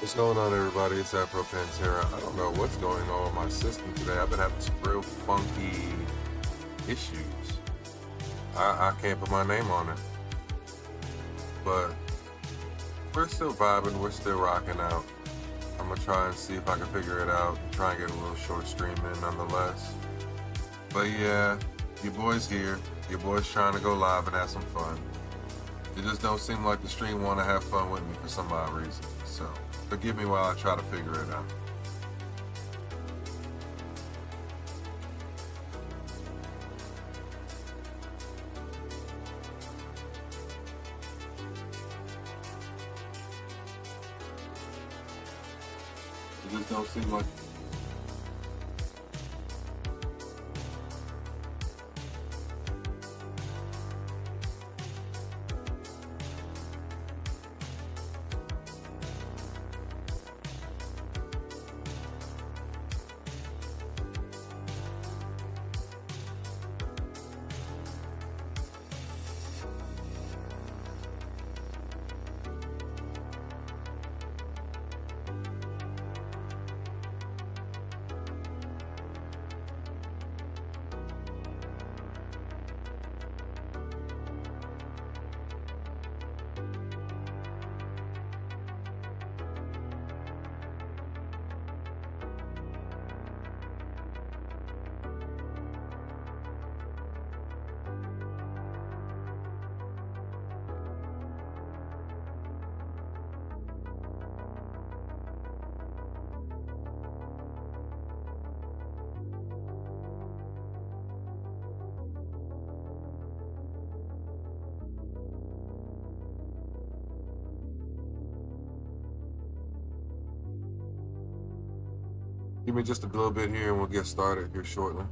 What's going on, everybody? It's Afro Pantera. I don't know what's going on with my system today. I've been having some real funky issues. I can't put my name on it, but we're still vibing. We're still rocking out. I'm gonna try and see if I can figure it out. Try and get a little short stream in, nonetheless. But yeah, your boy's here. Your boy's trying to go live and have some fun. It just don't seem like the stream want to have fun with me for some odd reason. So forgive me while I try to figure it out. It just don't seem like. Give me just a little bit here and we'll get started here shortly.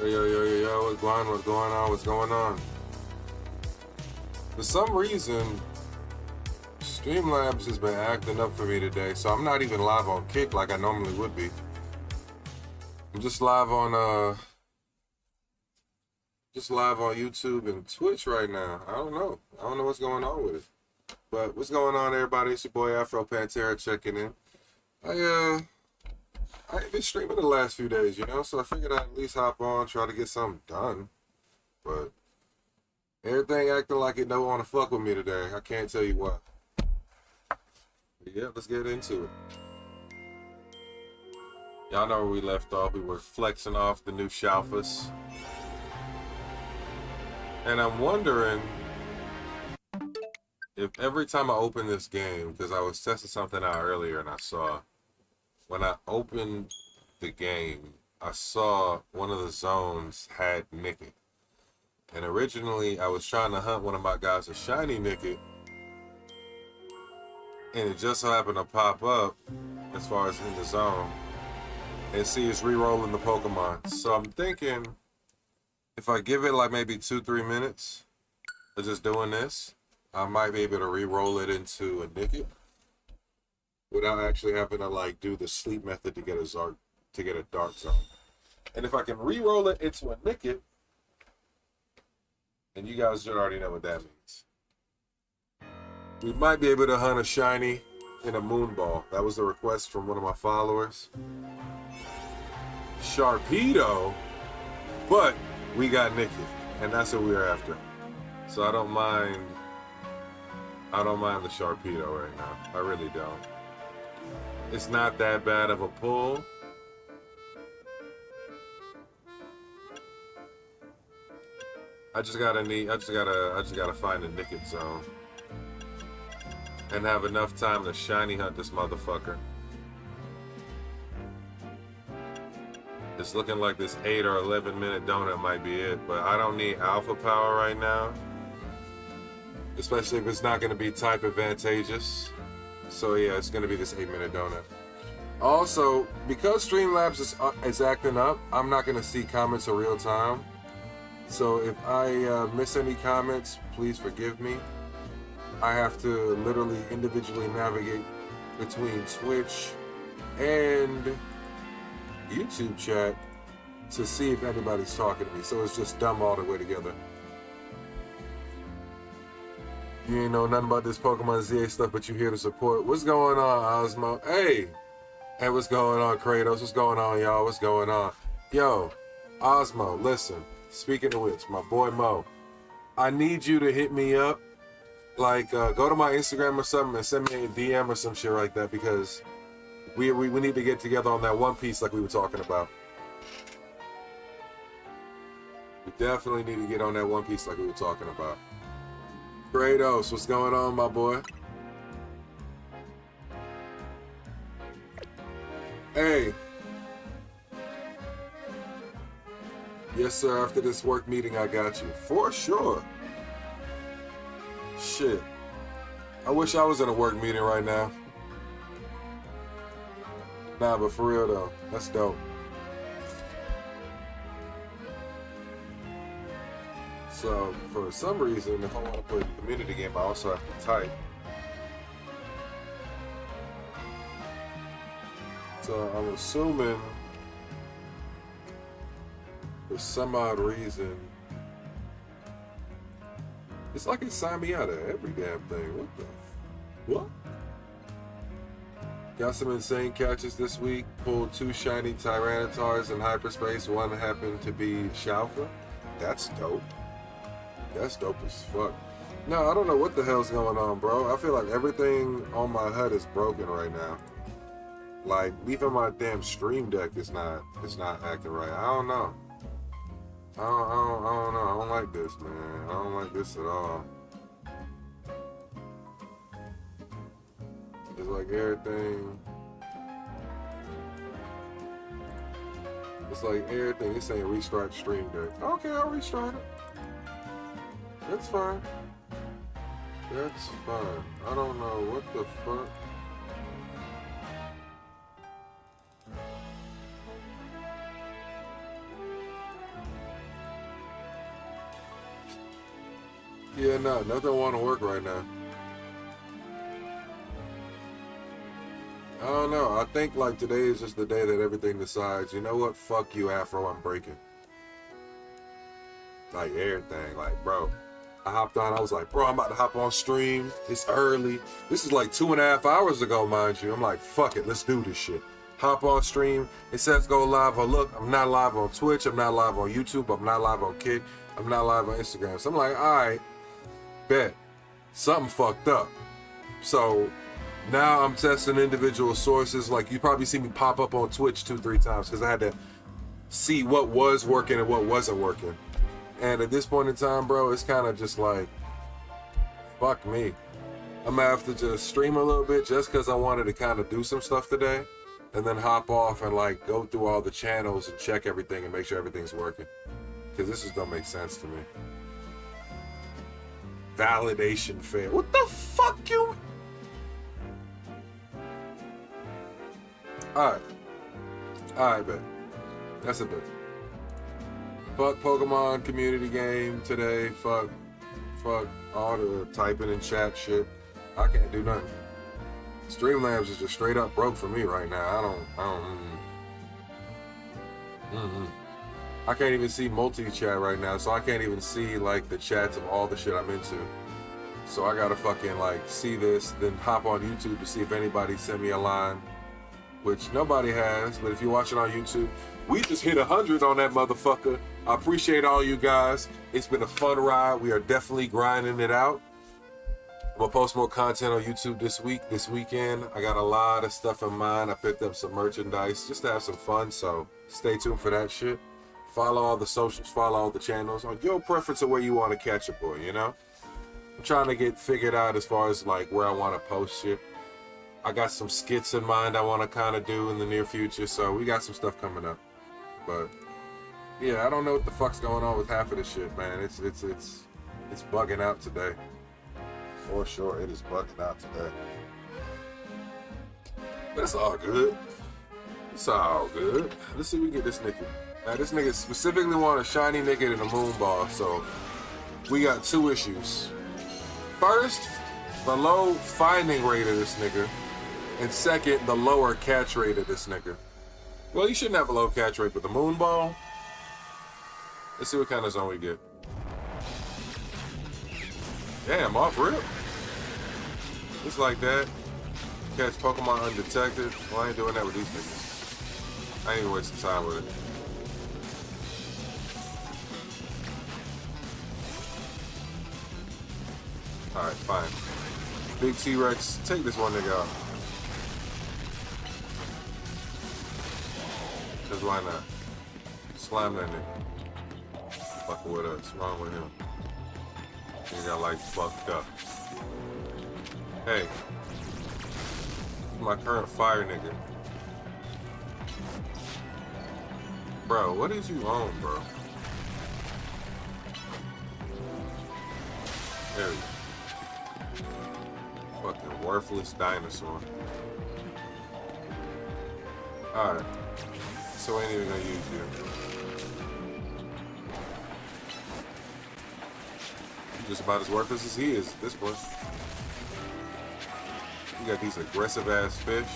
Yo, what's going on? What's going on? What's going on? For some reason, Streamlabs has been acting up for me today, so I'm not even live on Kick like I normally would be. I'm just live on YouTube and Twitch right now. I don't know what's going on with it. But what's going on, everybody? It's your boy Afro Pantera checking in. I ain't been streaming the last few days, so I figured I'd at least hop on, try to get something done. But everything acting like it don't want to fuck with me today. I can't tell you why. But yeah, let's get into it. Y'all know where we left off. We were flexing off the new Shalfas. And I'm wondering if every time I open this game, because I was testing something out earlier and I saw, when I opened the game, I saw one of the zones had Nicket. And originally, I was trying to hunt one of my guys a shiny Nicket. And it just so happened to pop up, as far as in the zone, and see it's re-rolling the Pokemon. So I'm thinking, if I give it like maybe 2-3 minutes of just doing this, I might be able to re-roll it into a Nicket without actually having to like do the sleep method to get a dark zone. And if I can re-roll it into a Nicket, and you guys should already know what that means, we might be able to hunt a shiny in a Moonball. That was a request from one of my followers. Sharpedo, but we got Nicket, and that's what we are after. So I don't mind the Sharpedo right now. I really don't. It's not that bad of a pull. I just gotta find a Nicket zone and have enough time to shiny hunt this motherfucker. It's looking like this 8 or 11 minute donut might be it, but I don't need alpha power right now, especially if it's not going to be type advantageous. So yeah, it's going to be this 8-minute donut. Also, because Streamlabs is acting up, I'm not going to see comments in real time. So if I miss any comments, please forgive me. I have to literally individually navigate between Twitch and YouTube chat to see if anybody's talking to me. So it's just dumb all the way together. You ain't know nothing about this Pokemon Z-A stuff, but you here to support. What's going on, Osmo? Hey, what's going on, Kratos? What's going on, y'all? What's going on? Yo, Osmo, listen. Speaking of which, my boy Mo, I need you to hit me up. Like, go to my Instagram or something and send me a DM or some shit like that, because we need to get together on that One Piece like we were talking about. We definitely need to get on that One Piece like we were talking about. Kratos, what's going on, my boy? Hey. Yes, sir, after this work meeting, I got you. For sure. Shit. I wish I was in a work meeting right now. Nah, but for real, though, that's dope. So, for some reason, if I want to play the community game, I also have to type. So, I'm assuming, for some odd reason, it's like it signed me out of every damn thing. What the? What? Got some insane catches this week. Pulled 2 shiny Tyrannitars in hyperspace. One happened to be Shalfa. That's dope. That's dope as fuck. No, I don't know what the hell's going on, bro. I feel like everything on my HUD is broken right now. Like, even my damn stream deck is not acting right. I don't know. I don't know. I don't like this, man. I don't like this at all. It's like everything. It's like everything. It's saying restart stream deck. Okay, I'll restart it. That's fine. That's fine. I don't know what the fuck. Yeah, no, nothing want to work right now. I don't know. I think like today is just the day that everything decides. You know what? Fuck you, Afro. I'm breaking. Like everything. Like, bro. I hopped on. I was like, bro, I'm about to hop on stream. It's early. This is like 2.5 hours ago, mind you. I'm like, fuck it. Let's do this shit. Hop on stream. It says go live. Oh, look, I'm not live on Twitch. I'm not live on YouTube. I'm not live on Kick. I'm not live on Instagram. So I'm like, all right, bet. Something fucked up. So now I'm testing individual sources. Like you probably see me pop up on Twitch 2-3 times because I had to see what was working and what wasn't working. And at this point in time, bro, it's kind of just like, fuck me. I'm gonna have to just stream a little bit just because I wanted to kind of do some stuff today and then hop off and like go through all the channels and check everything and make sure everything's working. Because this just don't make sense to me. Validation fail. What the fuck you? Alright, bet. That's a bit. Fuck Pokemon community game today. Fuck all the typing and chat shit. I can't do nothing. Streamlabs is just straight up broke for me right now. I can't even see multi-chat right now, so I can't even see like the chats of all the shit I'm into. So I gotta fucking like see this, then hop on YouTube to see if anybody sent me a line, which nobody has. But if you're watching on YouTube, we just hit 100 on that motherfucker. I appreciate all you guys. It's been a fun ride. We are definitely grinding it out. I'm gonna post more content on YouTube this weekend. I got a lot of stuff in mind. I picked up some merchandise just to have some fun, so stay tuned for that shit. Follow all the socials, follow all the channels on your preference of where you want to catch a boy, you know? I'm trying to get figured out as far as like where I want to post shit. I got some skits in mind I want to kind of do in the near future, so we got some stuff coming up. But yeah, I don't know what the fuck's going on with half of this shit, man. It's bugging out today. For sure, it is bugging out today. That's all good. It's all good. Let's see if we can get this nigga. Now this nigga specifically want a shiny nigga and a moon ball, so we got two issues. First, the low finding rate of this nigga, and second, the lower catch rate of this nigga. Well, you shouldn't have a low catch rate, but the moon ball. Let's see what kind of zone we get. Damn, off rip. Just like that. Catch Pokemon undetected. Well, I ain't doing that with these niggas. I ain't even wasting time with it. Alright, fine. Big T-Rex, take this one nigga out. Cause why not? Slam that nigga. Fucking with us. What's wrong with him? He got like fucked up. Hey. This is my current fire nigga. Bro, what is you on, bro? There we go. Fucking worthless dinosaur. Alright. So I ain't even gonna use you. You're just about as worthless as he is at this point. You got these aggressive ass fish.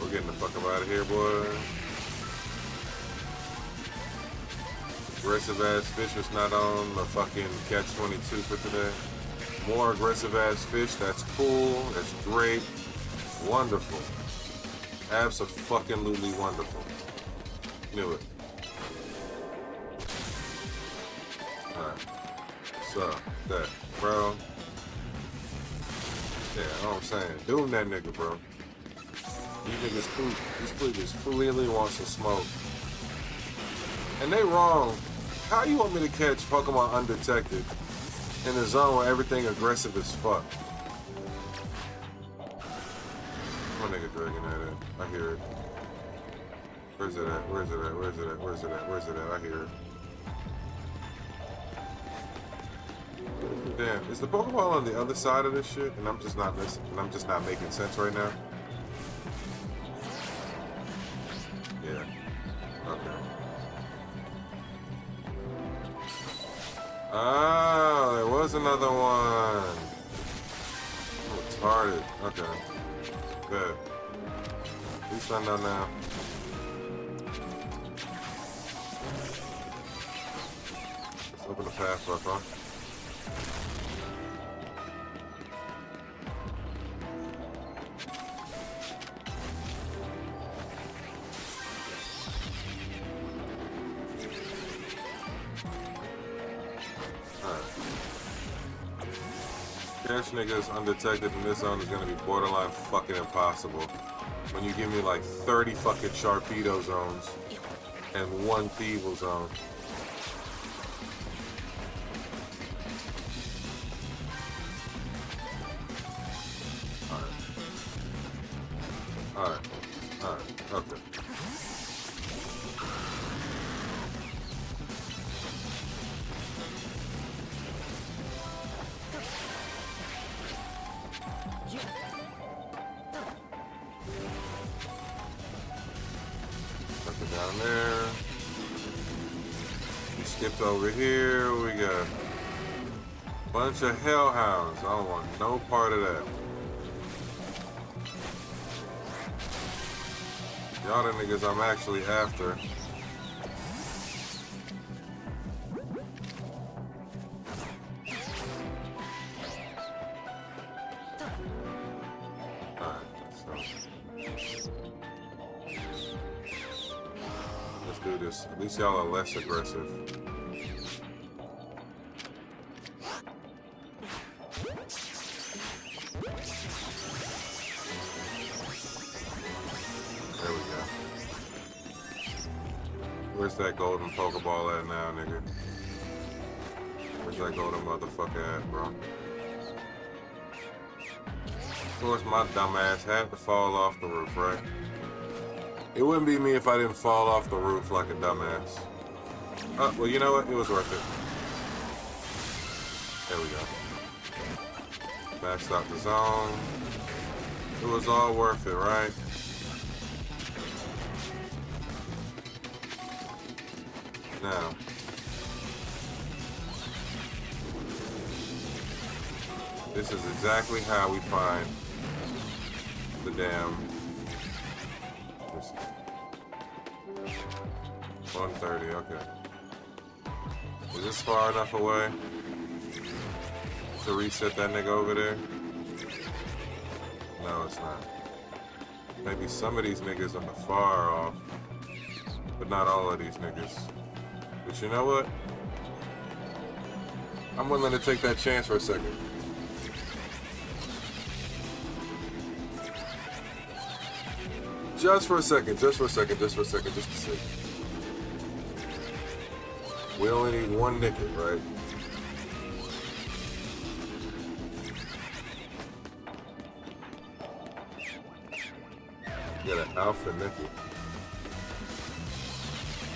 We're getting the fuck up out of here, boy. Aggressive ass fish was not on the fucking catch-22 for today. More aggressive ass fish. That's cool. That's great. Wonderful. Abso-fucking-lutely wonderful. Knew it. Alright. What's up? That, bro. Yeah, you know what I'm saying. Doom that nigga, bro. These niggas clearly want some smoke. And they wrong. How you want me to catch Pokemon undetected in a zone where everything aggressive as fuck? One nigga dragging at it. I hear it. Where's it at? Where's it at? Where's it at? Where's it at? Where's it at? I hear it. Damn, is the Pokeball on the other side of this shit? And I'm just not listening. And I'm just not making sense right now. Yeah. Okay. Oh, there was another one. Oh, retarded. Okay. Good. At least I know now. Let's open the path up, huh? Cash niggas undetected in this zone is gonna be borderline fucking impossible. When you give me like 30 fucking Sharpedo zones and one Thievel zone. Alright. Okay. Down there. We skipped over here. We got a bunch of hellhounds. I don't want no part of that. Y'all the niggas I'm actually after. Do this. At least y'all are less aggressive. There we go. Where's that golden Pokeball at now, nigga? Where's that golden motherfucker at, bro? Of course, my dumb ass had to fall off the roof, right? It wouldn't be me if I didn't fall off the roof like a dumbass. Well, you know what? It was worth it. There we go. Maxed out the zone. It was all worth it, right? Now. This is exactly how we find the damn... 130, okay. Is this far enough away to reset that nigga over there? No, it's not. Maybe some of these niggas are far off, but not all of these niggas. But you know what? I'm willing to take that chance for a second. Just for a second, just to see. We only need one Nicket, right? Get an alpha Nicket.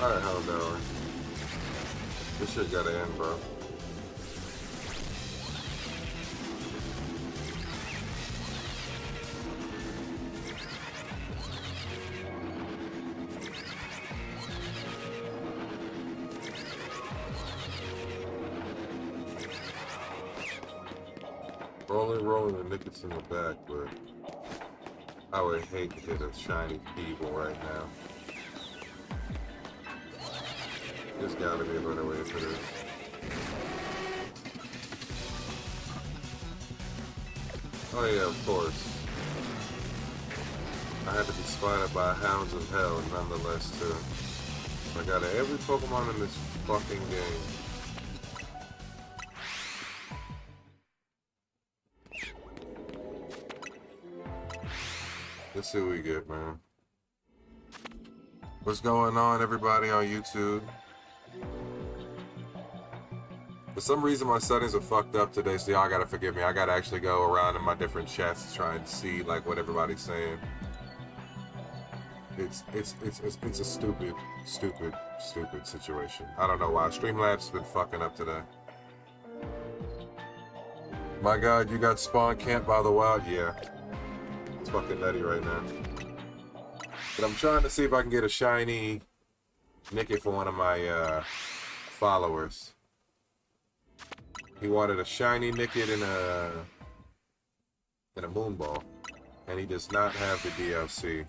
Alright, how's that one? This shit gotta end, bro. Rolling the Nickets in the back, but I would hate to hit a shiny Feeble right now. There's gotta be a better way for this. Oh yeah, of course. I had to be spotted by hounds of hell nonetheless too. I got every Pokemon in this fucking game. Let's see what we get, man. What's going on, everybody on YouTube? For some reason, my settings are fucked up today, so y'all gotta forgive me. I gotta actually go around in my different chats to try and see like what everybody's saying. It's a stupid situation. I don't know why. Streamlabs been fucking up today. My God, you got spawn camped by the wild? Yeah. It's fucking nutty right now. But I'm trying to see if I can get a shiny Nicket for one of my followers. He wanted a shiny Nickit and a Moonball, and he does not have the DLC.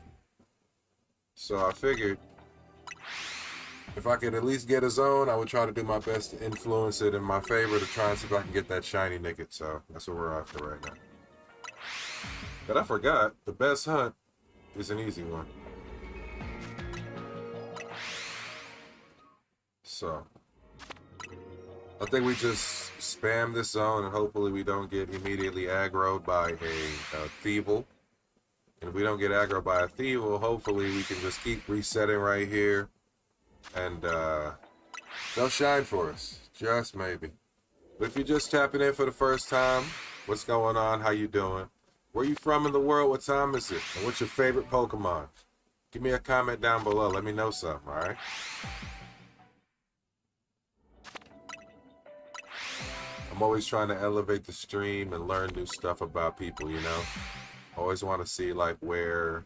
So I figured if I could at least get his own, I would try to do my best to influence it in my favor to try and see if I can get that shiny Nickit. So that's what we're after right now. But I forgot, the best hunt is an easy one. So I think we just spam this zone and hopefully we don't get immediately aggroed by a Thievel. And if we don't get aggroed by a Thievel, hopefully we can just keep resetting right here. And they'll shine for us. Just maybe. But if you're just tapping in for the first time, what's going on? How you doing? Where you from in the world? What time is it? And what's your favorite Pokemon? Give me a comment down below. Let me know something, alright? I'm always trying to elevate the stream and learn new stuff about people, you know? Always want to see, like, where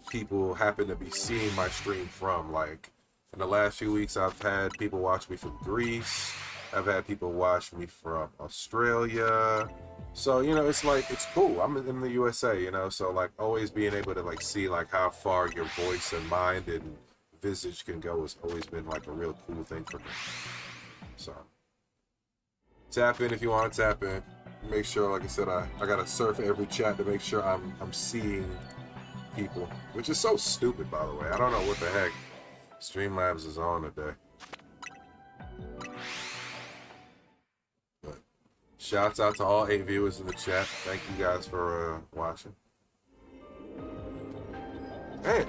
people happen to be seeing my stream from. Like, in the last few weeks, I've had people watch me from Greece. I've had people watch me from Australia. So, you know, it's like, it's cool. I'm in the USA, you know? So, like, always being able to, like, see, like, how far your voice and mind and visage can go has always been, like, a real cool thing for me. So tap in if you want to tap in. Make sure, like I said, I gotta surf every chat to make sure I'm seeing people, which is so stupid, by the way. I don't know what the heck Streamlabs is on today. But shouts out to all 8 viewers in the chat. Thank you guys for watching. Man,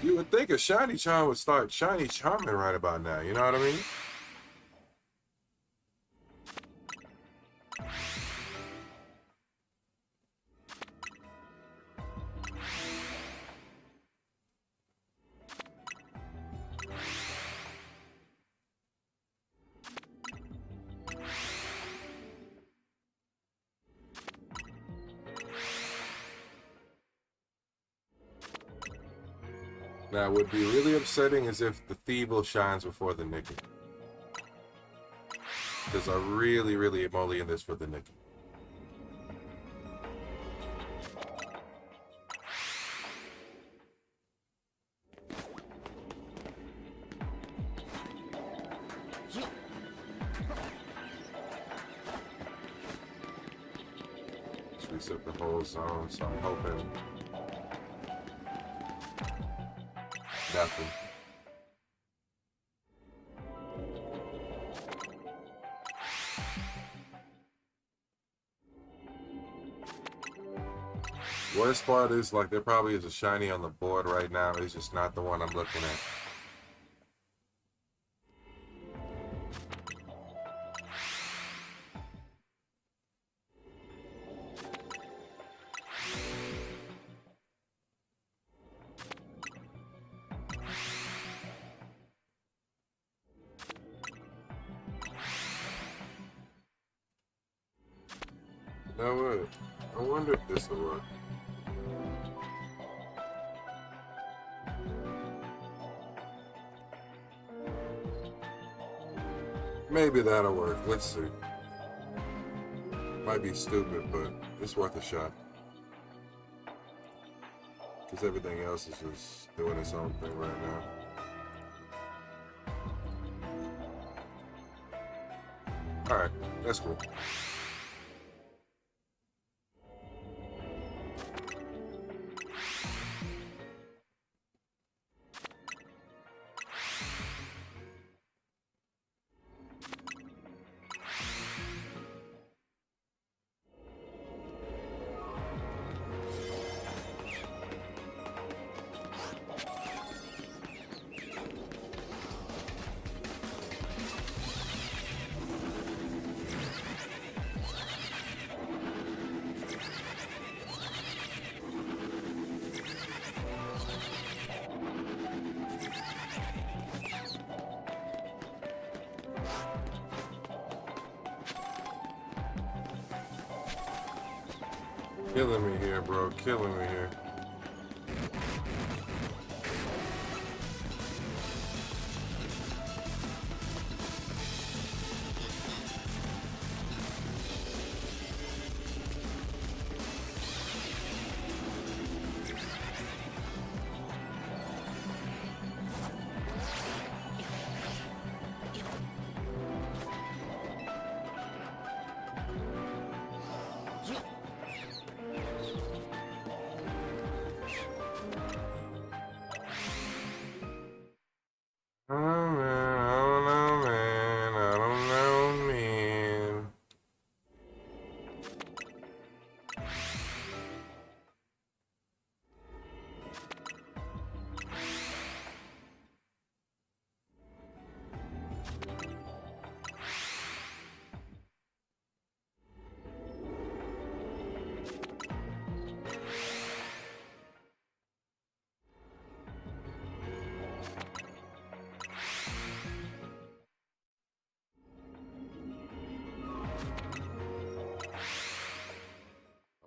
you would think a shiny charm would start shiny charming right about now. You know what I mean? Now, what would be really upsetting is if the Thievel shines before the Nickit. Because I really am only in this for the Nickit. Just reset the whole zone, so I'm hoping nothing. Worst part is, like, there probably is a shiny on the board right now. It's just not the one I'm looking at. No way. I wonder if this will work. Maybe that'll work. Let's see. Might be stupid, but it's worth a shot. Because everything else is just doing its own thing right now. Alright, that's cool. Killing me here, bro. Killing me here.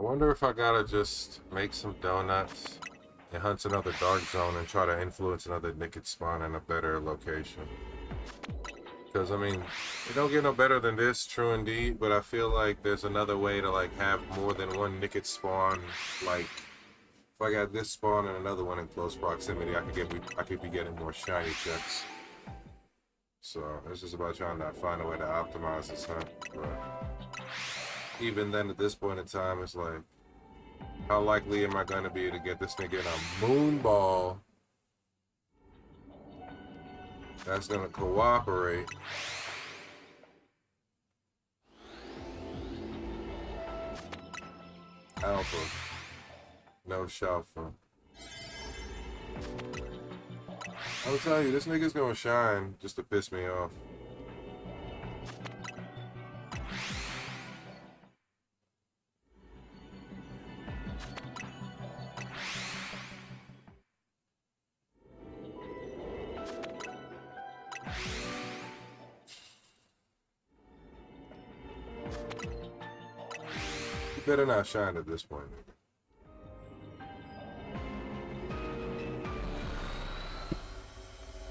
I wonder if I gotta just make some donuts and hunt another dark zone and try to influence another Nicked spawn in a better location. Because, I mean, it don't get no better than this, true indeed, but I feel like there's another way to, like, have more than one Nicked spawn. Like, if I got this spawn and another one in close proximity, I could be getting more shiny checks. So, it's just about trying to find a way to optimize this hunt. But even then, at this point in time, it's like, how likely am I going to be to get this nigga in a moon ball that's going to cooperate? Alpha. No Shalfa. I'm telling you, this nigga's going to shine just to piss me off. You better not shine at this point, nigga.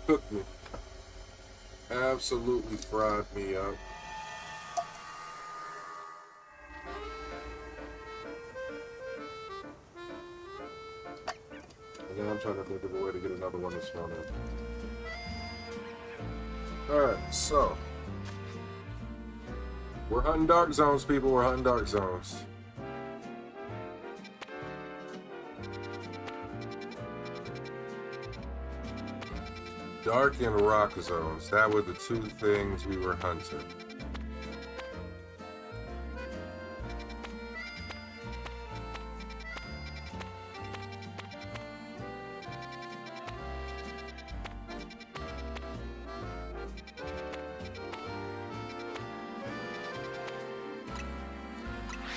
Cooked me. Absolutely fried me up. And now I'm trying to think of a way to get another one to spawn in. Alright, so. We're hunting dark zones, people. We're hunting dark zones. Dark and rock zones. That were the two things we were hunting.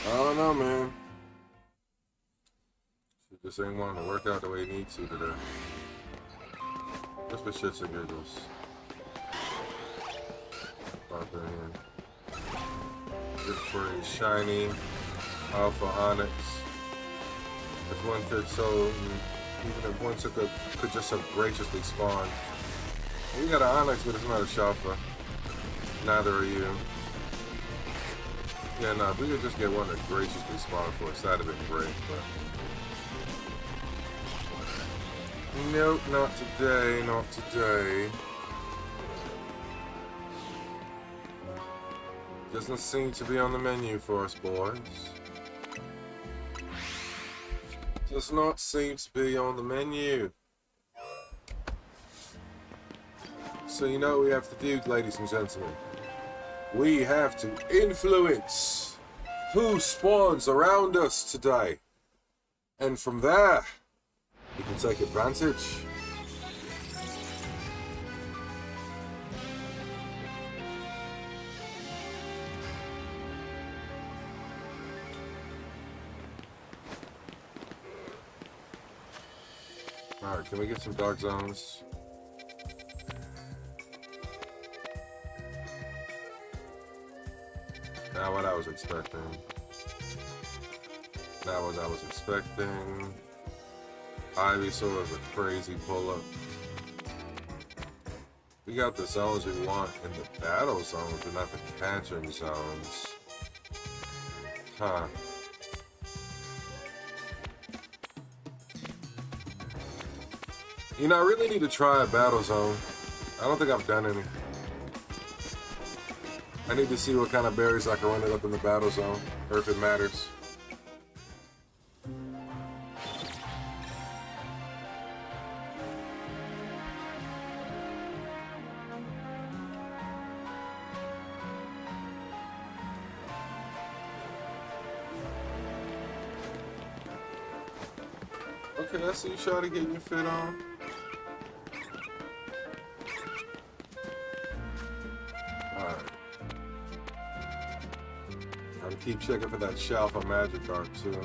I don't know, man. She just ain't wanting to work out the way it needs to today. Just for shits and giggles. Pop that in. Good for a shiny Alpha Onyx. If one could even if one could just have graciously spawned. We got an Onyx, but it's not a Shalfa. Neither are you. Yeah, no, if we could just get one to graciously spawn for us, that'd have been great, but... Nope, not today, not today. Doesn't seem to be on the menu for us, boys. Does not seem to be on the menu. So you know what we have to do, ladies and gentlemen? We have to influence who spawns around us today. And from there, we can take advantage. Alright, can we get some dark zones? Not what I was expecting. Not what I was expecting. Ivysaur is a crazy pull-up. We got the zones we want in the battle zones, but not the catching zones. Huh. You know, I really need to try a battle zone. I don't think I've done any. I need to see what kind of berries I can run it up in the battle zone, or if it matters. Okay, I see you try to get your fit on. Alright. Gotta keep checking for that Shalfa magic art too.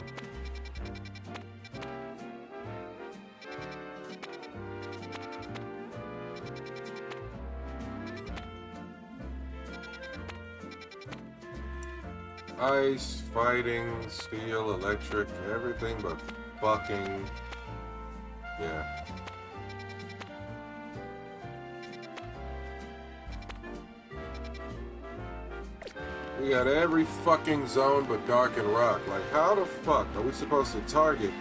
Ice, fighting, steel, electric, everything but fucking... Yeah. We got every fucking zone but dark and rock. Like, how the fuck are we supposed to target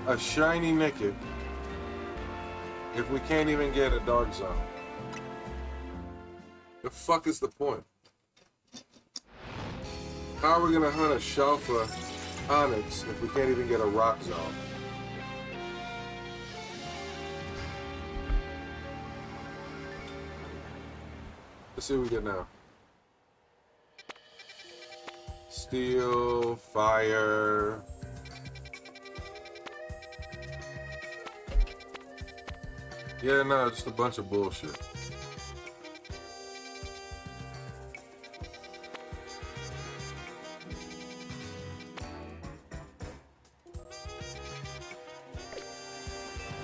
a shiny Nickit if we can't even get a dark zone? The fuck is the point? How are we gonna hunt a Shalfa Onyx if we can't even get a rock zone? Let's see what we get now. Steel, fire. Yeah, no, just a bunch of bullshit.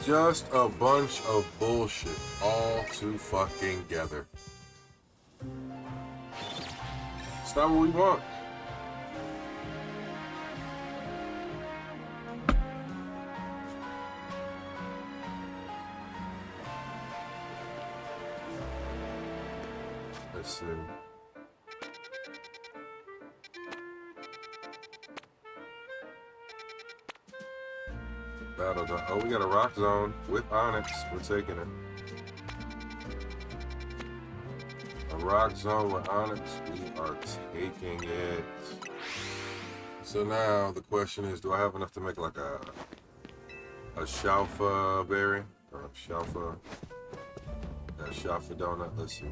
Just a bunch of bullshit all too fucking together. It's not what we want. Let's see. Battle zone. Oh, we got a rock zone with Onyx. We're taking it. A rock zone with Onyx. We are taking it. So now the question is, do I have enough to make like a Shalfa berry or a Shalfa donut? Let's see.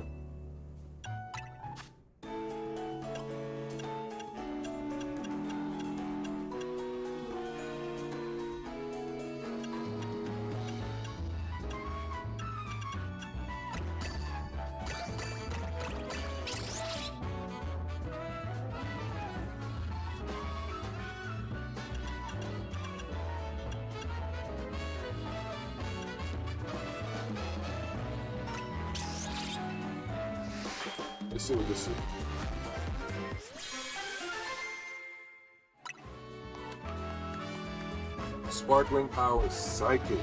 Let's see what this is. Sparkling Power Psychic.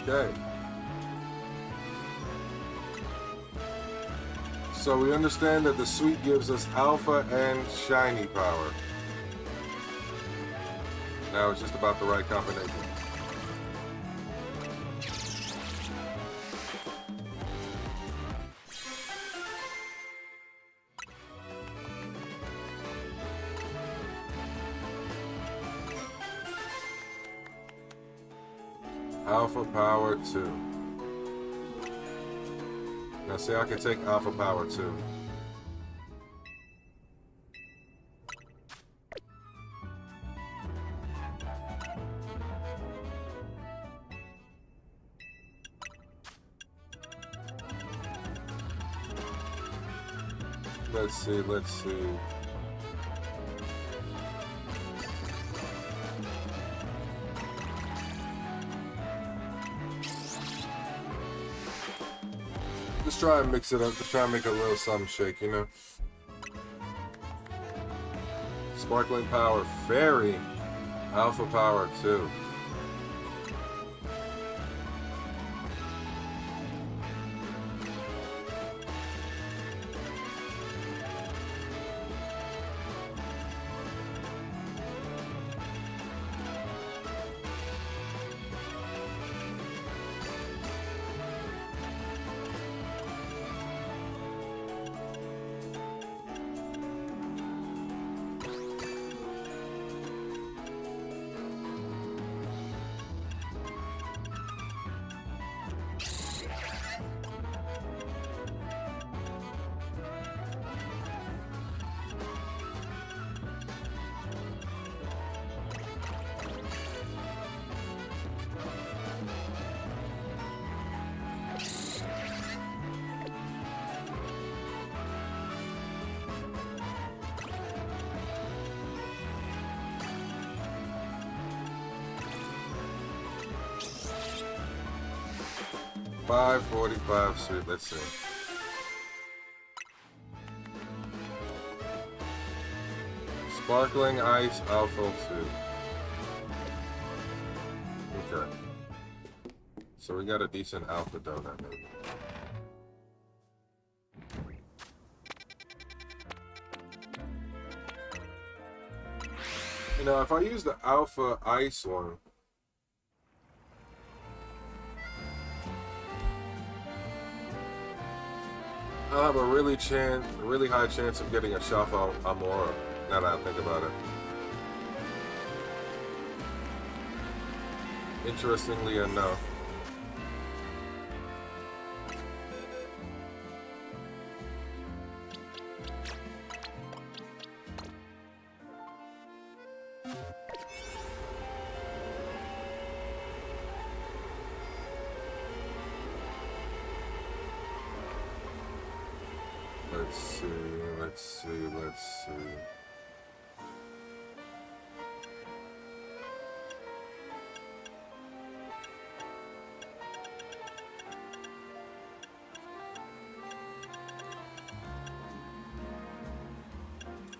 Okay. So we understand that the suite gives us alpha and shiny power. Now it's just about the right combination. Alpha Power 2. Now see, I can take Alpha Power 2. Let's see. Just try and mix it up. Just try and make a little something shake, you know? Sparkling Power Fairy. Alpha Power 2. $5.45 suit. Let's see. Sparkling Ice Alpha 2. Okay. So we got a decent alpha donut, maybe. You know, if I use the alpha ice one, I'll have a really high chance of getting a Shafa Amora, now that I think about it. Interestingly enough. Let's see.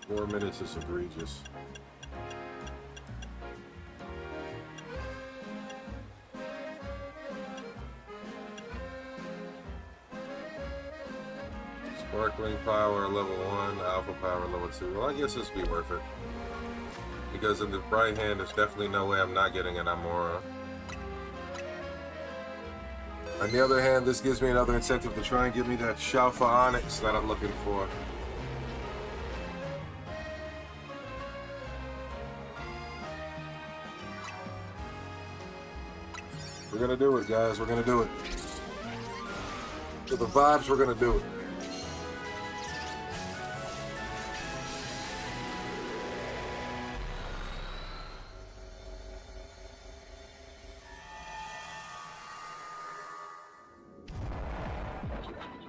4 minutes is egregious. Sparkling power level 1, alpha power level 2. Well, I guess this would be worth it. Because in the right hand, there's definitely no way I'm not getting an Amora. On the other hand, this gives me another incentive to try and give me that Shalfa Onyx that I'm looking for. We're gonna do it, guys. We're gonna do it. With the vibes, we're gonna do it.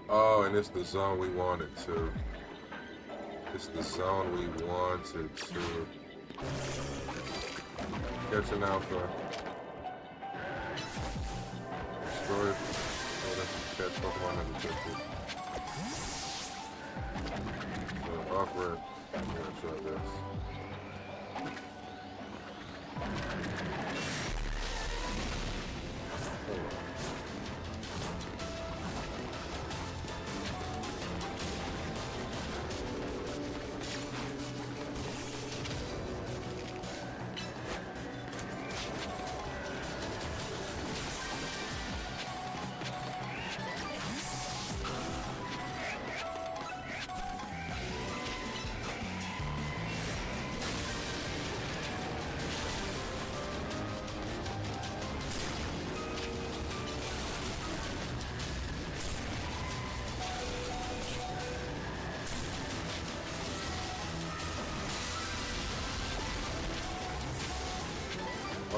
Oh, and it's the zone we wanted to. It's the zone we wanted to. Catch an alpha. Destroy it. Catch Pokemon as objective. So awkward. I'm gonna try this.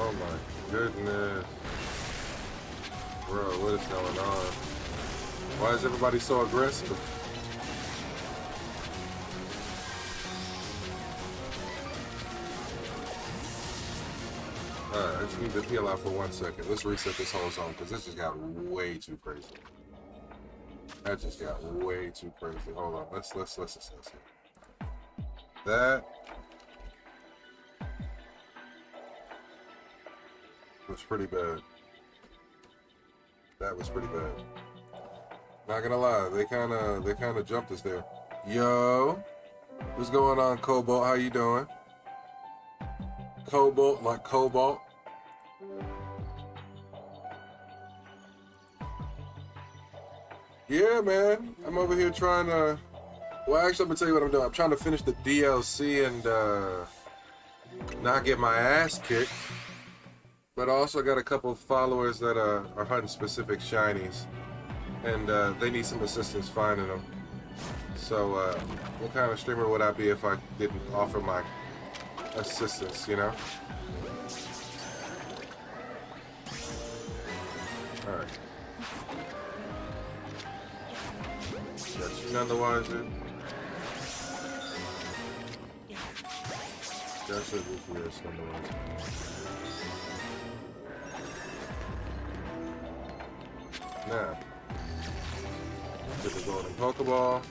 Oh my goodness. Bro, what is going on? Why is everybody so aggressive? Alright, I just need to peel out for 1 second. Let's reset this whole zone because this just got way too crazy. That just got way too crazy. Hold on, let's assess it. That was pretty bad. That was pretty bad. Not gonna lie, they kind of jumped us there. Yo, what's going on, Cobalt? How you doing? Cobalt, like Cobalt. Yeah, man. I'm over here trying to. Well, actually, I'm gonna tell you what I'm doing. I'm trying to finish the DLC and not get my ass kicked. But I also got a couple of followers that are hunting specific shinies, and they need some assistance finding them. So, what kind of streamer would I be if I didn't offer my assistance, you know? Alright. Got you none the wiser. That should be for this none the wiser. Now, get the golden Pokeball.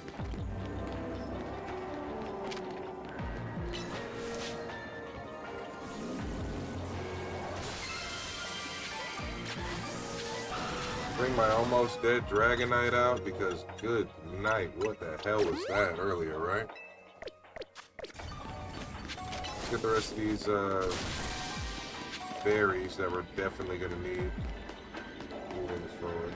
Bring my almost dead Dragonite out because good night. What the hell was that earlier, right? Let's get the rest of these berries that we're definitely gonna need moving forward.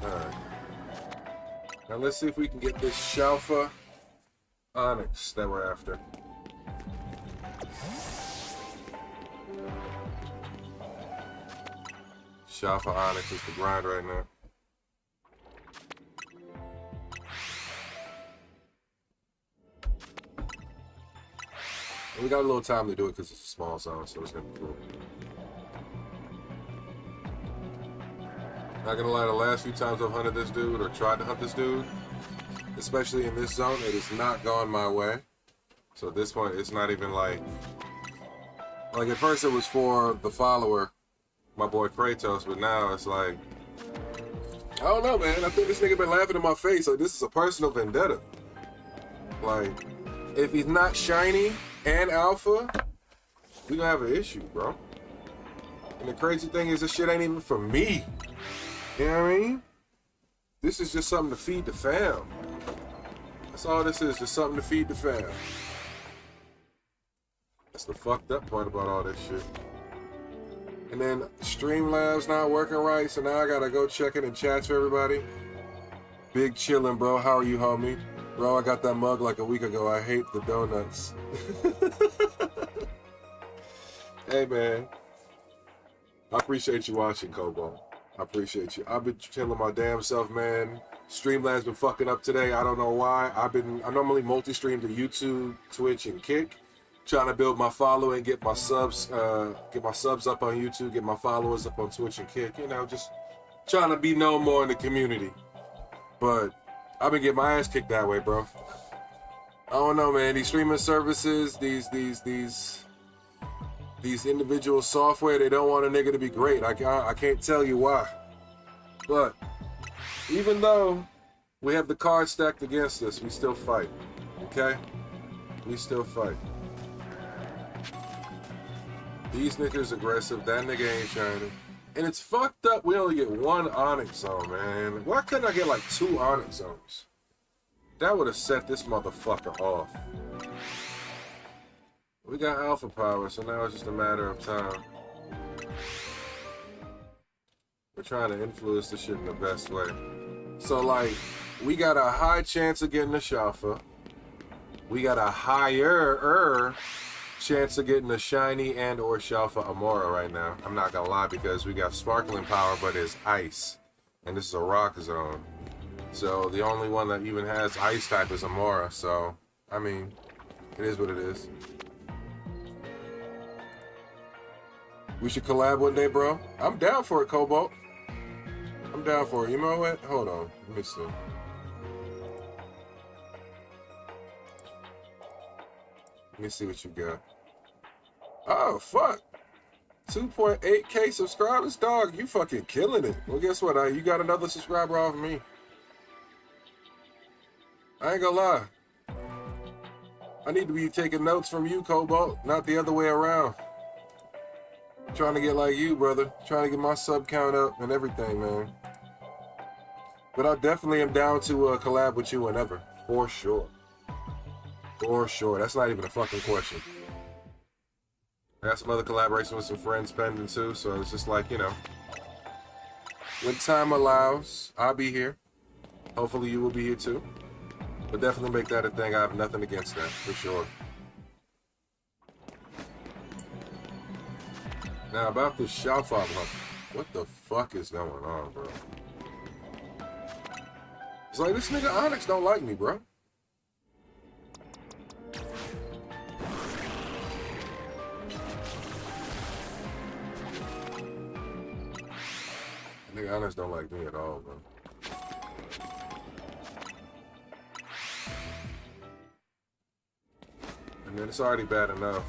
Alright. Now let's see if we can get this Shalfa Onyx that we're after. Shalfa Onyx is the grind right now. And we got a little time to do it because it's a small zone, so it's gonna be cool. Not gonna lie, the last few times I've hunted this dude or tried to hunt this dude, especially in this zone, it has not gone my way. So at this point, it's not even like at first it was for the follower, my boy Kratos, but now it's like, I don't know, man. I think this nigga been laughing in my face. Like, this is a personal vendetta. Like, if he's not shiny and alpha, we gonna have an issue, bro. And the crazy thing is, this shit ain't even for me. You know what I mean? This is just something to feed the fam. That's all this is, just something to feed the fam. That's the fucked up part about all this shit. And then Streamlabs not working right, so now I gotta go check in and chat for everybody. Big chillin', bro. How are you, homie? Bro, I got that mug like a week ago. I hate the donuts. Hey, man. I appreciate you watching, Cobalt. I appreciate you. I've been chilling my damn self, man. Streamlabs been fucking up today. I don't know why. I normally multi-stream to YouTube, Twitch, and Kick. Trying to build my following, get my subs up on YouTube, get my followers up on Twitch and Kick. You know, just trying to be known more in the community. But I've been getting my ass kicked that way, bro. I don't know, man. These streaming services, these individual software, they don't want a nigga to be great. I can't tell you why. But even though we have the cards stacked against us, we still fight. Okay? We still fight. These niggas aggressive, that nigga ain't shining. And it's fucked up we only get one Onyx zone, man. Why couldn't I get like 2 Onyx zones? That would have set this motherfucker off. We got alpha power, so now it's just a matter of time. We're trying to influence this shit in the best way. So like, we got a high chance of getting a Shalfa. We got a higher chance of getting a shiny and or Shalfa Amora right now. I'm not gonna lie, because we got sparkling power, but it's ice. And this is a rock zone. So the only one that even has ice type is Amora. So, I mean, it is what it is. We should collab one day, bro. I'm down for it, Cobalt. I'm down for it. You know what? Hold on. Let me see. Let me see what you got. Oh, fuck. 2.8K subscribers? Dog, you fucking killing it. Well, guess what? You got another subscriber off me. I ain't gonna lie. I need to be taking notes from you, Cobalt, not the other way around. Trying to get like you, brother. Trying to get my sub count up and everything, man. But I definitely am down to collab with you whenever. For sure. For sure. That's not even a fucking question. I got some other collaboration with some friends pending too, so it's just like, you know. When time allows, I'll be here. Hopefully you will be here too. But definitely make that a thing. I have nothing against that, for sure. Now about this Shalfa, what the fuck is going on, bro? It's like this nigga Onyx don't like me, bro. Nigga Onyx don't like me at all, bro. And then it's already bad enough.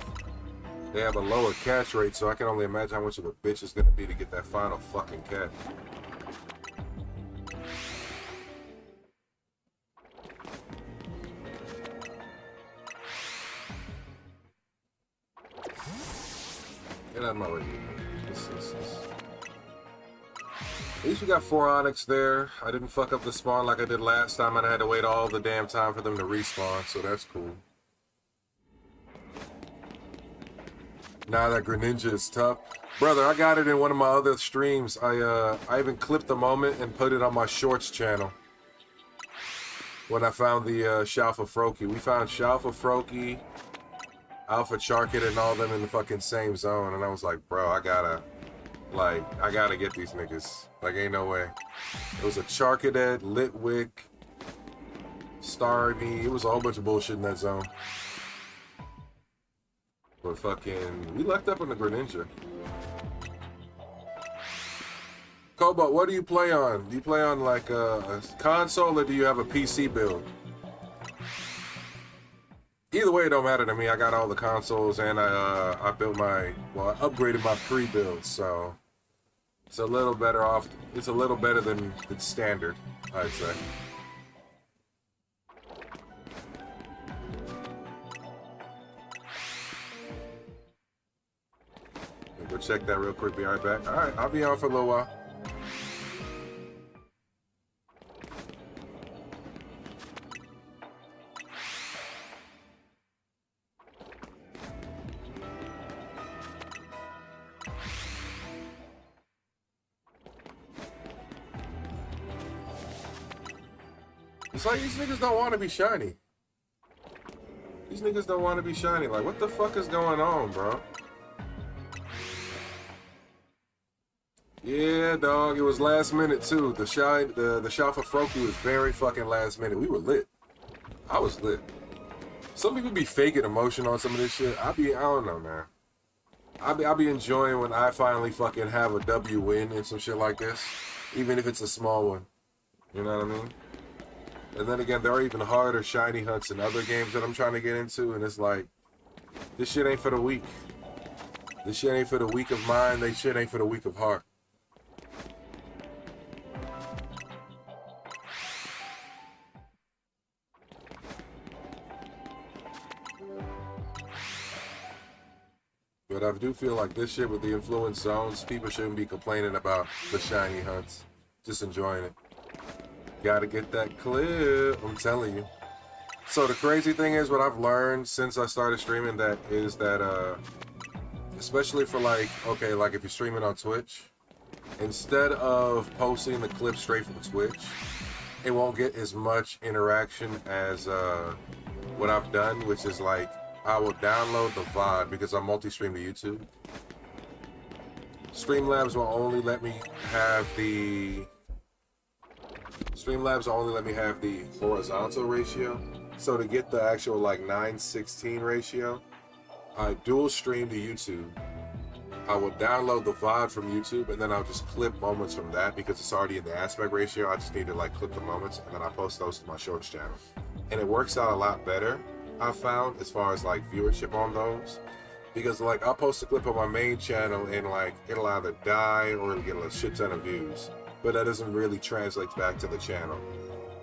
They have a lower catch rate, so I can only imagine how much of a bitch it's gonna be to get that final fucking catch. At least we got 4 Onyx there. I didn't fuck up the spawn like I did last time, and I had to wait all the damn time for them to respawn, so that's cool. Nah, that Greninja is tough. Brother, I got it in one of my other streams. I even clipped the moment and put it on my shorts channel. When I found the Shalfa Froakie. We found Shalfa Froakie, Alpha Charkit, and all of them in the fucking same zone. And I was like, bro, I gotta get these niggas. Like, ain't no way. It was a Charcadet, Litwick, Starmie. It was a whole bunch of bullshit in that zone. But fucking, we lucked up on the Greninja. Cobalt, what do you play on? Do you play on like a console or do you have a PC build? Either way, it don't matter to me. I got all the consoles and I built I upgraded my pre-build, so it's a little better off. It's a little better than standard, I'd say. Go check that real quick. Be right back. All right, I'll be on for a little while. It's like these niggas don't want to be shiny. These niggas don't want to be shiny. Like, what the fuck is going on, bro? Yeah, dog. It was last minute too. The Shalfa Froakie was very fucking last minute. We were lit. I was lit. Some people be faking emotion on some of this shit. I don't know, man. I'll be enjoying when I finally fucking have a W win and some shit like this, even if it's a small one. You know what I mean? And then again, there are even harder shiny hunts in other games that I'm trying to get into, and it's like, this shit ain't for the weak. This shit ain't for the weak of mind. This shit ain't for the weak of heart. But I do feel like this shit with the influence zones, people shouldn't be complaining about the shiny hunts. Just enjoying it. Gotta get that clip, I'm telling you. So the crazy thing is, what I've learned since I started streaming is that especially for like, okay, like if you're streaming on Twitch, instead of posting the clip straight from Twitch, it won't get as much interaction as what I've done, which is like, I will download the VOD because I'm multi-stream to YouTube. Streamlabs will only let me have the horizontal ratio. So to get the actual like 9:16 ratio, I dual stream to YouTube. I will download the VOD from YouTube and then I'll just clip moments from that because it's already in the aspect ratio. I just need to like clip the moments and then I post those to my shorts channel. And it works out a lot better, I found, as far as like viewership on those, because like I'll post a clip on my main channel and like it'll either die or it'll get a shit ton of views, but that doesn't really translate back to the channel,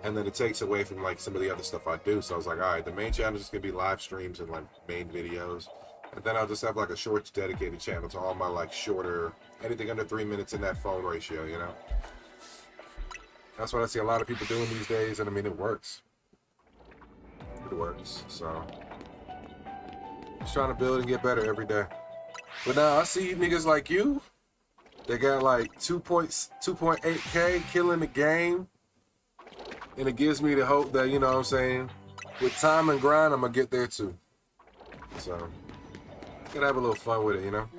and then it takes away from like some of the other stuff I do. So I was like, all right, the main channel is just gonna be live streams and like main videos, and then I'll just have like a shorts dedicated channel to all my like shorter, anything under 3 minutes in that phone ratio, you know. That's what I see a lot of people doing these days, and I mean, it works. It works. So just trying to build and get better every day. But now I see niggas like you, they got like 2.8K killing the game, and it gives me the hope that, you know what I'm saying, with time and grind, I'm gonna get there too. So gotta have a little fun with it, you know.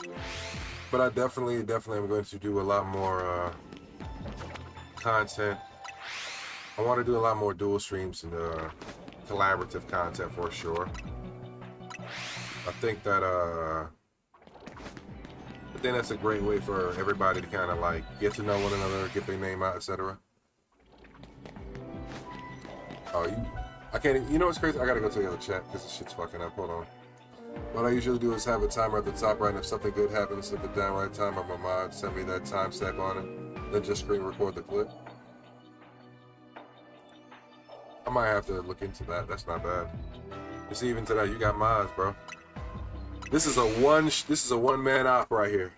But I definitely am going to do a lot more content. I want to do a lot more dual streams and collaborative content for sure. I think that's a great way for everybody to kind of like get to know one another, get their name out, etc. Oh, I can't even, you know what's crazy? I gotta go to the other chat because this shit's fucking up. Hold on. What I usually do is have a timer at the top right, and if something good happens at the down right time, my mod send me that timestamp on it, then just screen record the clip. I might have to look into that. That's not bad. You see, even today, you got mods, bro. This is a one man op right here.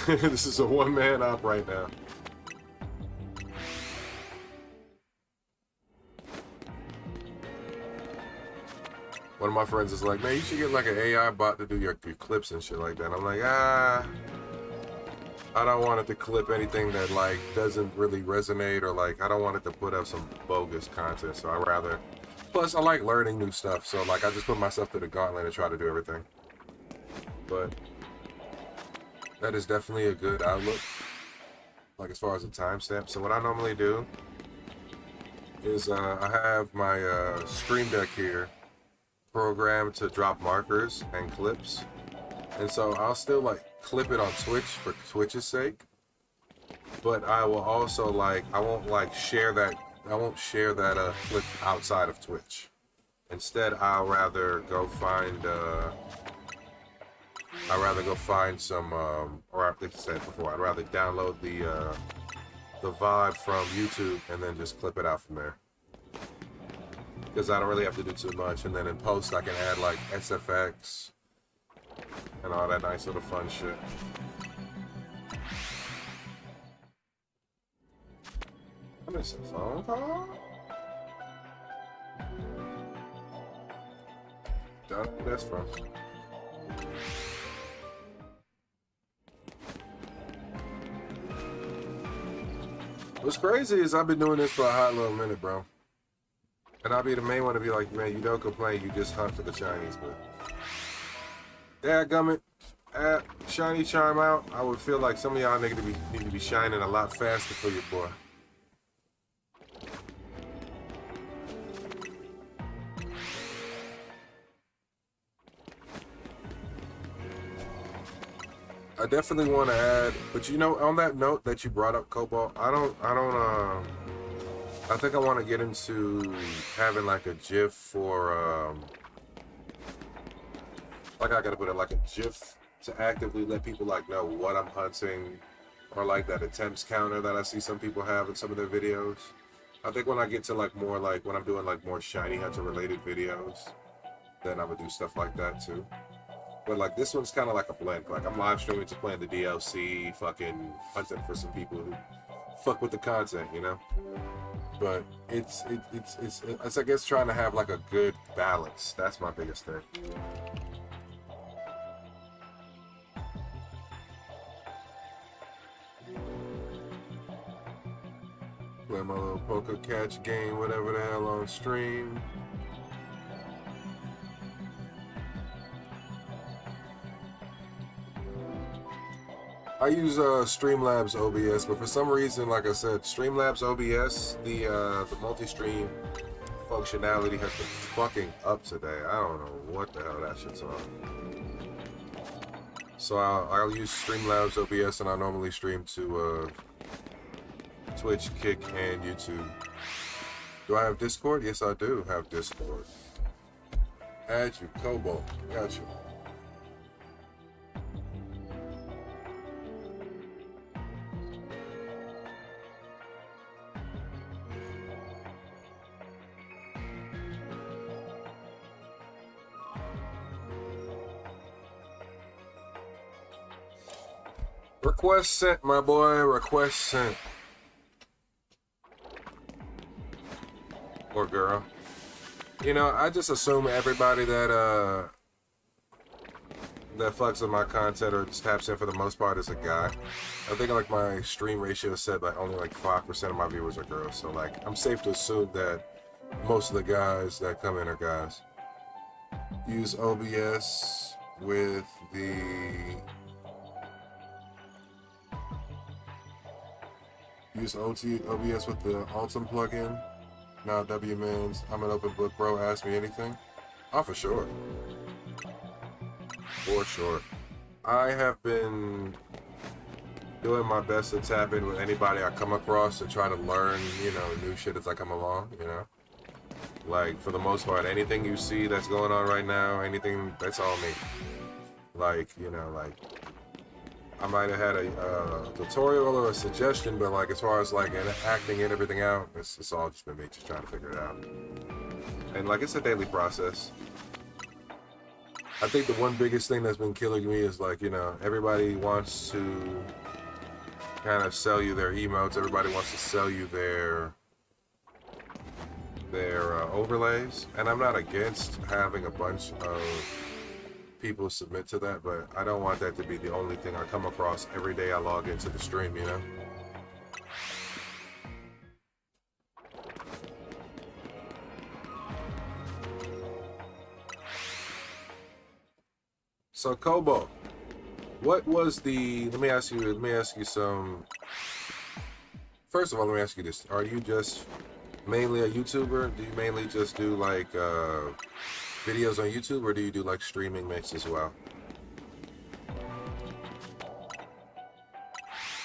This is a one man op right now. One of my friends is like, man, you should get like an AI bot to do your clips and shit like that. And I'm like, I don't want it to clip anything that like doesn't really resonate, or like I don't want it to put up some bogus content. So I rather, plus I like learning new stuff. So like I just put myself to the gauntlet and try to do everything. But that is definitely a good outlook, like as far as the timestamp. So what I normally do is I have my Stream Deck here programmed to drop markers and clips, and so I'll still like clip it on Twitch for Twitch's sake, but I will also like I won't share that clip outside of Twitch. Instead, I'll rather go find some or like I said before, I'd rather download the VOD from YouTube and then just clip it out from there, because I don't really have to do too much. And then in post I can add like SFX and all that nice little fun shit. I missed a phone call? Don't know who that's from. What's crazy is I've been doing this for a hot little minute, bro. And I'll be the main one to be like, man, you don't complain, you just hunt for the Chinese, but yeah, gummit, shiny chime out. I would feel like some of y'all niggas need to be shining a lot faster for your boy. I definitely want to add, but you know, on that note that you brought up, Cobalt, I think I want to get into having like a GIF for, like I gotta put it, like a GIF to actively let people like know what I'm hunting, or like that attempts counter that I see some people have in some of their videos. I think when I get to like more like when I'm doing like more shiny hunter related videos, then I would do stuff like that too. But like this one's kind of like a blend. Like I'm live streaming, just playing the DLC, fucking hunting for some people who fuck with the content, you know. But it's I guess trying to have like a good balance. That's my biggest thing. Play my little poker catch game, whatever the hell, on stream. I use Streamlabs OBS, but for some reason, like I said, Streamlabs OBS, the multi-stream functionality has been fucking up today. I don't know what the hell that shit's on. So I'll use Streamlabs OBS, and I normally stream to Twitch, Kick, and YouTube. Do I have Discord? Yes, I do have Discord. Add you, Cobalt. Got you. Request sent, my boy. Request sent. Or girl. You know, I just assume everybody that fucks with my content or just taps in for the most part is a guy. I think like my stream ratio is set by only like 5% of my viewers are girls. So like I'm safe to assume that most of the guys that come in are guys. Use OBS with the OBS with the Ultim plugin. Now W-Mans, I'm an open book, bro. Ask me anything. Oh, for sure. For sure. I have been doing my best to tap in with anybody I come across to try to learn, you know, new shit as I come along, you know. Like, for the most part, anything you see that's going on right now, anything, that's all me. Like, you know, like, I might have had a tutorial or a suggestion, but like as far as like acting and everything out, it's all just been me just trying to figure it out. And like it's a daily process. I think the one biggest thing that's been killing me is like, you know, everybody wants to kind of sell you their emotes. Everybody wants to sell you their their overlays, and I'm not against having a bunch of people submit to that, but I don't want that to be the only thing I come across every day I log into the stream, you know? So Kobo, what was the, let me ask you some, first of all, let me ask you this. Are you just mainly a YouTuber? Do you mainly just do like videos on YouTube, or do you do like streaming mix as well?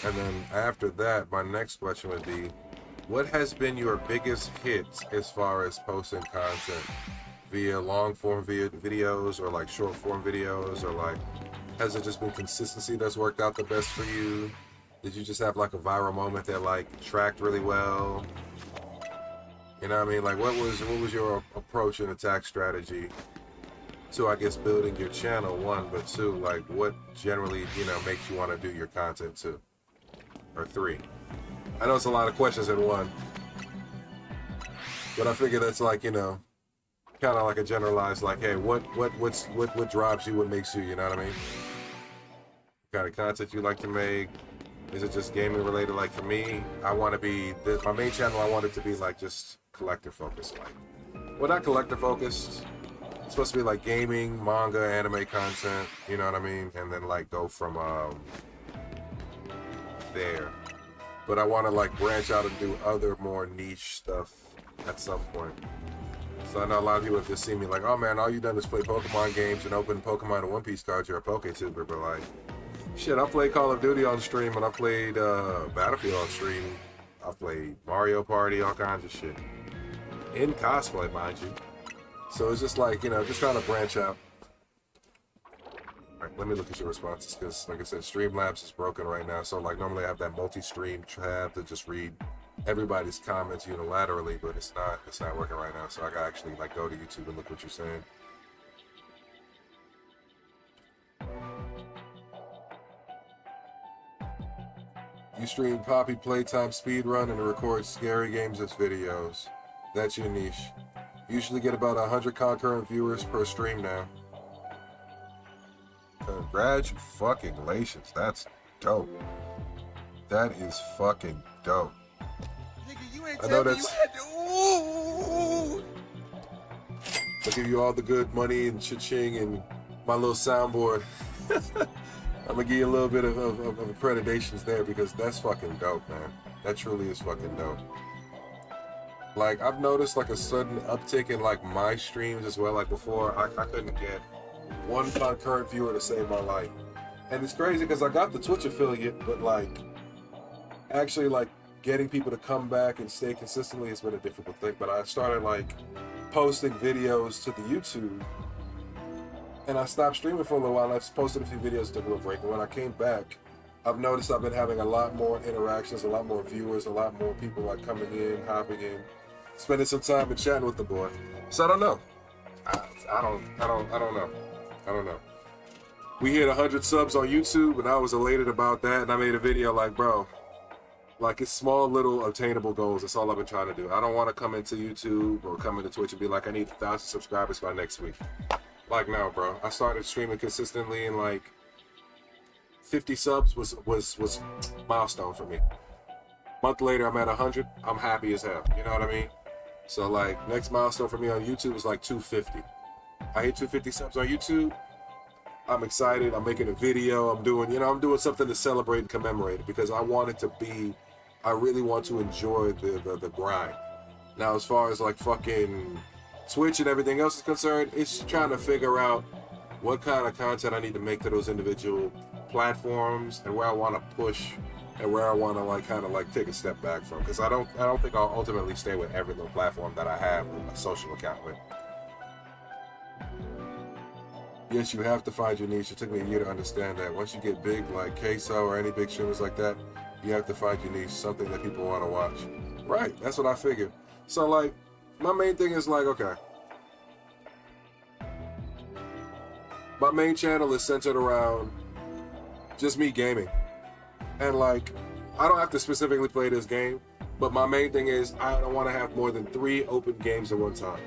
And then after that, my next question would be, what has been your biggest hits as far as posting content? Via long form videos, or like short form videos, or like, has it just been consistency that's worked out the best for you? Did you just have like a viral moment that like tracked really well? You know what I mean? Like, what was your approach and attack strategy to, I guess, building your channel, one, but two, like what generally, you know, makes you want to do your content, two or three? I know it's a lot of questions in one, but I figure that's like, you know, kind of like a generalized, like, hey, what drives you, what makes you, you know what I mean? What kind of content you like to make? Is it just gaming related? Like for me, I want to be, my main channel, I want it to be like just collector focused, like, well, not collector focused, it's supposed to be like gaming, manga, anime content, you know what I mean? And then like go from there. But I want to like branch out and do other more niche stuff at some point. So I know a lot of people have just seen me like, oh man, all you done is play Pokemon games and open Pokemon and One Piece cards, you're a Poketuber. But like, shit, I played Call of Duty on stream, and I played Battlefield on stream. I've played Mario Party, all kinds of shit. In cosplay, mind you. So it's just like, you know, just trying to branch out. Alright, let me look at your responses, because like I said, Streamlabs is broken right now. So like normally I have that multi-stream tab to just read everybody's comments unilaterally, but it's not working right now. So I gotta actually like go to YouTube and look what you're saying. You stream Poppy Playtime Speedrun and record scary games as videos. That's your niche. Usually get about 100 concurrent viewers per stream now. Congratulations, that's dope. That is fucking dope. I know that's. I'll give you all the good money and cha-ching and my little soundboard. I'm gonna give you a little bit of accreditations there, because that's fucking dope, man. That truly is fucking dope. Like, I've noticed like a sudden uptick in like my streams as well. Like before, I couldn't get one concurrent viewer to save my life. And it's crazy because I got the Twitch affiliate, but like actually like getting people to come back and stay consistently has been a difficult thing. But I started like posting videos to the YouTube, and I stopped streaming for a little while, and I just posted a few videos, took a little break. And when I came back, I've noticed I've been having a lot more interactions, a lot more viewers, a lot more people like coming in, hopping in, spending some time and chatting with the boy. So I don't know. I don't know. We hit 100 subs on YouTube, and I was elated about that, and I made a video like, bro, like, it's small little obtainable goals. That's all I've been trying to do. I don't want to come into YouTube or come into Twitch and be like, I need 1,000 subscribers by next week. Like, no, bro. I started streaming consistently, and like 50 subs was milestone for me. Month later, I'm at 100. I'm happy as hell. You know what I mean? So like, next milestone for me on YouTube is like 250. I hit 250 subs on YouTube. I'm excited. I'm making a video. I'm doing something to celebrate and commemorate it, because I want it to be, I really want to enjoy the grind. Now, as far as like fucking Twitch and everything else is concerned, it's trying to figure out what kind of content I need to make to those individual platforms, and where I want to push, and where I want to like kind of like take a step back from, because I don't think I'll ultimately stay with every little platform that I have a social account with. Yes, you have to find your niche. It took me a year to understand that. Once you get big, like Queso or any big streamers like that, you have to find your niche, something that people want to watch. Right, that's what I figured. So like, my main thing is like, okay, my main channel is centered around just me gaming. And like, I don't have to specifically play this game, But my main thing is I don't want to have more than 3 open games at one time.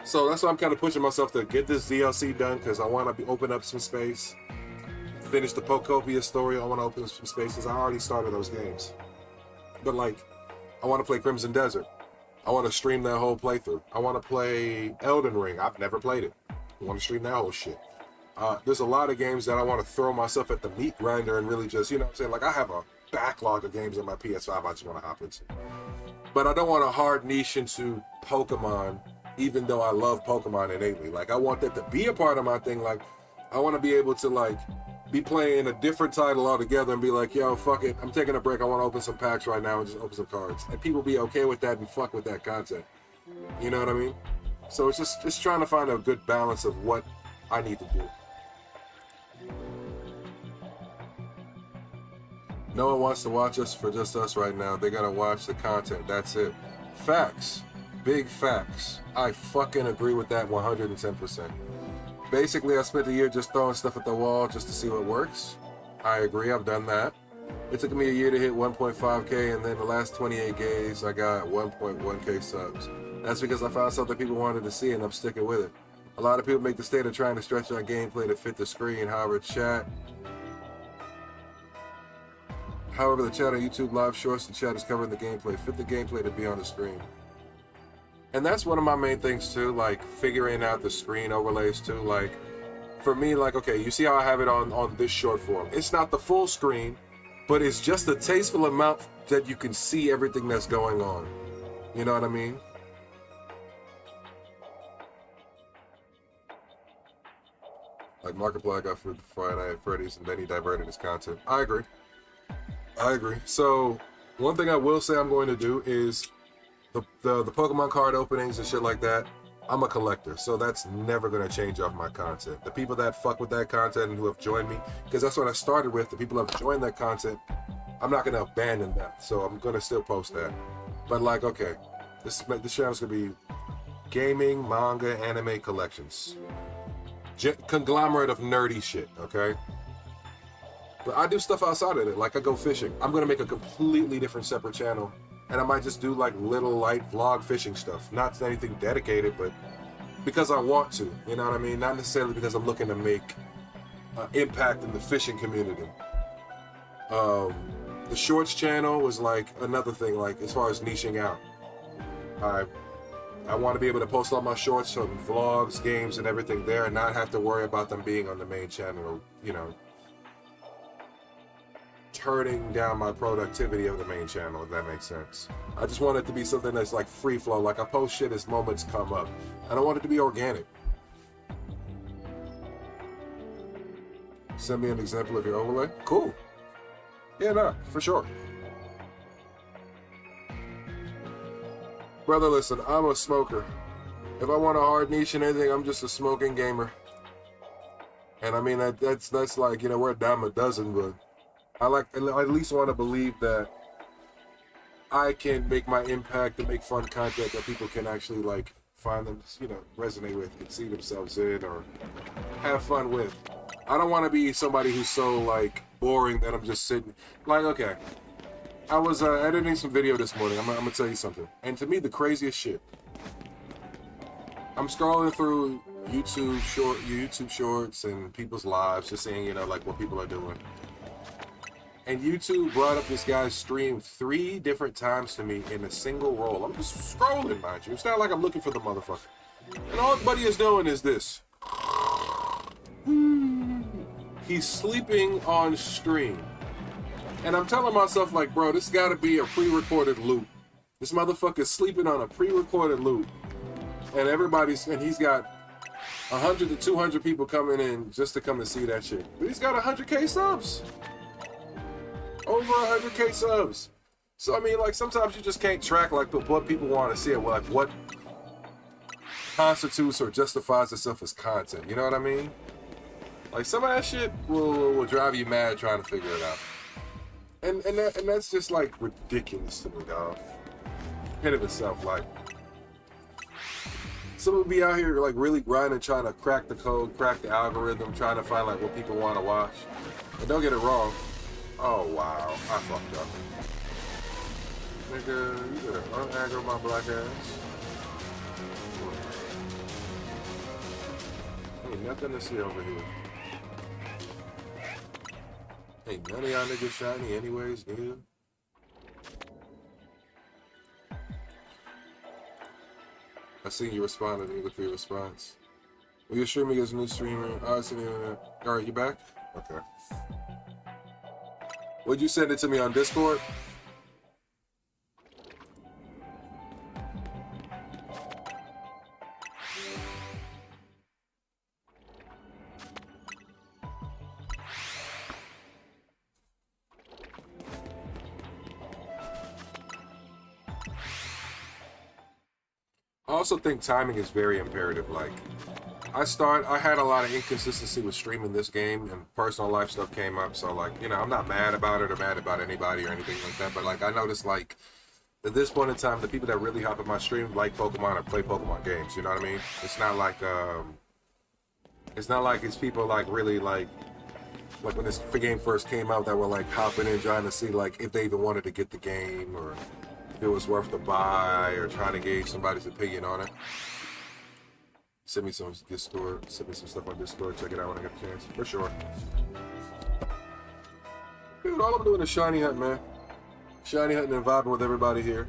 So that's why I'm kind of pushing myself to get this DLC done, because I want to open up some space. Finish the Pokopia story. I want to open up some spaces. I already started those games. But like, I want to play Crimson Desert. I want to stream that whole playthrough. I want to play Elden Ring. I've never played it. I want to stream that whole shit. There's a lot of games that I want to throw myself at the meat grinder and really just, you know what I'm saying? Like, I have a backlog of games on my PS5 I just want to hop into. But I don't want to hard niche into Pokemon, even though I love Pokemon innately. Like, I want that to be a part of my thing. Like, I want to be able to, like, be playing a different title altogether and be like, yo, fuck it, I'm taking a break, I want to open some packs right now and just open some cards. And people be okay with that and fuck with that content. You know what I mean? So it's just trying to find a good balance of what I need to do. No one wants to watch us for just us right now. They're gonna watch the content. That's it. Facts. Big facts. I fucking agree with that 110%. Basically, I spent a year just throwing stuff at the wall just to see what works. I agree, I've done that. It took me a year to hit 1.5K, and then the last 28 days, I got 1.1K subs. That's because I found something people wanted to see, and I'm sticking with it. A lot of people make the mistake of trying to stretch our gameplay to fit the screen. However, the chat on YouTube live shorts, the chat is covering the gameplay. Fit the gameplay to be on the screen. And that's one of my main things too, like figuring out the screen overlays too. Like, for me, like, okay, you see how I have it on this short form. It's not the full screen, but it's just a tasteful amount that you can see everything that's going on. You know what I mean? Like Markiplier got food Friday at Freddy's and then he diverted his content. I agree. So one thing I will say I'm going to do is the Pokemon card openings and shit like that. I'm a collector, so that's never going to change off my content. The people that fuck with that content and who have joined me, because that's what I started with, the people who have joined that content, I'm not going to abandon them. So I'm going to still post that. But like, okay, this channel's going to be gaming, manga, anime collections. Conglomerate of nerdy shit, okay? But I do stuff outside of it, like I go fishing. I'm gonna make a completely different separate channel, and I might just do like little light vlog fishing stuff. Not anything dedicated, but because I want to, you know what I mean? Not necessarily because I'm looking to make impact in the fishing community. The shorts channel was like another thing, like as far as niching out. I want to be able to post all my shorts, some vlogs, games, and everything there, and not have to worry about them being on the main channel, or, you know, turning down my productivity of the main channel, if that makes sense. I just want it to be something that's like free flow, like I post shit as moments come up. I don't want it to be organic. Send me an example of your overlay. Cool. Yeah, no, for sure. Brother, listen, I'm a smoker. If I want a hard niche and anything, I'm just a smoking gamer. And I mean, that's like, you know, we're a dime a dozen, but I at least want to believe that I can make my impact and make fun content that people can actually like find them, you know, resonate with and see themselves in or have fun with. I don't want to be somebody who's so like boring that I'm just sitting like, okay. I was editing some video this morning. I'm gonna tell you something. And to me, the craziest shit. I'm scrolling through YouTube shorts and people's lives, just seeing, you know, like what people are doing. And YouTube brought up this guy's stream 3 different times to me in a single roll. I'm just scrolling, mind you. It's not like I'm looking for the motherfucker. And all buddy is doing is this. He's sleeping on stream. And I'm telling myself, like, bro, this gotta be a pre-recorded loop. This motherfucker's sleeping on a pre-recorded loop. And he's got 100 to 200 people coming in just to come and see that shit. But he's got 100K subs. Over 100K subs. So, I mean, like, sometimes you just can't track, like, what people want to see, or like, what constitutes or justifies itself as content. You know what I mean? Like, some of that shit will drive you mad trying to figure it out. And that's just like ridiculous to me, dog. In of itself, like, someone will be out here like really grinding, trying to crack the code, crack the algorithm, trying to find like what people want to watch. And don't get it wrong. Oh wow, I fucked up. Nigga, you better unaggro my black ass. Ain't nothing to see over here. Ain't none of y'all niggas shiny anyways, neither. I seen you responded. Let me look for your response. Well, you're streaming as a new streamer. Oh, it's in the... Alright, you back? Okay. Would you send it to me on Discord? I also think timing is very imperative. Like, I had a lot of inconsistency with streaming this game, and personal life stuff came up, so, like, you know, I'm not mad about it or mad about anybody or anything like that, but, like, I noticed, like, at this point in time, the people that really hop in my stream like Pokemon or play Pokemon games, you know what I mean? It's not like it's people, like, really, like when this game first came out that were, like, hopping in trying to see, like, if they even wanted to get the game or if it was worth to buy or trying to gauge somebody's opinion on it. Send me some Discord. Send me some stuff on Discord. Check it out when I get the chance. For sure. Dude, all I'm doing is shiny hunting, man. Shiny hunting and vibing with everybody here.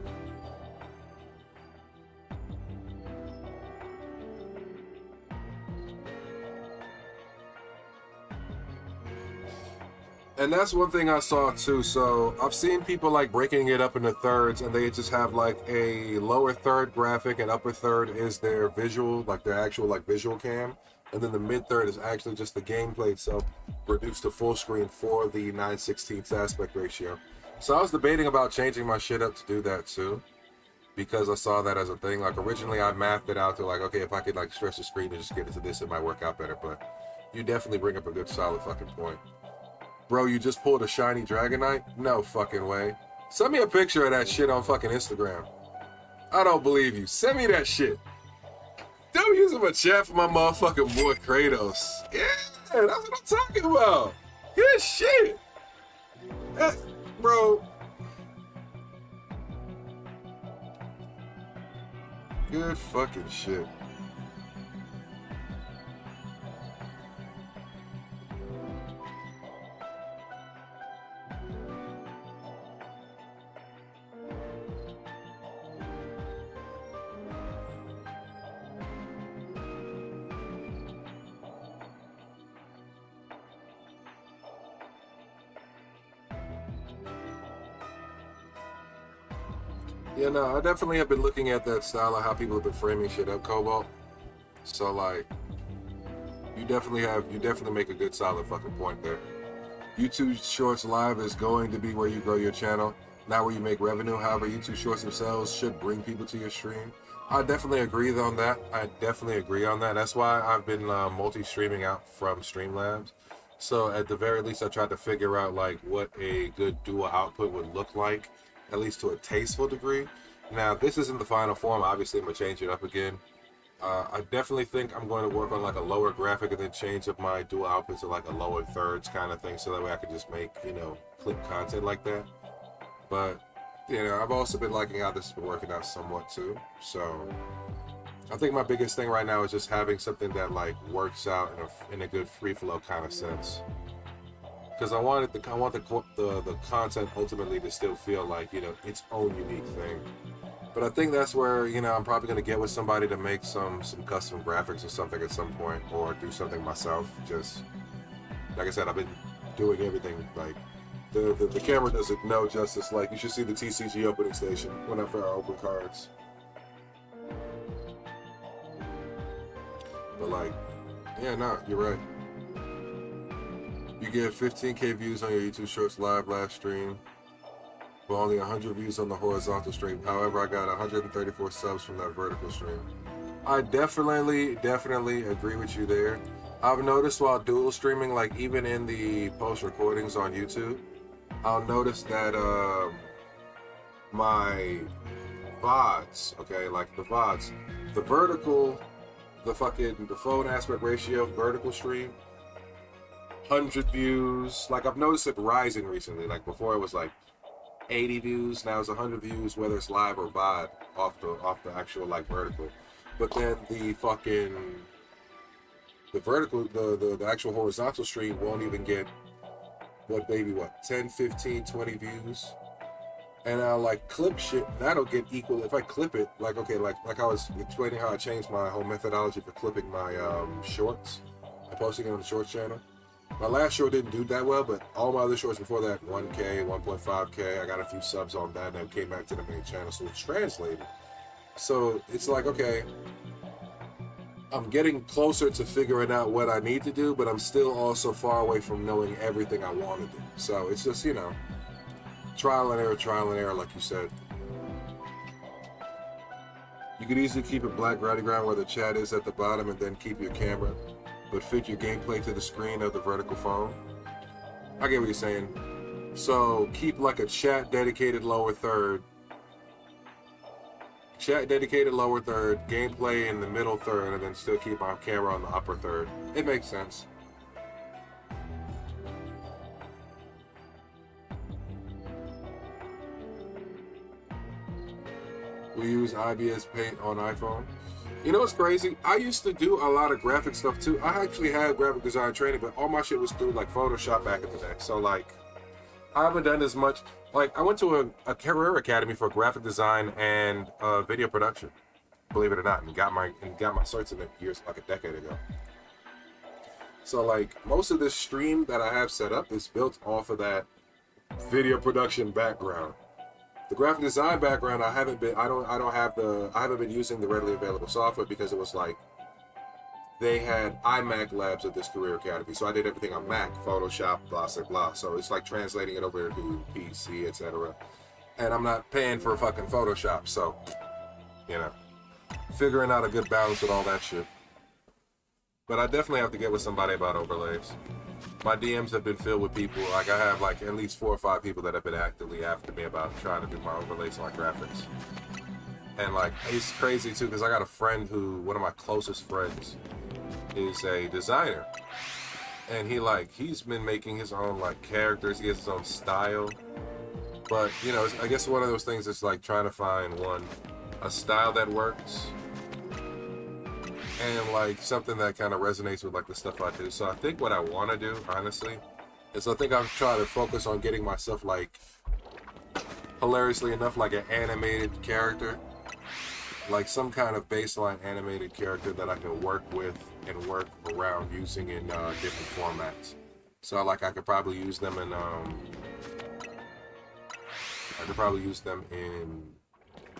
And that's one thing I saw too. So I've seen people like breaking it up into thirds, and they just have like a lower third graphic and upper third is their visual, like their actual like visual cam, and then the mid third is actually just the gameplay itself reduced to full screen for the 9/16 aspect ratio. So I was debating about changing my shit up to do that too, because I saw that as a thing. Like originally I mathed it out to like, okay, if I could like stretch the screen and just get into this, it might work out better. But you definitely bring up a good solid fucking point. Bro, you just pulled a shiny Dragonite? No fucking way. Send me a picture of that shit on fucking Instagram. I don't believe you. Send me that shit. Don't use my chat for my motherfucking boy Kratos. Yeah, that's what I'm talking about. Good shit. Bro. Good fucking shit. Yeah, no, I definitely have been looking at that style of how people have been framing shit up, Cobalt. So, like, you definitely make a good solid fucking point there. YouTube Shorts Live is going to be where you grow your channel, not where you make revenue. However, YouTube Shorts themselves should bring people to your stream. I definitely agree on that. That's why I've been multi-streaming out from Streamlabs. So at the very least, I tried to figure out like what a good dual output would look like, at least to a tasteful degree. Now, this isn't the final form. Obviously, I'm gonna change it up again. I definitely think I'm going to work on like a lower graphic and then change up my dual outputs to like a lower thirds kind of thing, so that way I can just make, you know, clip content like that. But, you know, I've also been liking how this has been working out somewhat too. So I think my biggest thing right now is just having something that like works out in a good free flow kind of sense. Because I want the content ultimately to still feel like, you know, its own unique thing. But I think that's where, you know, I'm probably going to get with somebody to make some custom graphics or something at some point, or do something myself. Just, like I said, I've been doing everything. Like, the camera does it no justice. Like, you should see the TCG opening station whenever I open cards. But, like, yeah, no, you're right. You get 15K views on your YouTube Shorts Live last stream, but only 100 views on the horizontal stream. However, I got 134 subs from that vertical stream. I definitely agree with you there. I've noticed while dual streaming, like even in the post recordings on YouTube, I'll notice that my VODs, okay, like the VODs, the vertical, the phone aspect ratio vertical stream, 100 views. Like I've noticed it rising recently. Like before it was like 80 views, now it's 100 views, whether it's live or VOD off the actual like vertical. But then the fucking the vertical the actual horizontal stream won't even get what 10, 15, 20 views. And I'll like clip shit, and that'll get equal if I clip it. Like okay, like I was explaining how I changed my whole methodology for clipping my shorts and posting it on the shorts channel. My last short didn't do that well, but all my other shorts before that, 1K, 1.5K, I got a few subs on that, and then came back to the main channel, so it's translated. So it's like, okay, I'm getting closer to figuring out what I need to do, but I'm still also far away from knowing everything I want to do. So it's just, you know, trial and error, like you said. You could easily keep a black background where the chat is at the bottom and then keep your camera, but fit your gameplay to the screen of the vertical phone. I get what you're saying. So keep like a chat dedicated lower third, gameplay in the middle third, and then still keep my camera on the upper third. It makes sense. We use IBS Paint on iPhone. You know what's crazy? I used to do a lot of graphic stuff too. I actually had graphic design training, but all my shit was through like Photoshop back in the day. So like, I haven't done as much. Like, I went to a career academy for graphic design and video production, believe it or not, and got my certs in it years, like a decade ago. So like, most of this stream that I have set up is built off of that video production background. The graphic design background, I haven't been using the readily available software because it was like, they had iMac labs at this career academy. So I did everything on Mac, Photoshop, blah, blah, blah. So it's like translating it over to PC, etc. And I'm not paying for fucking Photoshop. So, you know, figuring out a good balance with all that shit. But I definitely have to get with somebody about overlays. My DMs have been filled with people. Like, I have like at least 4 or 5 people that have been actively after me about trying to do my overlays on my graphics. And like, it's crazy too, because I got a friend who, one of my closest friends, is a designer. And he's been making his own like characters, he has his own style. But, you know, I guess one of those things is like trying to find a style that works. And like something that kind of resonates with like the stuff I do. So I think what I want to do, honestly, is I think I'm trying to focus on getting myself like, hilariously enough, like an animated character. Like some kind of baseline animated character that I can work with and work around using in different formats. So like I could probably use them in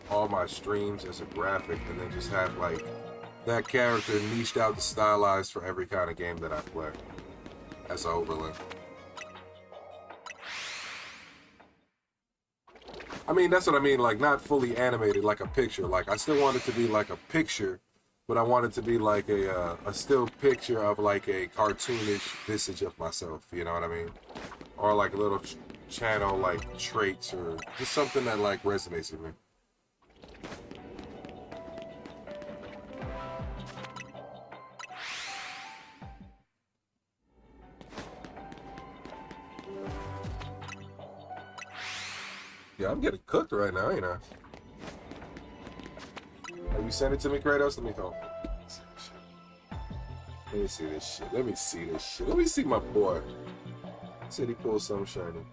all my streams as a graphic, and then just have like that character niched out and stylized for every kind of game that I play as an overlay. I mean, that's what I mean, like not fully animated like a picture. Like I still want it to be like a picture, but I want it to be like a still picture of like a cartoonish visage of myself, you know what I mean? Or like a little channel like traits, or just something that like resonates with me. Yeah, I'm getting cooked right now, you know. Have you sent it to me, Kratos? Let me go. Let me see this shit. Let me see my boy. Said he pulled something shiny.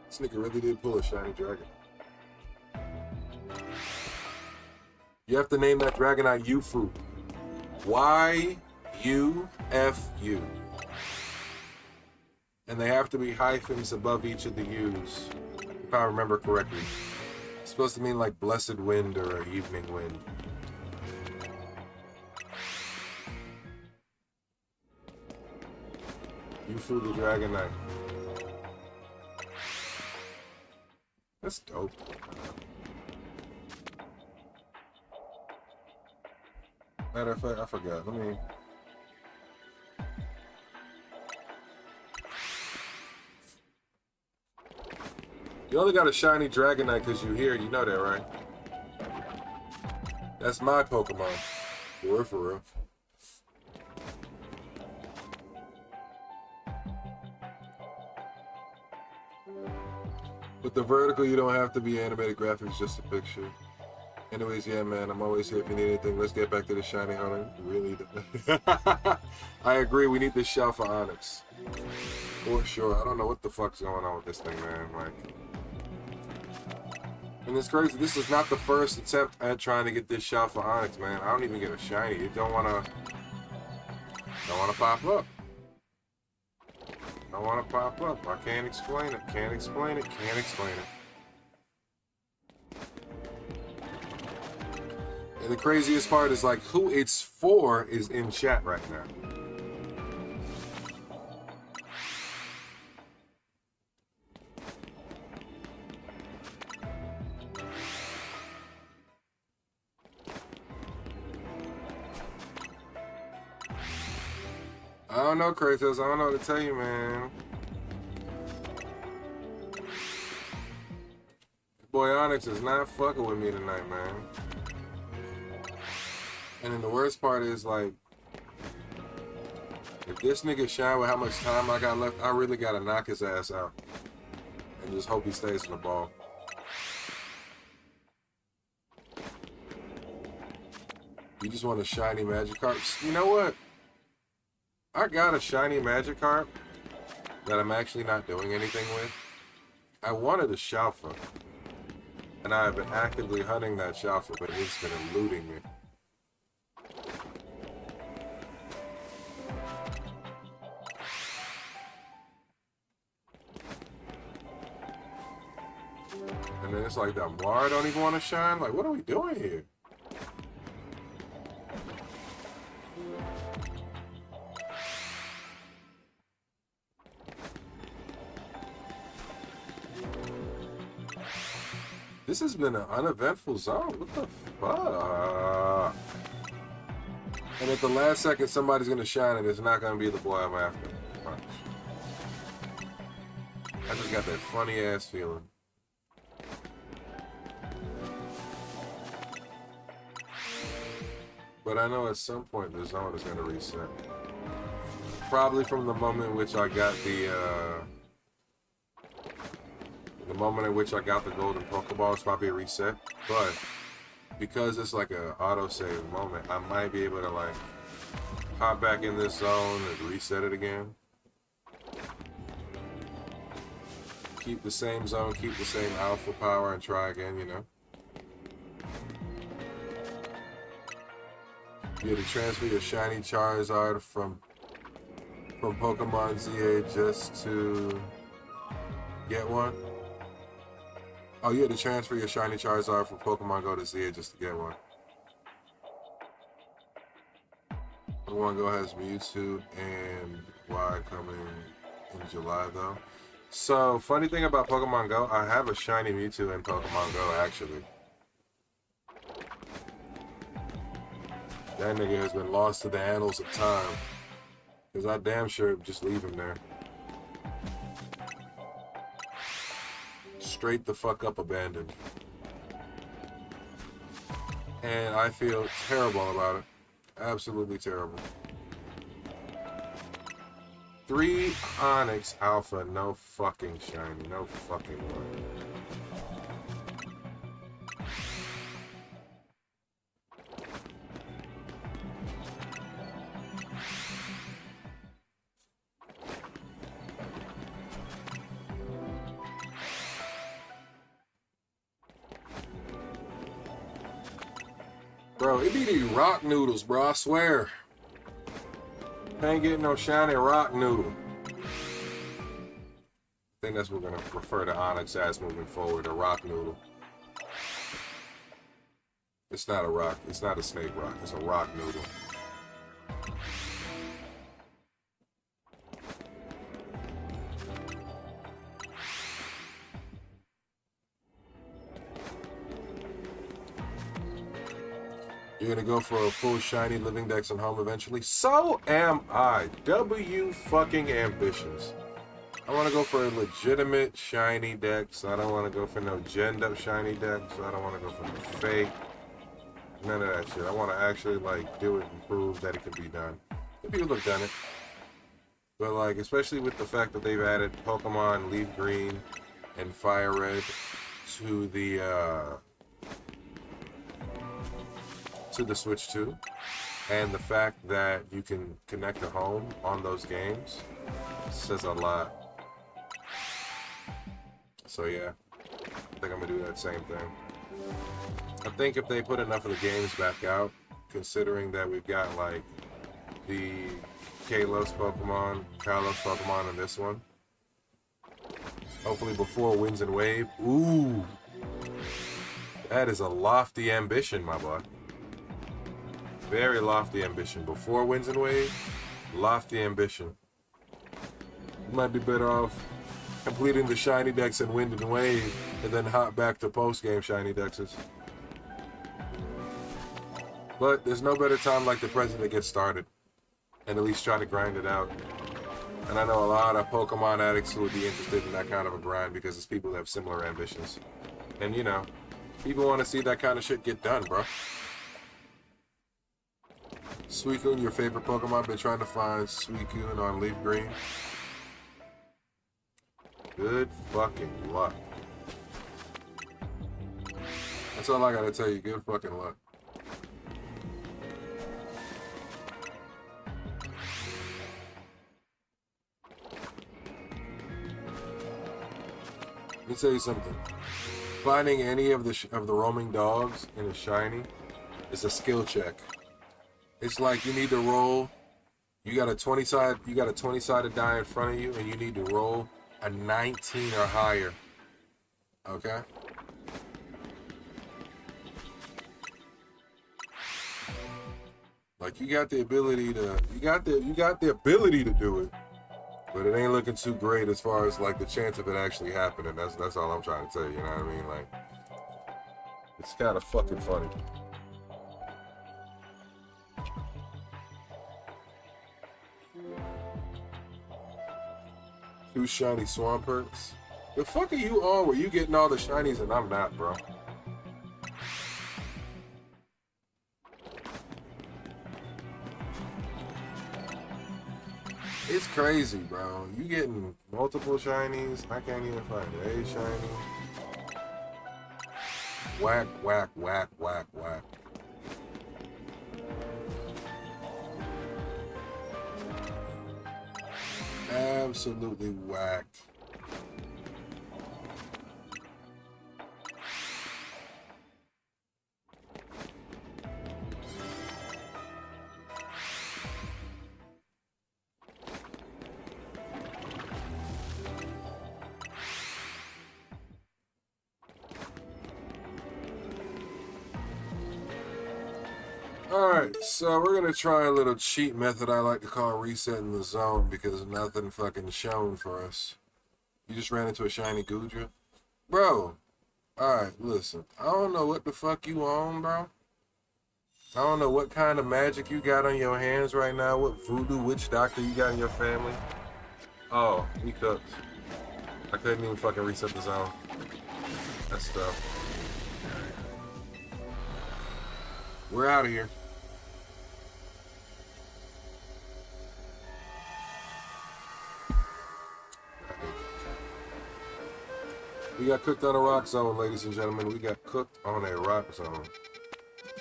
This nigga really did pull a shiny dragon. You have to name that Dragonite Yufu. Y-U-F-U. And they have to be hyphens above each of the U's, if I remember correctly. It's supposed to mean like blessed wind or evening wind. Yufu the Dragonite. That's dope. Matter of fact, I forgot. Let me. You only got a shiny Dragonite because you're here. You know that, right? That's my Pokemon. For real, for real. With the vertical, you don't have to be animated graphics, just a picture. Anyways, yeah, man, I'm always here if you need anything. Let's get back to the shiny hunting. Really? I agree. We need this shell for Onyx. For sure. I don't know what the fuck's going on with this thing, man. Like, and it's crazy. This is not the first attempt at trying to get this shell for Onyx, man. I don't even get a shiny. It don't wanna pop up. Don't wanna pop up. I can't explain it. Can't explain it. Can't explain it. And the craziest part is, like, who it's for is in chat right now. I don't know, Kratos. I don't know what to tell you, man. Boy, Onyx is not fucking with me tonight, man. And then the worst part is, like, if this nigga shine with how much time I got left, I really gotta knock his ass out. And just hope he stays in the ball. You just want a shiny Magikarp? You know what? I got a shiny Magikarp that I'm actually not doing anything with. I wanted a Shalfa. And I've been actively hunting that Shalfa, but it's been eluding me. And then it's like that Mar don't even want to shine. Like, what are we doing here? This has been an uneventful zone. What the fuck? And at the last second, somebody's gonna shine, and it's not gonna be the boy I'm after. I just got that funny ass feeling. But I know at some point the zone is gonna reset. Probably from the moment in which I got the moment in which I got the golden Pokeball is probably a reset, but because it's like a autosave moment, I might be able to like hop back in this zone and reset it again. Keep the same zone, keep the same alpha power, and try again, you know. You had to transfer your shiny Charizard from Pokemon Z-A just to get one. Oh, you had to transfer your shiny Charizard from Pokemon Go to Z-A just to get one. Pokemon Go has Mewtwo and Y coming in July, though. So, funny thing about Pokemon Go, I have a shiny Mewtwo in Pokemon Go, actually. That nigga has been lost to the annals of time. Because I damn sure just leave him there. Straight the fuck up abandoned. And I feel terrible about it. Absolutely terrible. 3 Onyx Alpha, no fucking shiny, no fucking way. Bro, it be these rock noodles, bro, I swear. I ain't getting no shiny rock noodle. I think that's what we're gonna refer to Onyx as moving forward, a rock noodle. It's not a rock, it's not a snake rock, it's a rock noodle. You're gonna go for a full shiny living dex and home eventually. So am I. W fucking ambitions. I want to go for a legitimate shiny dex. I don't want to go for no genned up shiny dex. I don't want to go for no fake. None of that shit. I want to actually like do it and prove that it can be done. The people have done it. But like, especially with the fact that they've added Pokemon Leaf Green and Fire Red to the Switch 2, and the fact that you can connect to home on those games says a lot. So yeah, I think I'm gonna do that same thing. I think if they put enough of the games back out, considering that we've got like the Kalos Pokemon in this one, hopefully before Winds and Wave. Ooh, that is a lofty ambition, my boy. Very lofty ambition. Before Winds and Wave, lofty ambition. You might be better off completing the shiny decks in Wind and Wave and then hop back to post-game shiny dexes. But there's no better time like the present to get started and at least try to grind it out. And I know a lot of Pokemon addicts who would be interested in that kind of a grind because it's people that have similar ambitions. And you know, people want to see that kind of shit get done, bro. Suicune, your favorite Pokemon? Been trying to find Suicune on Leaf Green. Good fucking luck. That's all I gotta tell you. Good fucking luck. Let me tell you something. Finding any of the roaming dogs in a shiny is a skill check. It's like you need to roll. You got a 20-sided die in front of you, and you need to roll a 19 or higher. Okay? Like you got the ability to do it, but it ain't looking too great as far as like the chance of it actually happening. That's all I'm trying to tell you. You know what I mean? Like it's kind of fucking funny. Two shiny Swamperts. The fuck are you on where you getting all the shinies and I'm not, bro? It's crazy, bro. You getting multiple shinies. I can't even find a shiny. Whack, whack, whack, whack, whack. Absolutely whacked. Alright, so we're gonna try a little cheat method I like to call resetting the zone because nothing fucking shown for us. You just ran into a shiny Goodra? Bro, alright, listen. I don't know what the fuck you on, bro. I don't know what kind of magic you got on your hands right now, what voodoo witch doctor you got in your family. Oh, we cooked. I couldn't even fucking reset the zone. That's tough. We're out of here. We got cooked on a rock zone, ladies and gentlemen. We got cooked on a rock zone.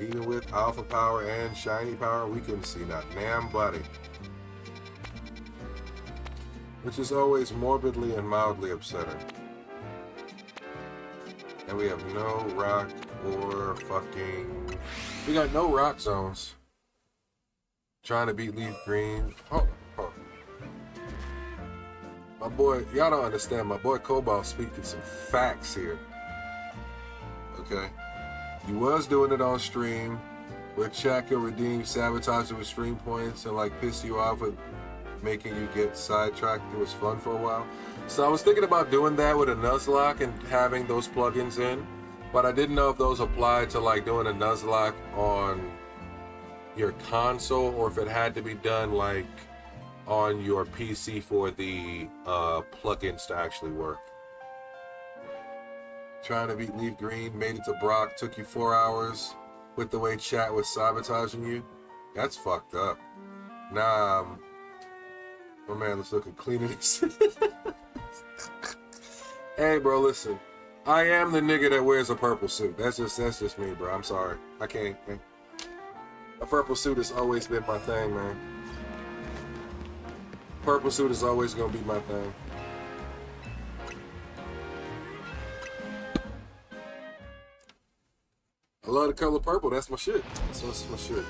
Even with alpha power and shiny power, we couldn't see not damn buddy. Which is always morbidly and mildly upsetting. And we have no rock or fucking... We got no rock zones. Trying to beat Leaf Green. Oh. My boy, y'all don't understand. My boy Cobalt speaking some facts here. Okay? He was doing it on stream where Chaka redeemed sabotage with stream points and like pissed you off with making you get sidetracked. It was fun for a while. So I was thinking about doing that with a Nuzlocke and having those plugins in, but I didn't know if those applied to like doing a Nuzlocke on your console or if it had to be done like on your PC for the plugins to actually work. Trying to beat Leaf Green, made it to Brock, took you 4 hours with the way chat was sabotaging you. That's fucked up. Nah, my man, let's look at cleaning this. Hey, bro, listen. I am the nigga that wears a purple suit. That's just me, bro. I'm sorry. I can't. A purple suit has always been my thing, man. Purple suit is always gonna be my thing. I love the color purple. That's my shit. That's my shit.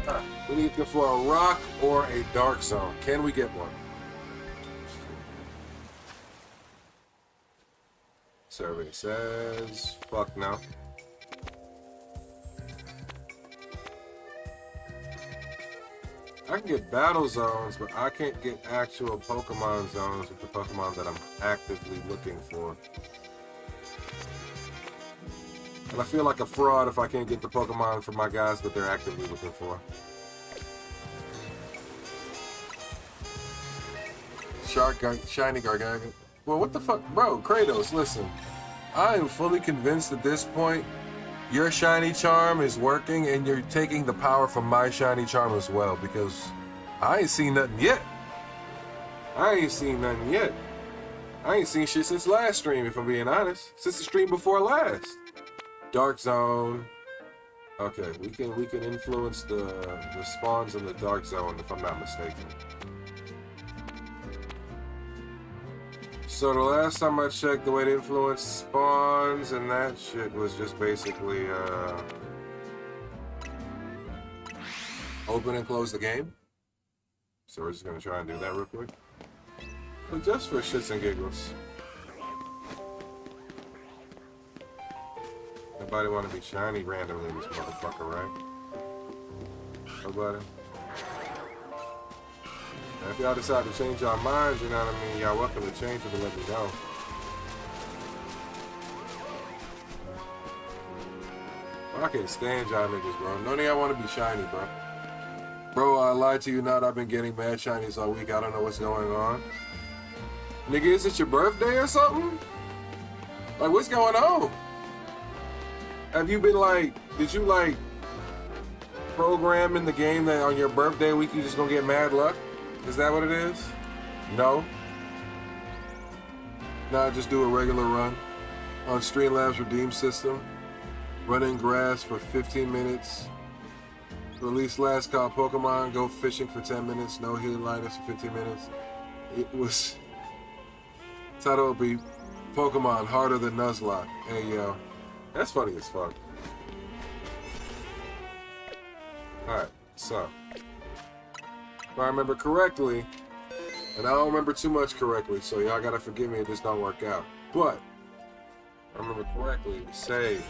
Alright, we need to go for a rock or a dark zone. Can we get one? Survey says, fuck no. I can get battle zones, but I can't get actual Pokemon zones with the Pokemon that I'm actively looking for. And I feel like a fraud if I can't get the Pokemon for my guys that they're actively looking for. Shiny Gargantuan. Well, what the fuck? Bro, Kratos, listen. I am fully convinced at this point your shiny charm is working and you're taking the power from my shiny charm as well, because I ain't seen nothing yet. I ain't seen shit since last stream, if I'm being honest. Since the stream before last. Dark zone. Okay, we can influence the spawns in the dark zone if I'm not mistaken. So the last time I checked, the way to influence spawns and that shit was just basically open and close the game. So we're just gonna try and do that real quick. But just for shits and giggles. Nobody want to be shiny randomly in this motherfucker, right? Nobody? And if y'all decide to change y'all minds, you know what I mean, y'all welcome to change it and let me know. I can't stand y'all niggas, bro. None of y'all want to be shiny, bro. Bro, I lied to you not. I've been getting mad shinies all week. I don't know what's going on. Nigga, is it your birthday or something? Like, what's going on? Have you been like, did you like program in the game that on your birthday week you just gonna get mad luck? Is that what it is? No. Nah, just do a regular run on Streamlabs redeem system. Running grass for 15 minutes. Release last call Pokemon. Go fishing for 10 minutes. No healing liners for 15 minutes. It was... Title will be Pokemon harder than Nuzlocke. Hey, yo. That's funny as fuck. Alright, so... If I remember correctly, and I don't remember too much correctly, so y'all gotta forgive me if this don't work out. But, if I remember correctly, we save.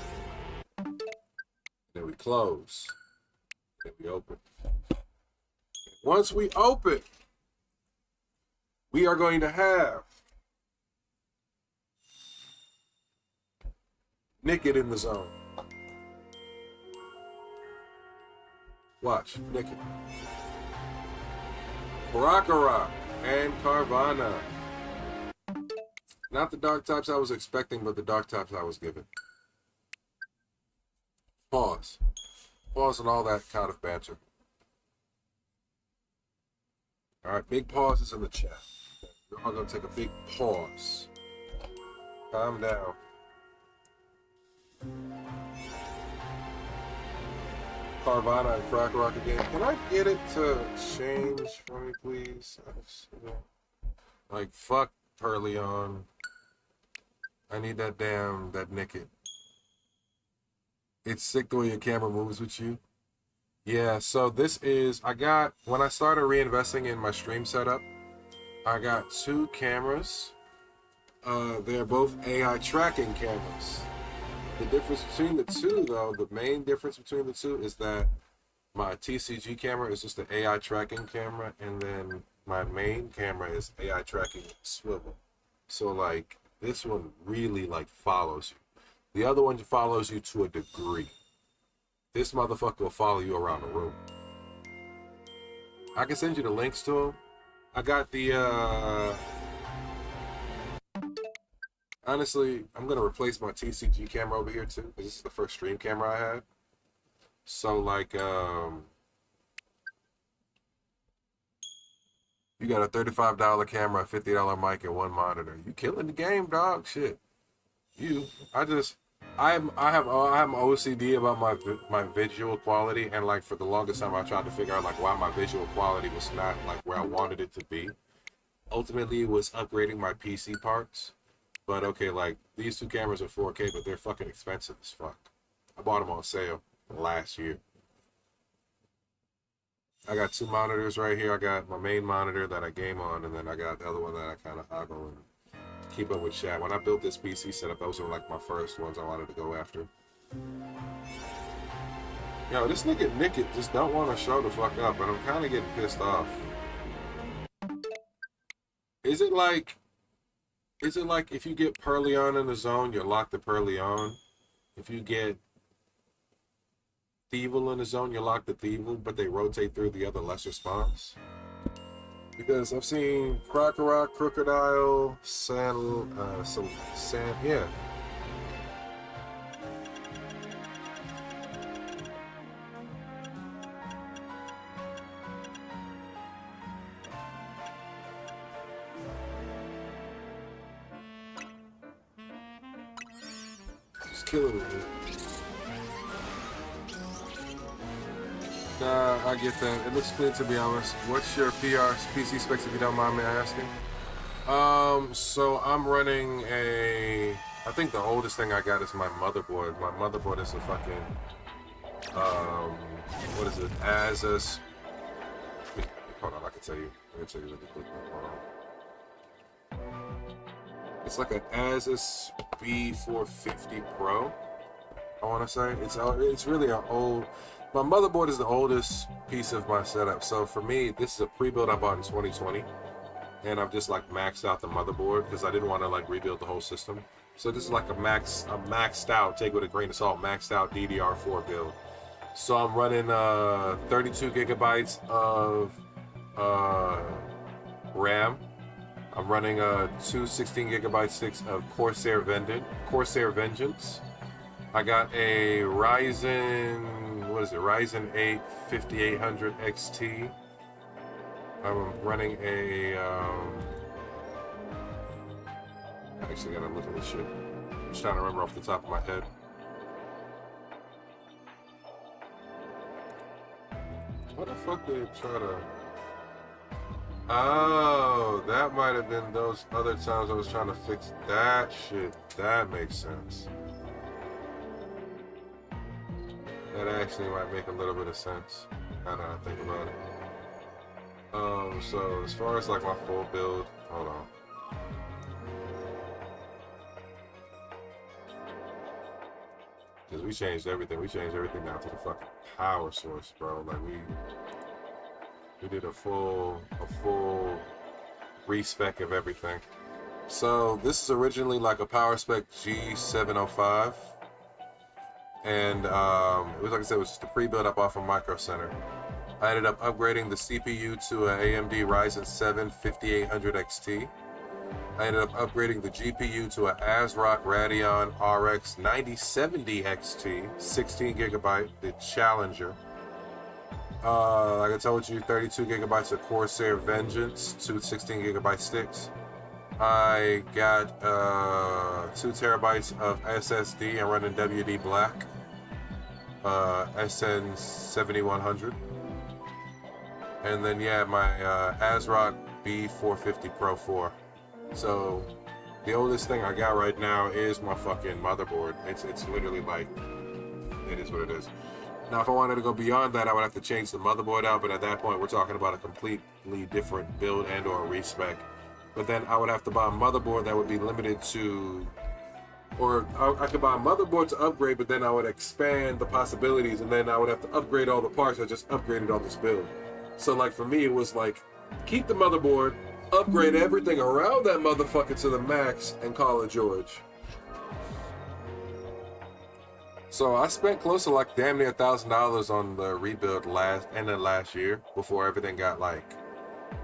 Then we close. Then we open. Once we open, we are going to have Naked in the zone. Watch, Naked. Rock and Carvana. Not the dark types I was expecting, but the dark types I was given. Pause. Pause and all that kind of banter. Alright, big pauses in the chat. We're all gonna take a big pause. Calm down. Carvana and Crack Rock again. Can I get it to change for me, please? Like, fuck Perleon. I need that that Naked. It's sick the way your camera moves with you. Yeah, so this is, when I started reinvesting in my stream setup, I got 2 cameras. They're both AI tracking cameras. The difference between the two, though, the main difference between the two is that my TCG camera is just an AI tracking camera, and then my main camera is AI tracking swivel. So, like, this one really, like, follows you. The other one follows you to a degree. This motherfucker will follow you around the room. I can send you the links to them. I got the, honestly, I'm going to replace my TCG camera over here too, because this is the first stream camera I had. So, like, you got a $35 camera, a $50 mic, and one monitor. You killing the game, dog. Shit. I have OCD about my visual quality, and like for the longest time I tried to figure out like why my visual quality was not like where I wanted it to be. Ultimately, it was upgrading my PC parts. But okay, like these two cameras are 4K, but they're fucking expensive as fuck. I bought them on sale last year. I got two monitors right here. I got my main monitor that I game on, and then I got the other one that I kind of hoggle and keep up with chat. When I built this PC setup, those were like my first ones I wanted to go after. Yo, this nigga Nick just don't want to show the fuck up, and I'm kind of getting pissed off. Is it like if you get Pearlion in the zone, you lock the Pearlion? If you get Thievul in the zone, you lock the Thievul, but they rotate through the other lesser spawns? Because I've seen Crocodile, yeah. Just killing it. Nah, I get that. It looks good, to be honest. What's your PC specs, if you don't mind me asking? So I'm running I think the oldest thing I got is my motherboard. My motherboard is a fucking, what is it? Asus. Hold on, I can tell you. Let me tell you really quickly. Hold on. It's like an Asus B450 Pro, I want to say. It's really an old. My motherboard is the oldest piece of my setup. So for me, this is a pre-build I bought in 2020. And I've just like maxed out the motherboard because I didn't want to like rebuild the whole system. So this is like a maxed out, take it with a grain of salt, maxed out DDR4 build. So I'm running 32 gigabytes of RAM. I'm running two 16 gigabyte sticks of Corsair Vengeance. I got a Ryzen 8 5800 XT. I'm running I actually gotta look at this shit. I'm just trying to remember off the top of my head. What the fuck did they try to... Oh, that might have been those other times I was trying to fix that shit. That makes sense. That actually might make a little bit of sense, now that I think about it. So as far as like my full build, hold on. Because we changed everything. We changed everything down to the fucking power source, bro. Like we did a full respec of everything. So this is originally like a power spec G705. And it was, like I said, it was just a pre-build I bought from Micro Center. I ended up upgrading the CPU to an AMD Ryzen 7 5800 XT. I ended up upgrading the GPU to an ASRock Radeon RX 9070 XT, 16 gigabyte, the Challenger. Like I told you, 32 gigabytes of Corsair Vengeance, two 16 gigabyte sticks. I got 2 terabytes of SSD. I'm running WD Black SN7100. And then yeah, my ASRock B450 Pro 4. So the oldest thing I got right now is my fucking motherboard. It's literally like, it is what it is. Now if I wanted to go beyond that, I would have to change the motherboard out, but at that point we're talking about a completely different build and or respec. But then I would have to buy a motherboard that would be limited to, or I could buy a motherboard to upgrade, but then I would expand the possibilities, and then I would have to upgrade all the parts I just upgraded on this build. So like for me, it was like, keep the motherboard, upgrade everything around that motherfucker to the max, and call it George. So I spent close to like damn near $1,000 on the rebuild last year before everything got like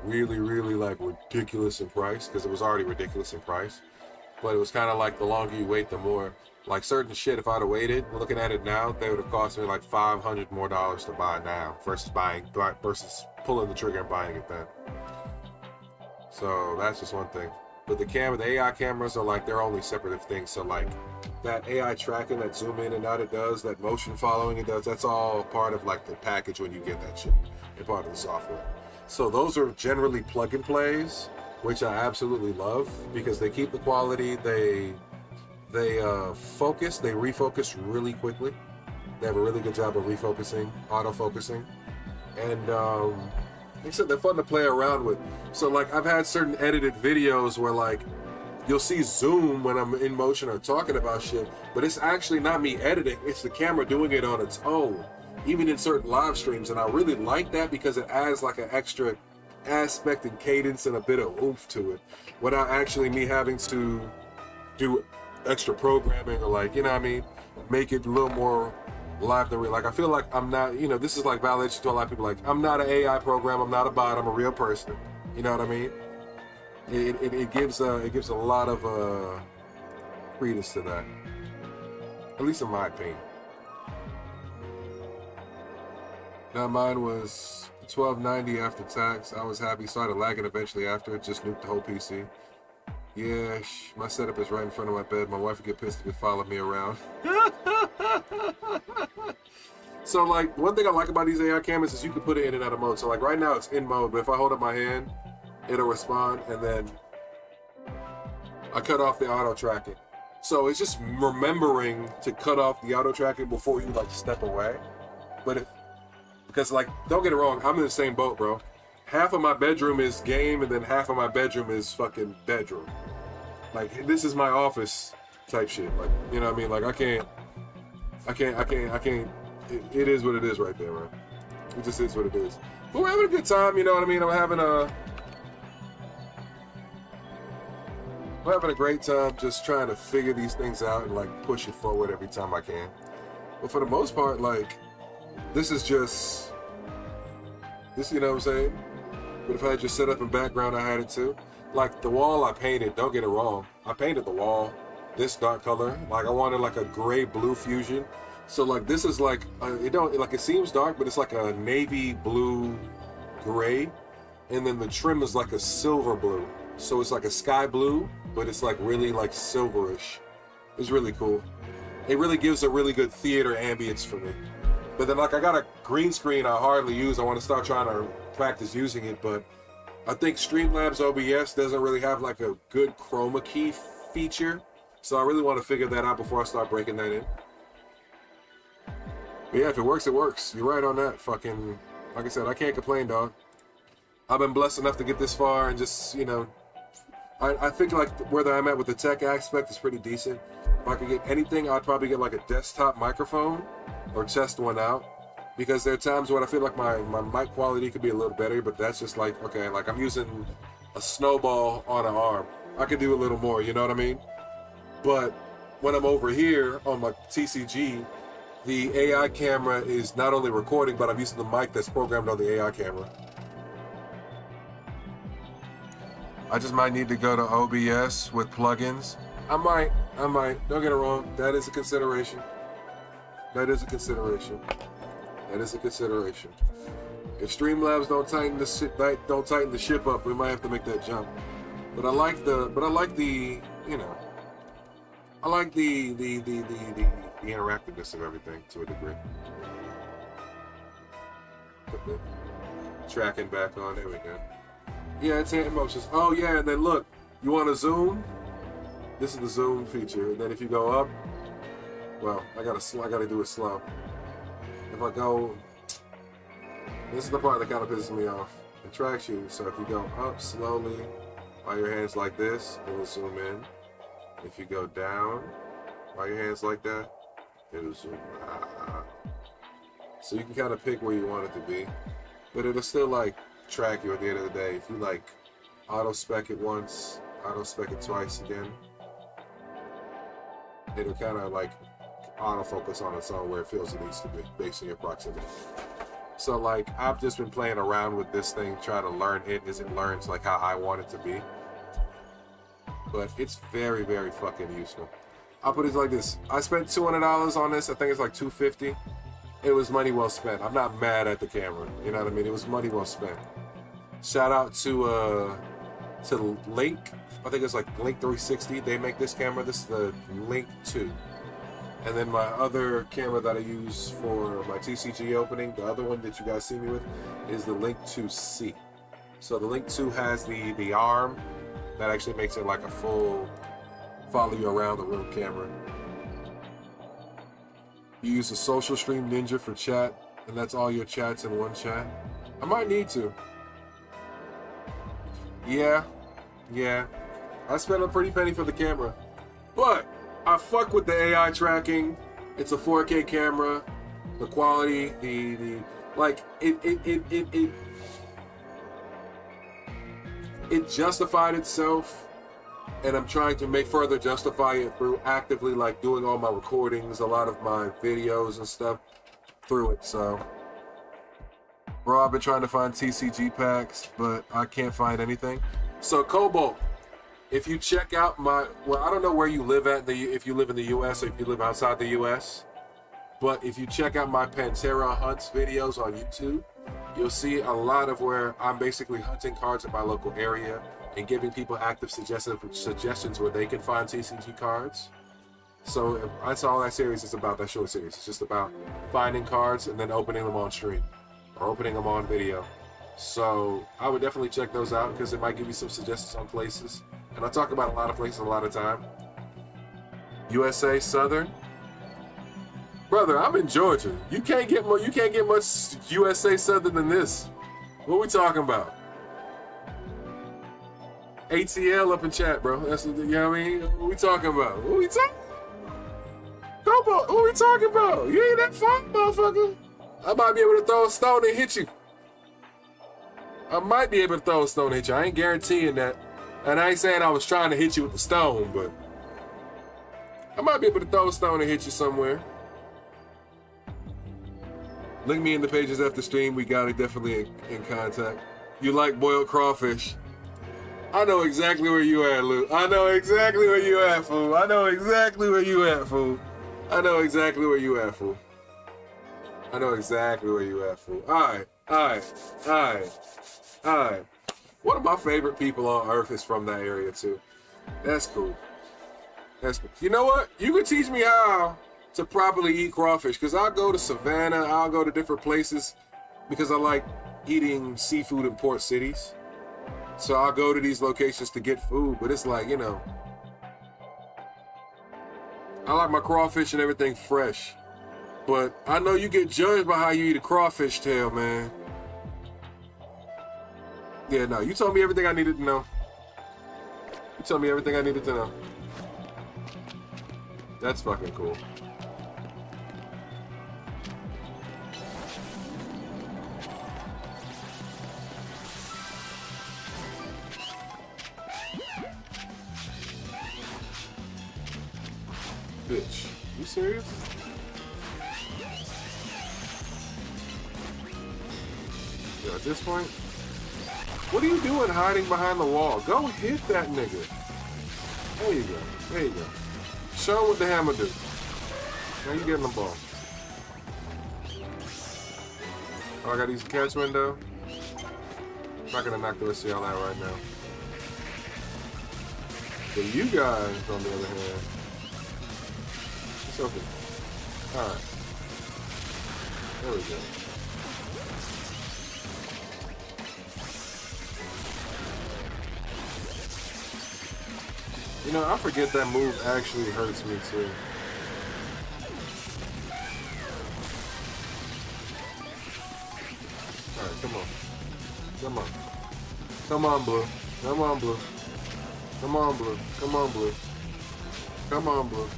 really, really like ridiculous in price, because it was already ridiculous in price. But it was kind of like the longer you wait, the more like certain shit. If I'd have waited, looking at it now, they would have cost me like $500 more to buy now versus pulling the trigger and buying it then. So that's just one thing. But the AI cameras are like they're only separative things. So like that AI tracking, that zoom in and out it does, that motion following it does, that's all part of like the package when you get that shit and part of the software. So those are generally plug and plays, which I absolutely love because they keep the quality. They refocus really quickly. They have a really good job of refocusing, auto-focusing, and like I said, they're fun to play around with. So like I've had certain edited videos where like you'll see zoom when I'm in motion or talking about shit, but it's actually not me editing, it's the camera doing it on its own, even in certain live streams. And I really like that because it adds like an extra aspect and cadence and a bit of oomph to it without actually me having to do extra programming or like, you know what I mean, make it a little more live than real. Like I feel like I'm not, you know, this is like validation to a lot of people, like I'm not an AI program, I'm not a bot, I'm a real person. You know what I mean? It gives a lot of credence to that, at least in my opinion. Now mine was 1290 after tax. I was happy. Started lagging eventually after it. Just nuked the whole PC. Yeah, my setup is right in front of my bed. My wife would get pissed if it followed me around. So like one thing I like about these AI cameras is you can put it in and out of mode. So like right now it's in mode, but if I hold up my hand, it'll respond, and then I cut off the auto tracking. So it's just remembering to cut off the auto tracking before you like step away. But because like, don't get it wrong, I'm in the same boat, bro. Half of my bedroom is game, and then half of my bedroom is fucking bedroom. Like this is my office type shit. Like, you know what I mean? Like I can't. It is what it is right there, man. It just is what it is. But we're having a good time, you know what I mean? I'm having a great time just trying to figure these things out and like push it forward every time I can. But for the most part, like, this is just this, you know what I'm saying? But if I had just set up in background, I had it too. Like the wall I painted, don't get it wrong, I painted the wall this dark color. Like I wanted like a gray blue fusion. So like this is like it seems dark, but it's like a navy blue gray, and then the trim is like a silver blue. So it's like a sky blue, but it's like really like silverish. It's really cool. It really gives a really good theater ambience for me. But then like I got a green screen I hardly use. I want to start trying to practice using it, but I think Streamlabs OBS doesn't really have like a good chroma key feature. So I really want to figure that out before I start breaking that in. But yeah, if it works, it works. You're right on that. Fucking, like I said, I can't complain, dog. I've been blessed enough to get this far, and just, you know, I think like where I'm at with the tech aspect is pretty decent. If I could get anything, I'd probably get like a desktop microphone or test one out, because there are times when I feel like my mic quality could be a little better, but that's just like, okay, like I'm using a snowball on an arm. I could do a little more, you know what I mean? But when I'm over here on my TCG, the AI camera is not only recording, but I'm using the mic that's programmed on the AI camera. I just might need to go to OBS with plugins. I might. Don't get it wrong. That is a consideration. That is a consideration. If Streamlabs don't tighten the ship up, we might have to make that jump. But I like the interactiveness of everything to a degree. Put the tracking back on. There we go. Yeah, it's hand motions. Oh yeah, and then look, you want to zoom? This is the zoom feature. And then if you go up, well, I gotta do it slow. If I go, this is the part that kind of pisses me off. It tracks you. So if you go up slowly, while your hands like this, it will zoom in. If you go down, while your hands like that, it'll zoom out. So you can kind of pick where you want it to be, but it'll still like track you at the end of the day. If you like auto spec it once, auto spec it twice again, it'll kind of like autofocus on its own where it feels it needs to be based on your proximity. So like I've just been playing around with this thing, trying to learn it as it learns like how I want it to be. But it's very, very fucking useful. I'll put it like this. I spent $200 on this. I think it's like $250. It was money well spent. I'm not mad at the camera. You know what I mean? It was money well spent. Shout out to Link. I think it's like Link 360. They make this camera. This is the Link 2. And then my other camera that I use for my TCG opening, the other one that you guys see me with, is the Link 2C. So the Link 2 has the arm that actually makes it like a full follow you around the room camera. You use the Social Stream Ninja for chat, and that's all your chats in one chat. I might need to. Yeah. I spent a pretty penny for the camera, but I fuck with the AI tracking. It's a 4K camera. The quality, the like it justified itself. And I'm trying to make further justify it through actively like doing all my recordings, a lot of my videos and stuff through it. So, bro, I've been trying to find TCG packs, but I can't find anything. So, Cobalt, if you check out my, well, I don't know where you live at, if you live in the US or if you live outside the US, but if you check out my Pantera hunts videos on YouTube, you'll see a lot of where I'm basically hunting cards in my local area and giving people active suggestions where they can find TCG cards. So that's all that series is about, that short series. It's just about finding cards and then opening them on stream or opening them on video. So I would definitely check those out because it might give you some suggestions on places. And I talk about a lot of places a lot of time. USA Southern. Brother, I'm in Georgia. You can't get much USA Southern than this. What we talking about? ATL up in chat, bro. That's, you know what I mean? What we talking about? What we talking about? What we talking about? You ain't that fun, motherfucker. I might be able to throw a stone and hit you. I might be able to throw a stone and hit you. I ain't guaranteeing that. And I ain't saying I was trying to hit you with the stone, but I might be able to throw a stone and hit you somewhere. Link me in the pages after stream. We got it definitely in contact. You like boiled crawfish? I know exactly where you at, Luke. I know exactly where you at, fool. I know exactly where you at, fool. I know exactly where you at, fool. I know exactly where you at, fool. Alright. One of my favorite people on earth is from that area, too. That's cool. That's cool. You know what? You can teach me how to properly eat crawfish, because I'll go to Savannah, I'll go to different places, because I like eating seafood in port cities. So I'll go to these locations to get food, but it's like, you know, I like my crawfish and everything fresh. But I know you get judged by how you eat a crawfish tail, man. Yeah, no, you told me everything I needed to know. You told me everything I needed to know. That's fucking cool. Bitch, you serious? Yeah, at this point, what are you doing hiding behind the wall? Go hit that nigga. There you go. There you go. Show him what the hammer do. Now you getting the ball. Oh, I got these catch window. I'm not gonna knock the rest of y'all out right now. But you guys, on the other hand, it's open. Alright. There we go. You know, I forget that move actually hurts me too. Alright, come on. Come on. Come on, Blue. Come on, Blue. Come on, Blue. Come on, Blue. Come on, Blue.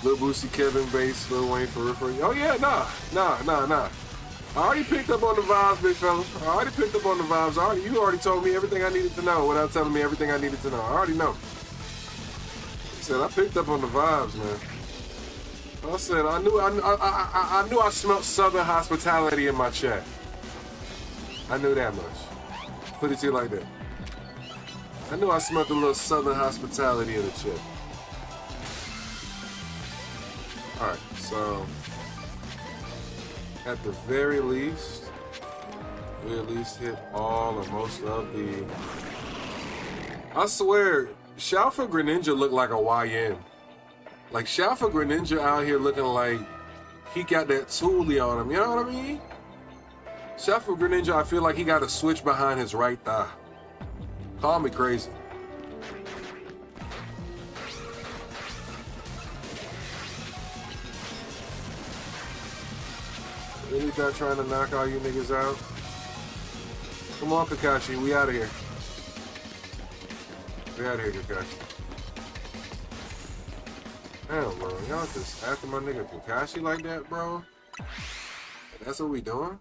Lil Boosie, Kevin Bass, Lil Wayne for referring. Oh yeah, nah. I already picked up on the vibes, big fella. I already picked up on the vibes. You already told me everything I needed to know without telling me everything I needed to know. I already know. I picked up on the vibes, man. I said I knew I smelled Southern hospitality in my chat. I knew that much. Put it to you like that. I knew I smelled a little Southern hospitality in the chat. Alright, so at the very least, we at least hit all or most of the... I swear, Shalfa Greninja looked like a YN. Like, Shalfa Greninja out here looking like he got that toolie on him, you know what I mean? Shalfa Greninja, I feel like he got a switch behind his right thigh. Call me crazy. Really done trying to knock all you niggas out? Come on, Kakashi, we out of here. We out of here, Kakashi. Damn, bro, y'all just after my nigga Kakashi like that, bro? That's what we doing?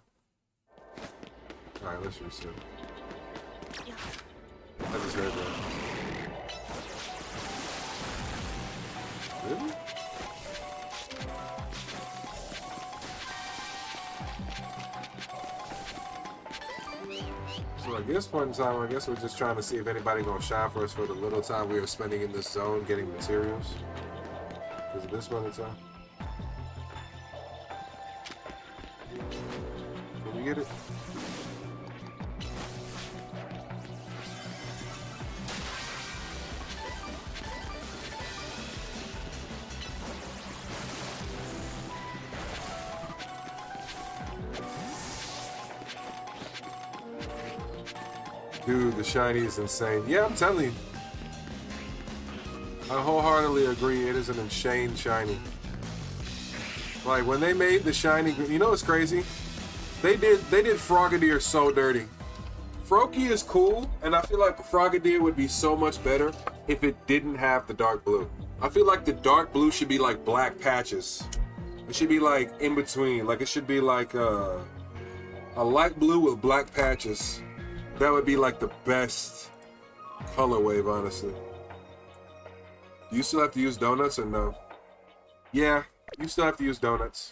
Alright, let's reset. I just heard that. Really? So at this point in time, I guess we're just trying to see if anybody gonna shine for us for the little time we are spending in this zone getting materials. Because at this point in time. Can you get it? Dude, the shiny is insane. Yeah, I'm telling you. I wholeheartedly agree. It is an insane shiny. Like when they made the shiny, you know what's crazy? They did Frogadier so dirty. Froakie is cool, and I feel like Frogadier would be so much better if it didn't have the dark blue. I feel like the dark blue should be like black patches. It should be like in between. Like it should be like a light blue with black patches. That would be like the best color wave, honestly. Do you still have to use donuts or no? Yeah, you still have to use donuts.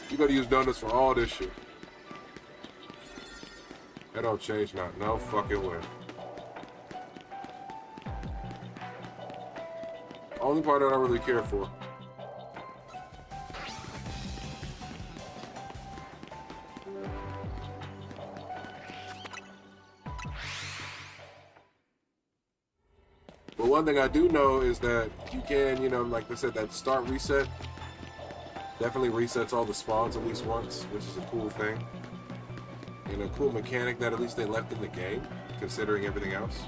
You gotta use donuts for all this shit. That don't change now. No fucking way. Only part I don't really care for. But one thing I do know is that you can, you know, like I said, that start reset definitely resets all the spawns at least once, which is a cool thing. And a cool mechanic that at least they left in the game, considering everything else.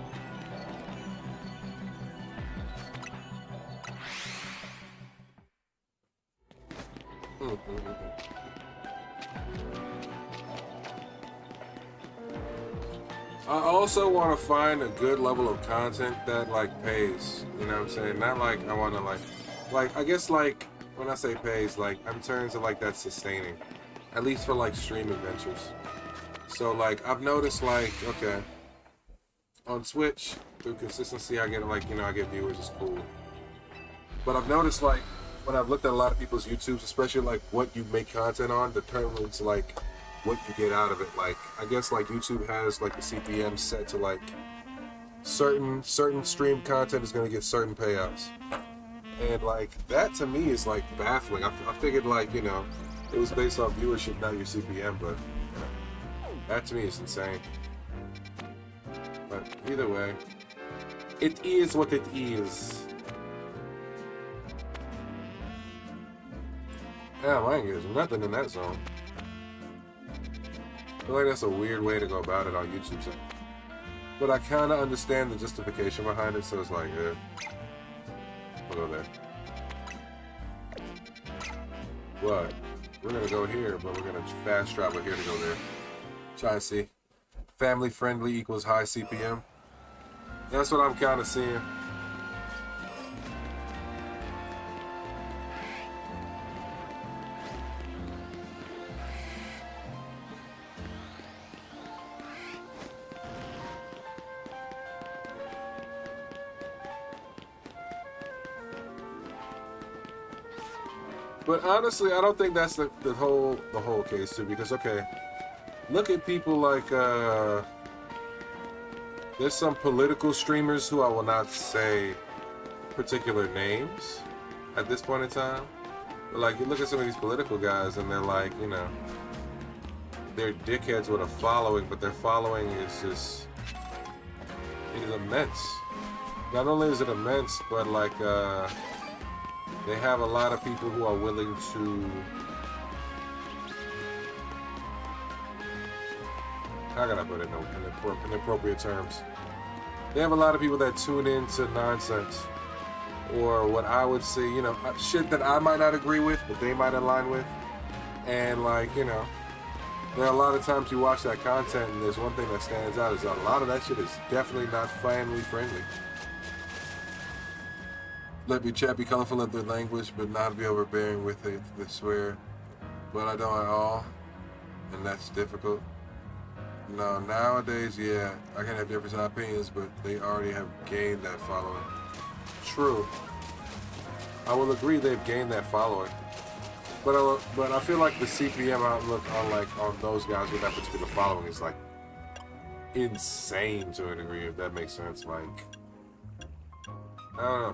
I also want to find a good level of content that like pays, you know what I'm saying? Not like I want to like I guess like when I say pays, like in terms of like that's sustaining, at least for like stream adventures. So like I've noticed like, okay, on Twitch through consistency I get like, you know, I get viewers, it's cool. But I've noticed like when I've looked at a lot of people's YouTubes, especially like what you make content on determines like what you get out of it. Like I guess like YouTube has like the CPM set to like certain stream content is gonna get certain payouts, and like that to me is like baffling. I figured like, you know, it was based off viewership, not your CPM, but that to me is insane. But either way, it is what it is. Damn, I ain't getting nothing in that zone. I feel like that's a weird way to go about it on YouTube. But I kind of understand the justification behind it, so it's like, yeah. We'll go there. What? We're gonna go here, but we're gonna fast travel here to go there. Try and see. Family friendly equals high CPM. That's what I'm kind of seeing. But honestly, I don't think that's the whole case too. Because okay, look at people like there's some political streamers who I will not say particular names at this point in time. But like you look at some of these political guys and they're like, you know, they're dickheads with a following, but their following is just, it is immense. Not only is it immense, but like they have a lot of people who are willing to, how can I put it in appropriate terms? They have a lot of people that tune into nonsense, or what I would say, you know, shit that I might not agree with, but they might align with. And like, you know, there are a lot of times you watch that content and there's one thing that stands out is a lot of that shit is definitely not family friendly. Let me chat be colorful of the language, but not be overbearing with it, they swear. But I don't at all, and that's difficult. No, nowadays, yeah, I can have different opinions, but they already have gained that following. True. I will agree they've gained that following. But I feel like the CPM outlook on those guys with that particular following is like insane to a degree, if that makes sense. Like, I don't know.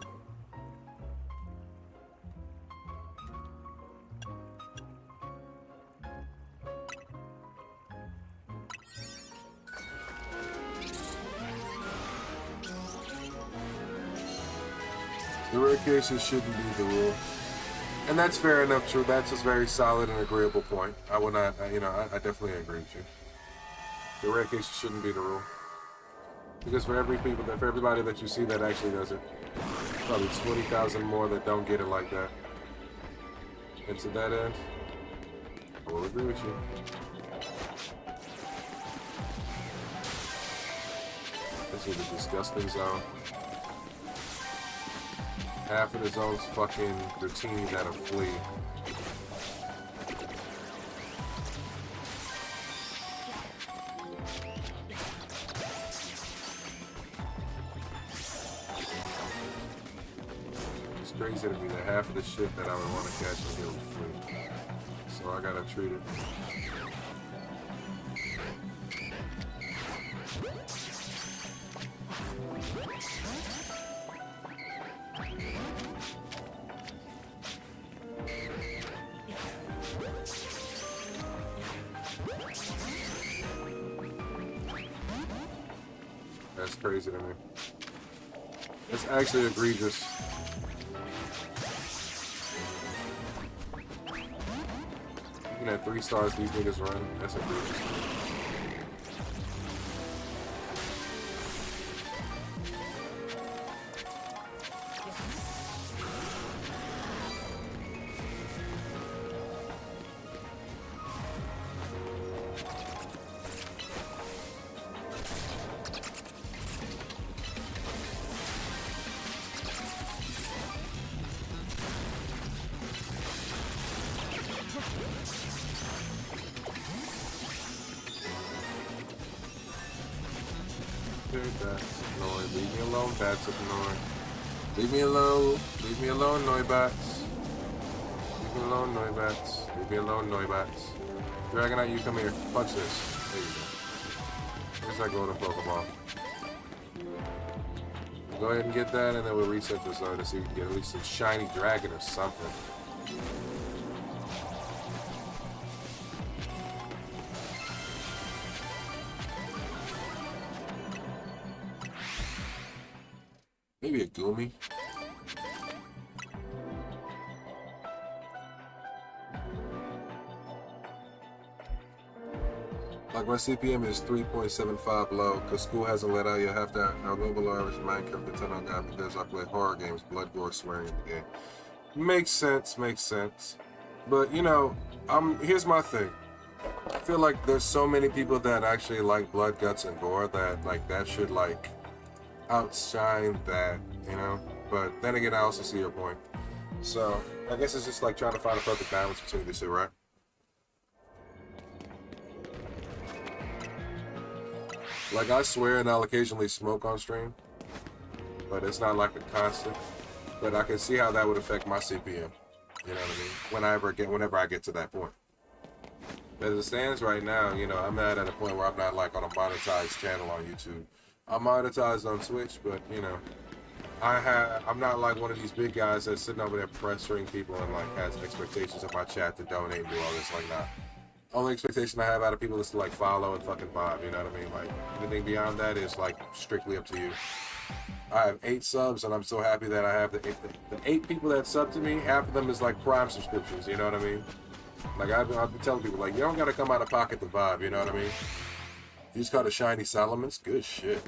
The rare cases shouldn't be the rule. And that's fair enough, true. That's a very solid and agreeable point. I will not, you know, I definitely agree with you. The rare cases shouldn't be the rule. Because for everybody that you see that actually does it, probably 20,000 more that don't get it like that. And to that end, I will agree with you. This is a disgusting zone. Half of the zone's fucking routine that'll flee. It's crazy to me that half of the shit that I would want to catch and get will flee. So I gotta treat it. That's crazy to me. It's actually egregious. Even at 3 stars, these niggas run. That's egregious. That's annoying. Leave me alone, bats up annoying. Leave me alone. Leave me alone, Noibats. Leave me alone, Noibats. Leave me alone, Noibats. Dragonite, you come here. Punch this. There you go. Where's that golden Pokeball? Go ahead and get that, and then we'll reset this zone to see if we can get at least a shiny dragon or something. Maybe a Goomy. Like my CPM is 3.75 low because school hasn't let out yet. Have to our low below average Minecraft Nintendo guy because I play horror games, blood, gore, swearing in the game. Makes sense, makes sense. But you know, here's my thing. I feel like there's so many people that actually like blood, guts, and gore that like that should like outshine that, you know. But then again, I also see your point. So I guess it's just like trying to find a perfect balance between the two, right? Like I swear, and I'll occasionally smoke on stream, but it's not like a constant. But I can see how that would affect my CPM. You know what I mean? Whenever I get to that point. As it stands right now, you know, I'm not at a point where I'm not like on a monetized channel on YouTube. I'm monetized on Twitch, but you know, I'm not like one of these big guys that's sitting over there pressuring people and like has expectations of my chat to donate and do all this. Like, nah. Only expectation I have out of people is to like follow and fucking vibe. You know what I mean? Like anything beyond that is like strictly up to you. I have 8 subs, and I'm so happy that I have the 8 people that sub to me. Half of them is like Prime subscriptions. You know what I mean? Like I've been telling people, like, you don't gotta come out of pocket to vibe. You know what I mean? You just got a shiny Solomons. Good shit.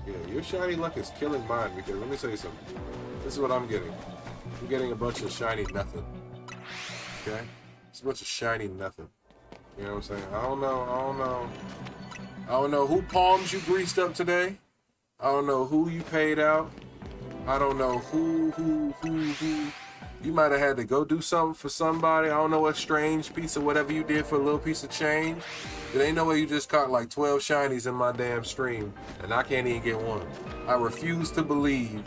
Yeah, your shiny luck is killing mine, because let me tell you something. This is what I'm getting. I'm getting a bunch of shiny nothing. Okay? It's a bunch of shiny nothing. You know what I'm saying? I don't know who palms you greased up today. I don't know who you paid out. I don't know who. You might have had to go do something for somebody. I don't know what strange piece of whatever you did for a little piece of change. There ain't no way you just caught like 12 shinies in my damn stream, and I can't even get one. I refuse to believe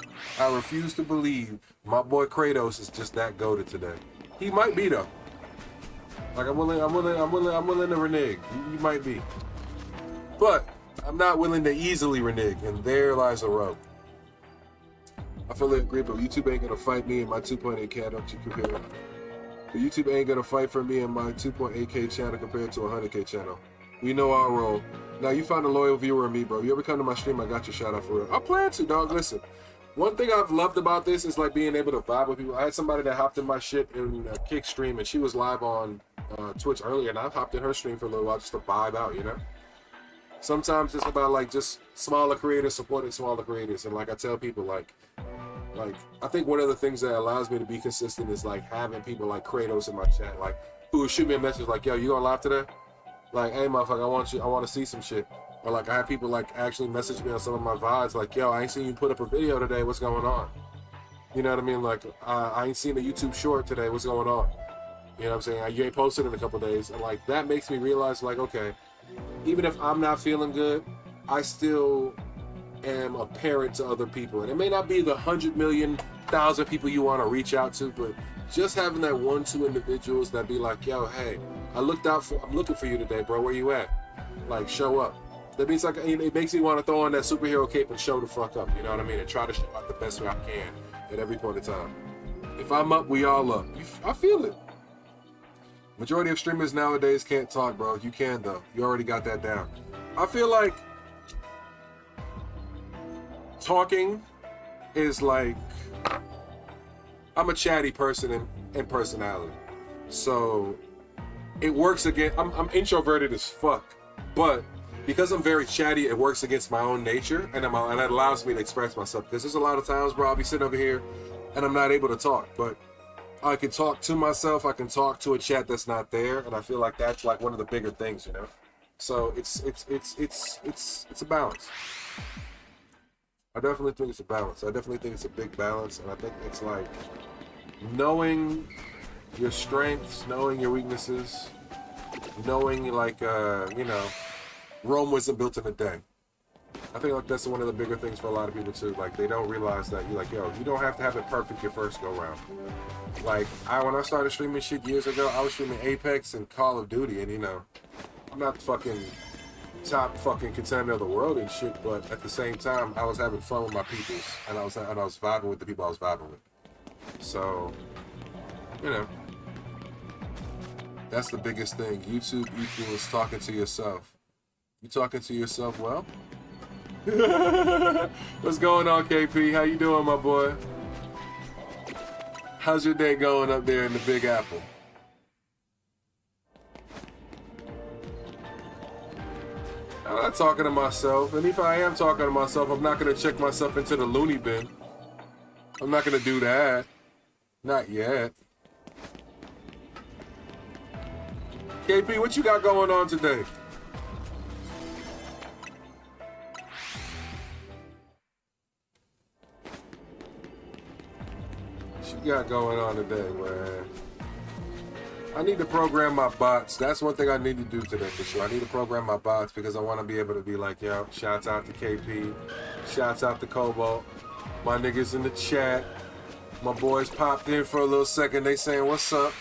my boy Kratos is just that goated today. He might be though. Like I'm willing to renege. You might be. But I'm not willing to easily renege, and there lies the rub. I fully agree, but YouTube ain't gonna fight me in my 2.8K. Don't you compare? But YouTube ain't gonna fight for me in my 2.8K channel compared to a 100K channel. We know our role. Now you found a loyal viewer in me, bro. You ever come to my stream, I got your shout out for real. I plan to, dog. Listen, one thing I've loved about this is like being able to vibe with people. I had somebody that hopped in my shit in a Kick stream, and she was live on Twitch earlier, and I hopped in her stream for a little while just to vibe out, you know? Sometimes it's about like just smaller creators supporting smaller creators, and like I tell people, like I think one of the things that allows me to be consistent is like having people like Kratos in my chat, like who would shoot me a message like, yo, you gonna live today? Like, hey motherfucker, I want to see some shit. Or like I have people like actually message me on some of my VODs like, yo, I ain't seen you put up a video today, what's going on? You know what I mean? Like I ain't seen a YouTube short today, what's going on? You know what I'm saying? You ain't posted in a couple days, and like that makes me realize like, okay, even if I'm not feeling good, I still am a parent to other people. And it may not be the 100,000,000 people you want to reach out to, but just having that 1-2 individuals that be like, yo, hey, I'm looking for you today, bro. Where you at? Like, show up. That means like it makes me want to throw on that superhero cape and show the fuck up. You know what I mean? And try to show out the best way I can at every point in time. If I'm up, we all up. I feel it. Majority of streamers nowadays can't talk, bro. You can though. You already got that down. I feel like talking is like, I'm a chatty person in personality, so it works again. I'm introverted as fuck, but because I'm very chatty, it works against my own nature, and it allows me to express myself. Because there's a lot of times where I'll be sitting over here and I'm not able to talk, but I can talk to myself. I can talk to a chat that's not there, and I feel like that's like one of the bigger things, you know. So it's a balance. I definitely think it's a balance. I definitely think it's a big balance, and I think it's like knowing your strengths, knowing your weaknesses, knowing like you know, Rome wasn't built in a day. I think like that's one of the bigger things for a lot of people too. Like they don't realize that you're like, yo, you don't have to have it perfect your first go round. Like when I started streaming shit years ago, I was streaming Apex and Call of Duty, and you know, I'm not the fucking top fucking contender of the world and shit, but at the same time, I was having fun with my peoples, and I was vibing with the people I was vibing with. So, you know, that's the biggest thing. YouTube equals talking to yourself. You talking to yourself well? What's going on, KP? How you doing, my boy? How's your day going up there in the Big Apple? I'm not talking to myself, and if I am talking to myself, I'm not going to check myself into the loony bin. I'm not going to do that. Not yet. KP, what you got going on today? What you got going on today, man? I need to program my bots. That's one thing I need to do today for sure. I need to program my bots because I want to be able to be like, yo, shouts out to KP, shouts out to Cobalt, my niggas in the chat. My boys popped in for a little second. They saying, what's up?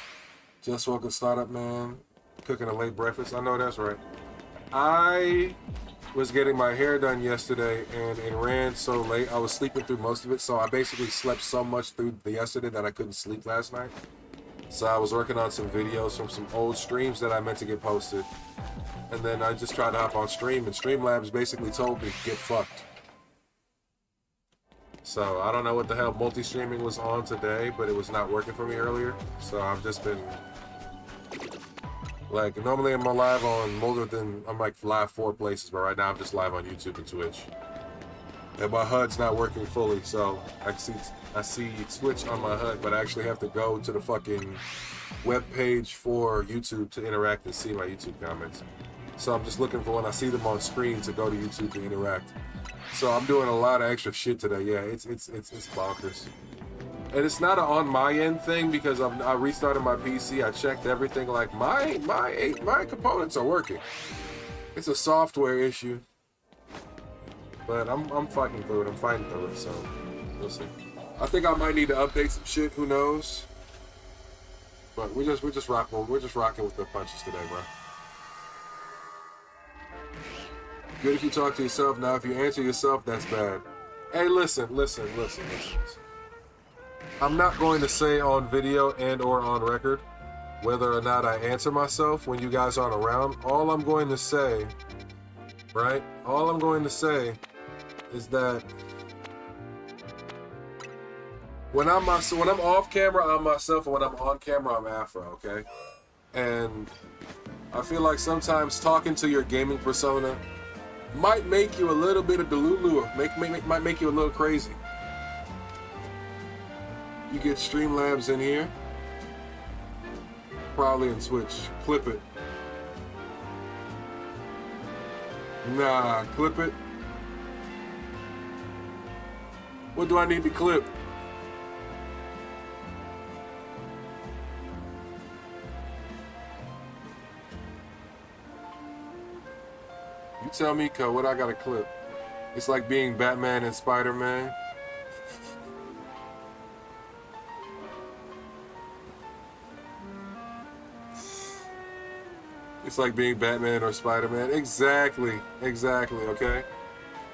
Just woke up, startup man. Cooking a late breakfast. I know that's right. I was getting my hair done yesterday and it ran so late. I was sleeping through most of it. So I basically slept so much through the yesterday that I couldn't sleep last night. So I was working on some videos from some old streams that I meant to get posted. And then I just tried to hop on stream and Streamlabs basically told me, get fucked. So I don't know what the hell multi-streaming was on today, but it was not working for me earlier. So I've just been, like, normally I'm live on more than, I'm like live 4 places, but right now I'm just live on YouTube and Twitch. And my HUD's not working fully, so I see Twitch on my HUD, but I actually have to go to the fucking web page for YouTube to interact and see my YouTube comments. So I'm just looking for when I see them on screen to go to YouTube to interact. So I'm doing a lot of extra shit today. Yeah, it's bonkers. And it's not an on my end thing because I restarted my PC. I checked everything. Like my components are working. It's a software issue. But I'm fighting through it. I'm fighting through it. So we'll see. I think I might need to update some shit. Who knows? But we're just rocking with the punches today, bro. Good if you talk to yourself. Now, if you answer yourself, that's bad. Hey, listen. I'm not going to say on video and or on record whether or not I answer myself when you guys aren't around. All I'm going to say, right? All I'm going to say is that when I'm off camera, I'm myself, and when I'm on camera, I'm Afro, okay? And I feel like sometimes talking to your gaming persona might make you a little bit of delulu, might make you a little crazy. You get Streamlabs in here, probably in Twitch. Clip it. Nah, clip it. What do I need to clip? You tell me, cuz, what I gotta clip. It's like being Batman and Spider-Man. It's like being Batman or Spider-Man. Exactly, okay?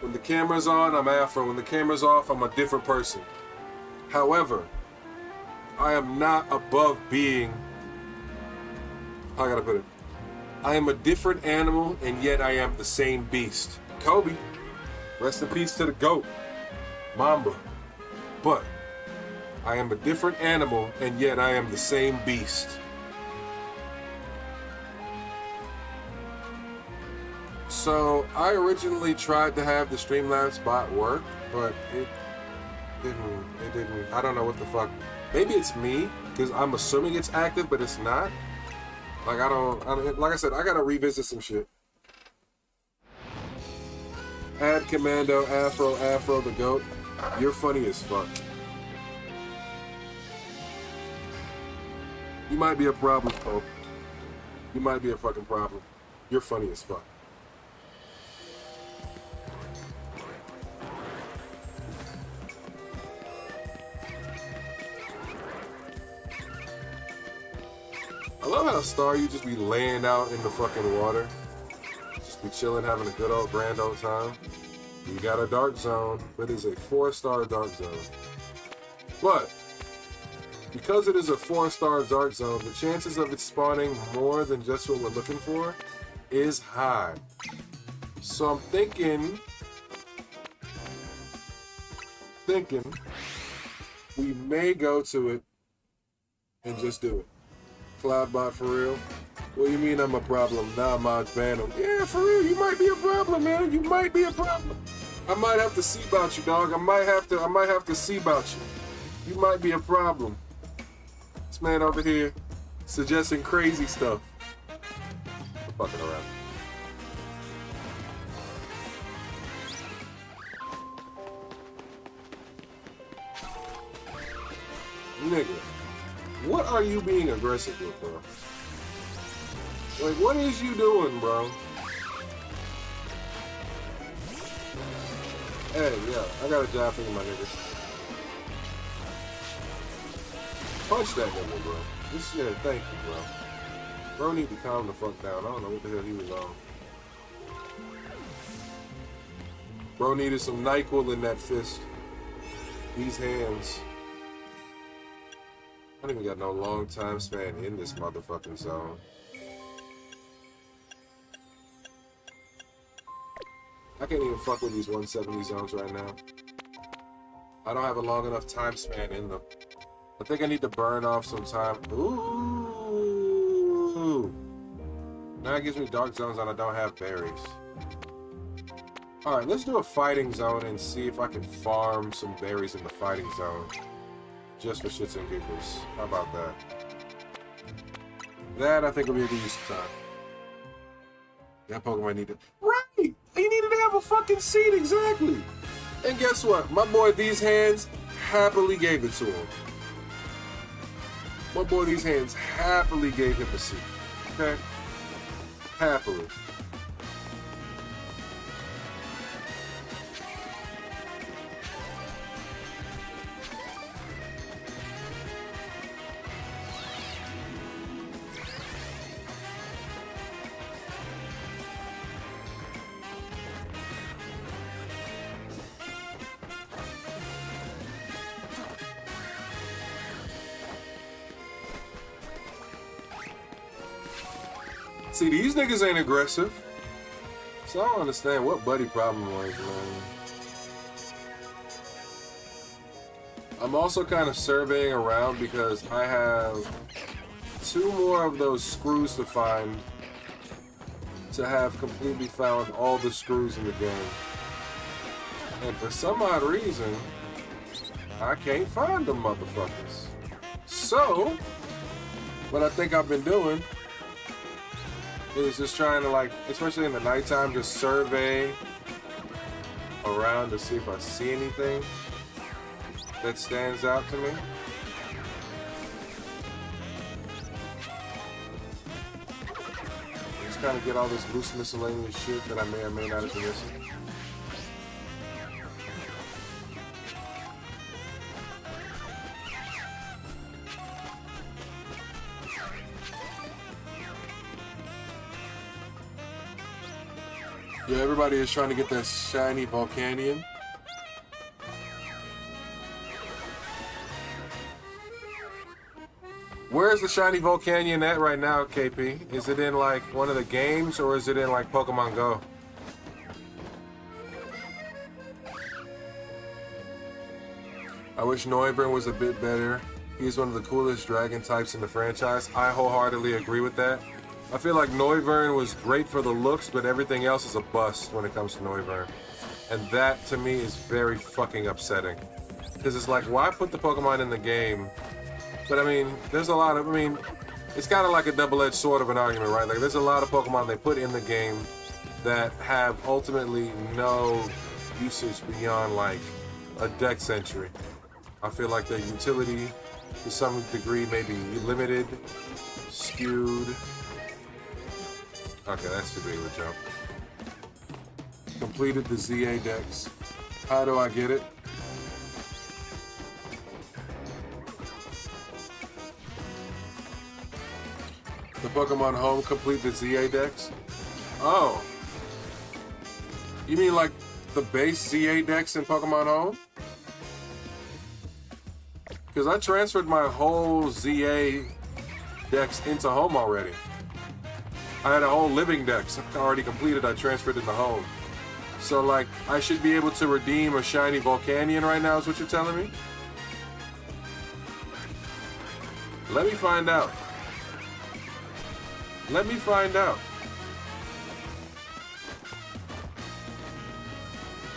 When the camera's on, I'm Afro. When the camera's off, I'm a different person. However, I am not above being, how I gotta put it? I am a different animal, and yet I am the same beast. Kobe, rest in peace to the GOAT, Mamba. But I am a different animal, and yet I am the same beast. So I originally tried to have the Streamlabs bot work, but it didn't. I don't know what the fuck. Maybe it's me, because I'm assuming it's active, but it's not. Like, I don't, like I said, I gotta revisit some shit. Add Commando, Afro the GOAT. You're funny as fuck. You might be a problem, Pope. You might be a fucking problem. You're funny as fuck. I love how Star, you just be laying out in the fucking water. Just be chilling, having a good old grand old time. You got a dark zone, but it's a 4-star dark zone. But because it is a 4-star dark zone, the chances of it spawning more than just what we're looking for is high. So I'm thinking we may go to it and just do it. Cloudbot for real? What do you mean I'm a problem? Nah, mods ban him. Yeah, for real, you might be a problem, man. You might be a problem. I might have to see about you, dog. I might have to see about you. You might be a problem. This man over here suggesting crazy stuff. I'm fucking around. Nigga. What are you being aggressive with, bro? Like, what is you doing, bro? Hey, yeah, I got a job for you, my nigga. Punch that nigga, bro. This shit, thank you, bro. Bro need to calm the fuck down. I don't know what the hell he was on. Bro needed some NyQuil in that fist. These hands. I don't even got no long time span in this motherfucking zone. I can't even fuck with these 170 zones right now. I don't have a long enough time span in them. I think I need to burn off some time. Ooh. Now it gives me dark zones and I don't have berries. Alright, let's do a fighting zone and see if I can farm some berries in the fighting zone. Just for shits and giggles. How about that? That I think will be a good use of time. That Pokemon needed. Right! He needed to have a fucking seed, exactly! And guess what? My boy These Hands happily gave it to him. My boy These Hands happily gave him a seed. Okay? Happily. See, these niggas ain't aggressive. So I don't understand what Buddy problem was, man. I'm also kind of surveying around because I have 2 more of those screws to find to have completely found all the screws in the game. And for some odd reason, I can't find them motherfuckers. So, what I think I've been doing is just trying to, like, especially in the nighttime, just survey around to see if I see anything that stands out to me. Just kind of get all this loose miscellaneous shit that I may or may not have been missing. Yeah, everybody is trying to get that shiny Volcanion. Where's the shiny Volcanion at right now, KP? Is it in like one of the games or is it in like Pokemon Go? I wish Noivern was a bit better. He's one of the coolest dragon types in the franchise. I wholeheartedly agree with that. I feel like Noivern was great for the looks, but everything else is a bust when it comes to Noivern. And that, to me, is very fucking upsetting. Because it's like, why put the Pokemon in the game? But, I mean, there's a lot of, it's kind of like a double-edged sword of an argument, right? Like, there's a lot of Pokemon they put in the game that have ultimately no usage beyond, like, a Dex entry. I feel like their utility, to some degree, may be limited, skewed. Okay, that's too big of a jump. Completed the Z-A Dex. How do I get it? The Pokemon Home complete the Z-A Dex? Oh. You mean like the base Z-A Dex in Pokemon Home? Because I transferred my whole Z-A Dex into Home already. I had a whole living dex already completed. I transferred into Home. So, like, I should be able to redeem a shiny Volcanion right now is what you're telling me? Let me find out. Let me find out.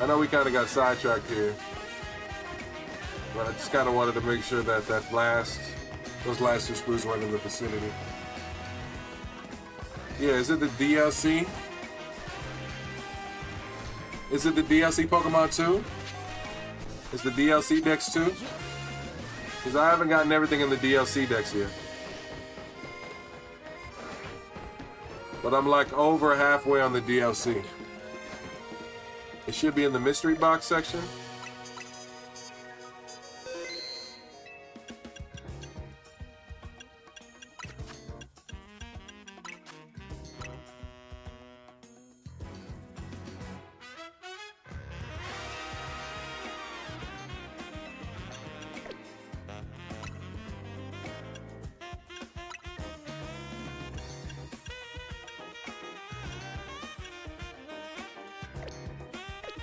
I know we kind of got sidetracked here. But I just kind of wanted to make sure that those last 2 screws weren't in the vicinity. Yeah, is it the DLC? Is it the DLC Pokemon 2? Is the DLC Dex 2? Because I haven't gotten everything in the DLC Dex yet. But I'm like over halfway on the DLC. It should be in the mystery box section.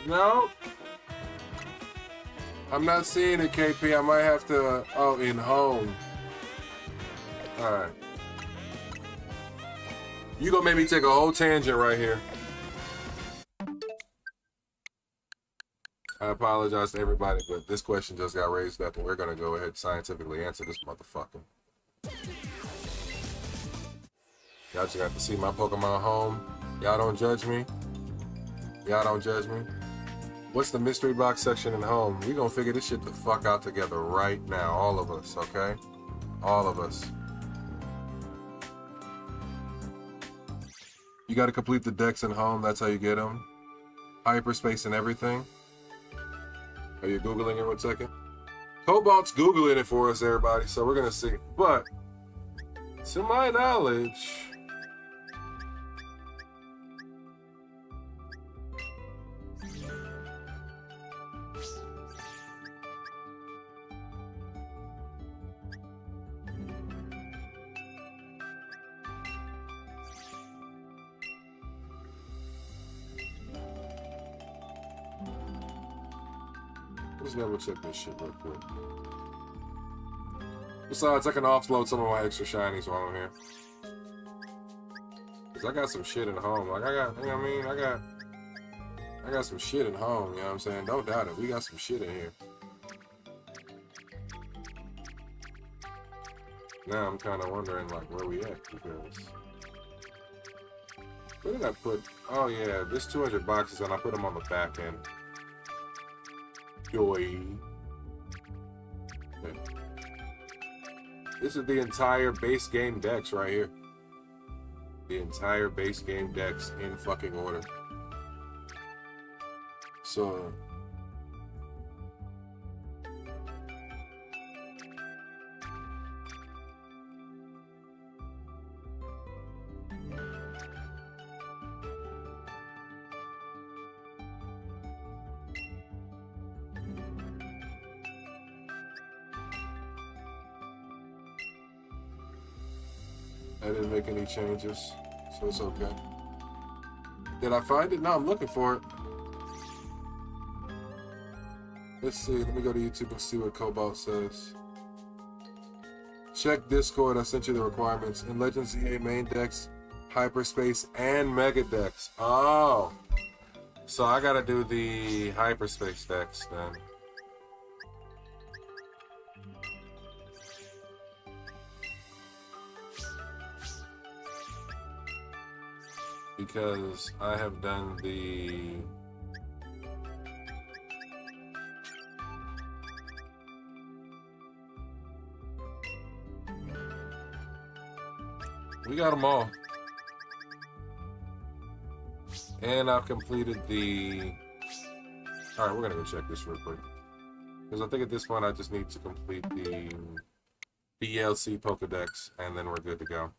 No. I'm not seeing it, KP. I might have to, oh, in home. Alright. You gonna make me take a whole tangent right here. I apologize to everybody, but this question just got raised up, and we're gonna go ahead and scientifically answer this motherfucker. Y'all just got to see my Pokemon home. Y'all don't judge me. Y'all don't judge me. What's the mystery box section in home? We gonna figure this shit the fuck out together right now. All of us, okay? All of us. You gotta complete the decks in home. That's how you get them. Hyperspace and everything. Are you Googling it 1 second? Cobalt's Googling it for us, everybody, so we're gonna see. But, to my knowledge... Let's double check this shit real quick. Besides, I can offload some of my extra shinies while I'm here. Cause I got some shit at home. Like I got, you know what I mean? I got some shit at home, you know what I'm saying? Don't doubt it. We got some shit in here. Now I'm kinda wondering like where we at because where did I put, oh yeah, there's 200 boxes and I put them on the back end. Joy. Okay. This is the entire base game decks right here. The entire base game decks in fucking order. So I didn't make any changes, so it's okay. Did I find it? No, I'm looking for it. Let's see. Let me go to YouTube and see what Cobalt says. Check Discord. I sent you the requirements. In Legends Z-A main decks, Hyperspace, and Mega decks. Oh. So I gotta do the Hyperspace decks then. Because I have done the we got them all. And I've completed the... Alright, we're gonna go check this real quick. Because I think at this point I just need to complete the DLC Pokedex and then we're good to go.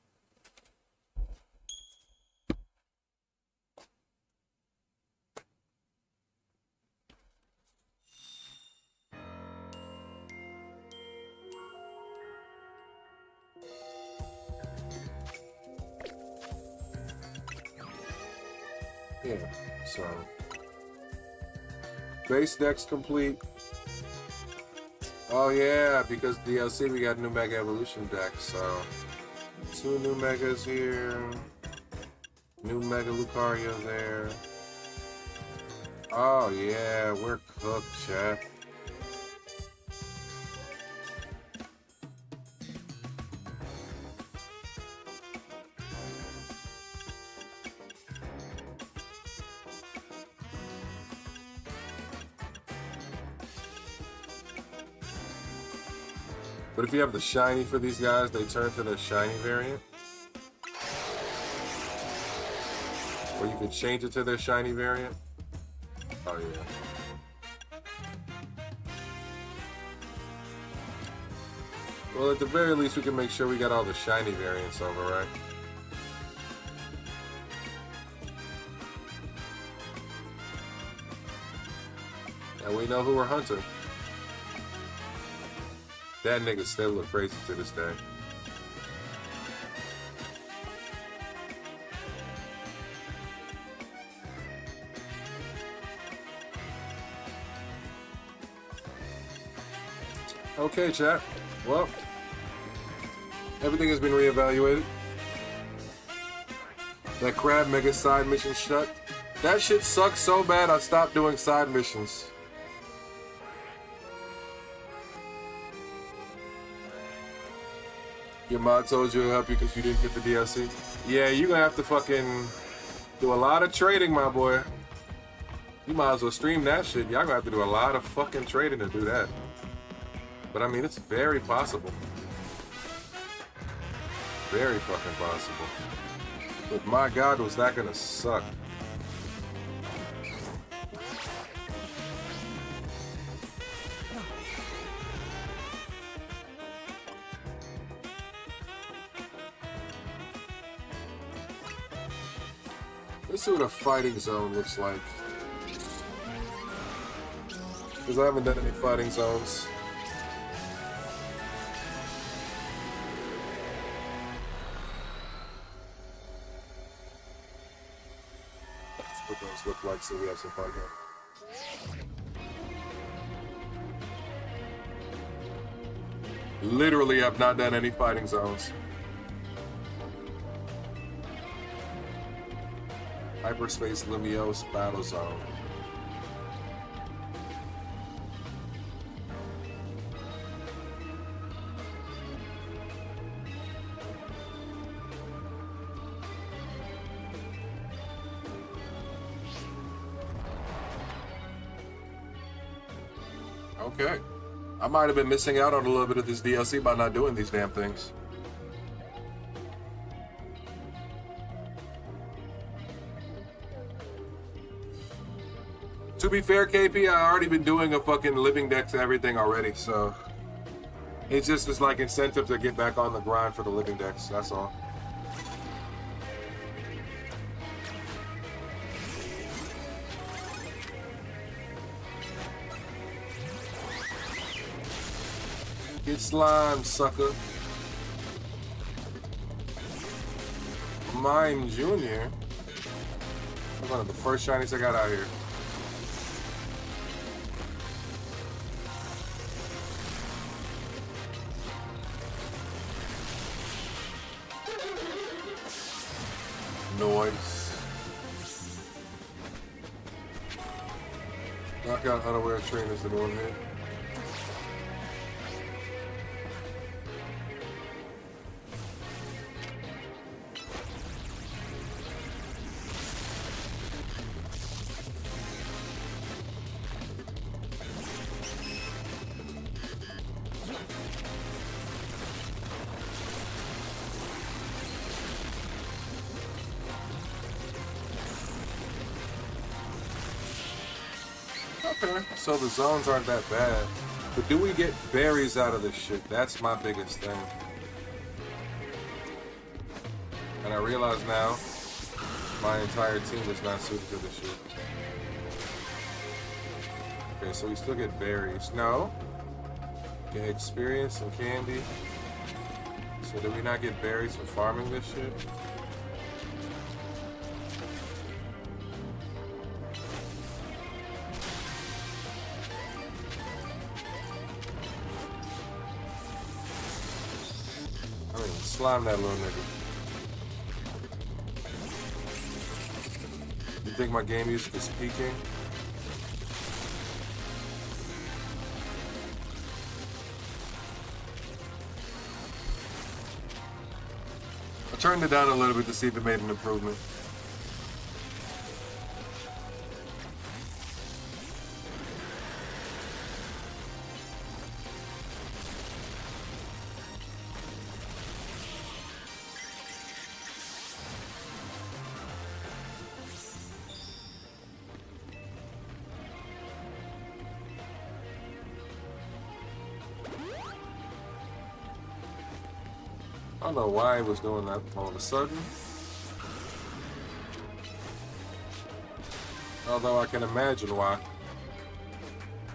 Yeah, so base deck's complete. Oh yeah, because DLC we got new Mega Evolution decks, so 2 new Megas here, new Mega Lucario there. Oh yeah, we're cooked, chat. But if you have the shiny for these guys, they turn to the shiny variant. Or you can change it to their shiny variant. Oh yeah. Well, at the very least, we can make sure we got all the shiny variants over, right? And we know who we're hunting. That nigga still look crazy to this day. Okay, chat. Well, everything has been reevaluated. That crab mega side mission shut. That shit sucks so bad I stopped doing side missions. Your mod told you to help you because you didn't get the DLC. Yeah, you're gonna have to fucking do a lot of trading, my boy. You might as well stream that shit. Y'all gonna have to do a lot of fucking trading to do that. But I mean, it's very possible. Very fucking possible. But my god, was that gonna suck. Let's see what a fighting zone looks like. Because I haven't done any fighting zones. Let's what those look like so we have some fun here. Literally have not done any fighting zones. Hyperspace Lumiose Battle Zone. Okay. I might have been missing out on a little bit of this DLC by not doing these damn things. To be fair, KP, I already been doing a fucking living dex and everything already, so it's just this like incentive to get back on the grind for the living dex, that's all. Get slime, sucker. Mime Junior. That's one of the first shinies I got out here. Noise. Knockout unaware trainers in one hit. Okay, so the zones aren't that bad. But do we get berries out of this shit? That's my biggest thing. And I realize now, my entire team is not suited to this shit. Okay, so we still get berries. No. Get experience and candy. So do we not get berries for farming this shit? Slime that little nigga. You think my game music is peaking? I turned it down a little bit to see if it made an improvement. I don't know why I was doing that all of a sudden. Although I can imagine why.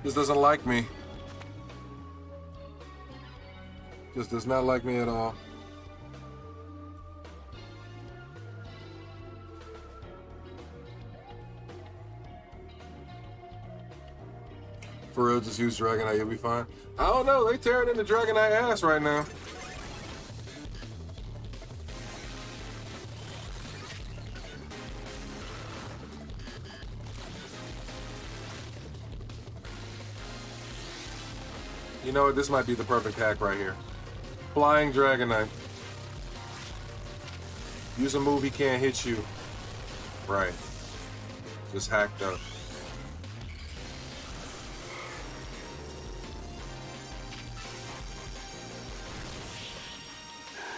This doesn't like me. Just does not like me at all. For real, just use Dragonite, you'll be fine. I don't know, they tearing into Dragonite ass right now. You know what, this might be the perfect hack right here. Flying Dragonite. Use a move he can't hit you. Right. Just hacked up.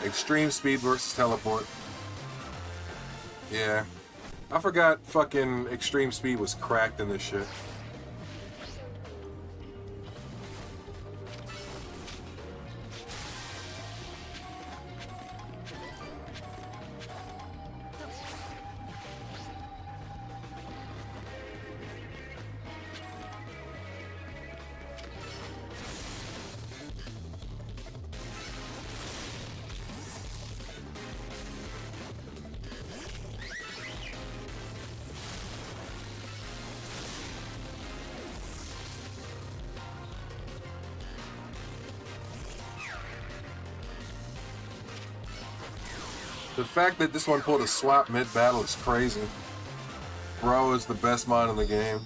Extreme speed versus teleport. Yeah. I forgot fucking extreme speed was cracked in this shit. The fact that this one pulled a swap mid-battle is crazy. Bro is the best mod in the game.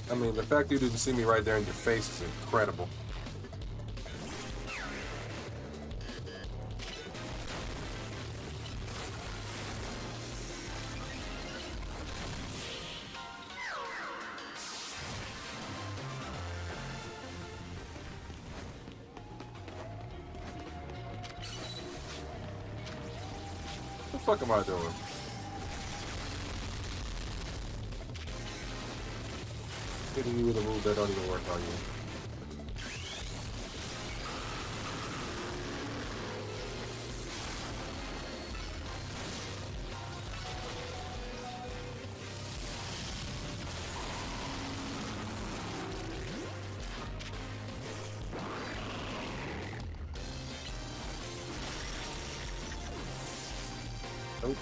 I mean, the fact you didn't see me right there in your face is incredible. What the fuck am I doing? Hitting you with a move that don't even work on you. Nope.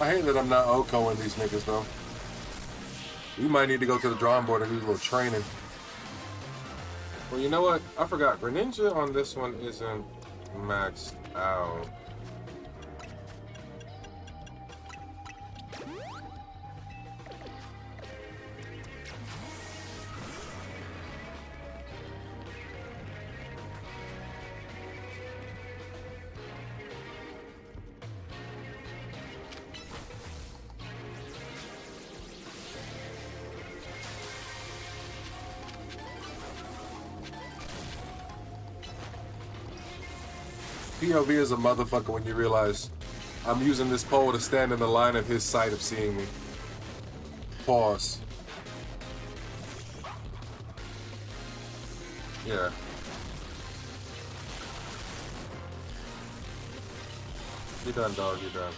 I hate that I'm not OHKOing these niggas though. We might need to go to the drawing board and do a little training. Well, you know what? I forgot. Greninja on this one isn't maxed out. POV is a motherfucker when you realize I'm using this pole to stand in the line of his sight of seeing me. Pause. Yeah. You're done, dog. You're done.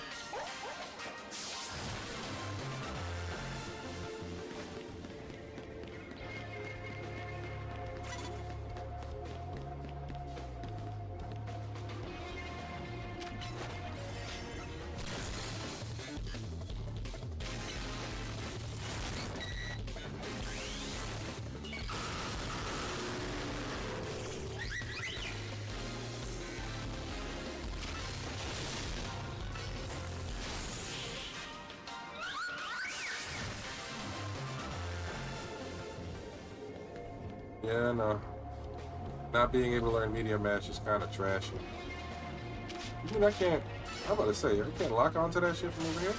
Yeah, no. Not being able to learn medium match is kind of trashy. You mean I can't... I'm about to say, I can't lock onto that shit from over here?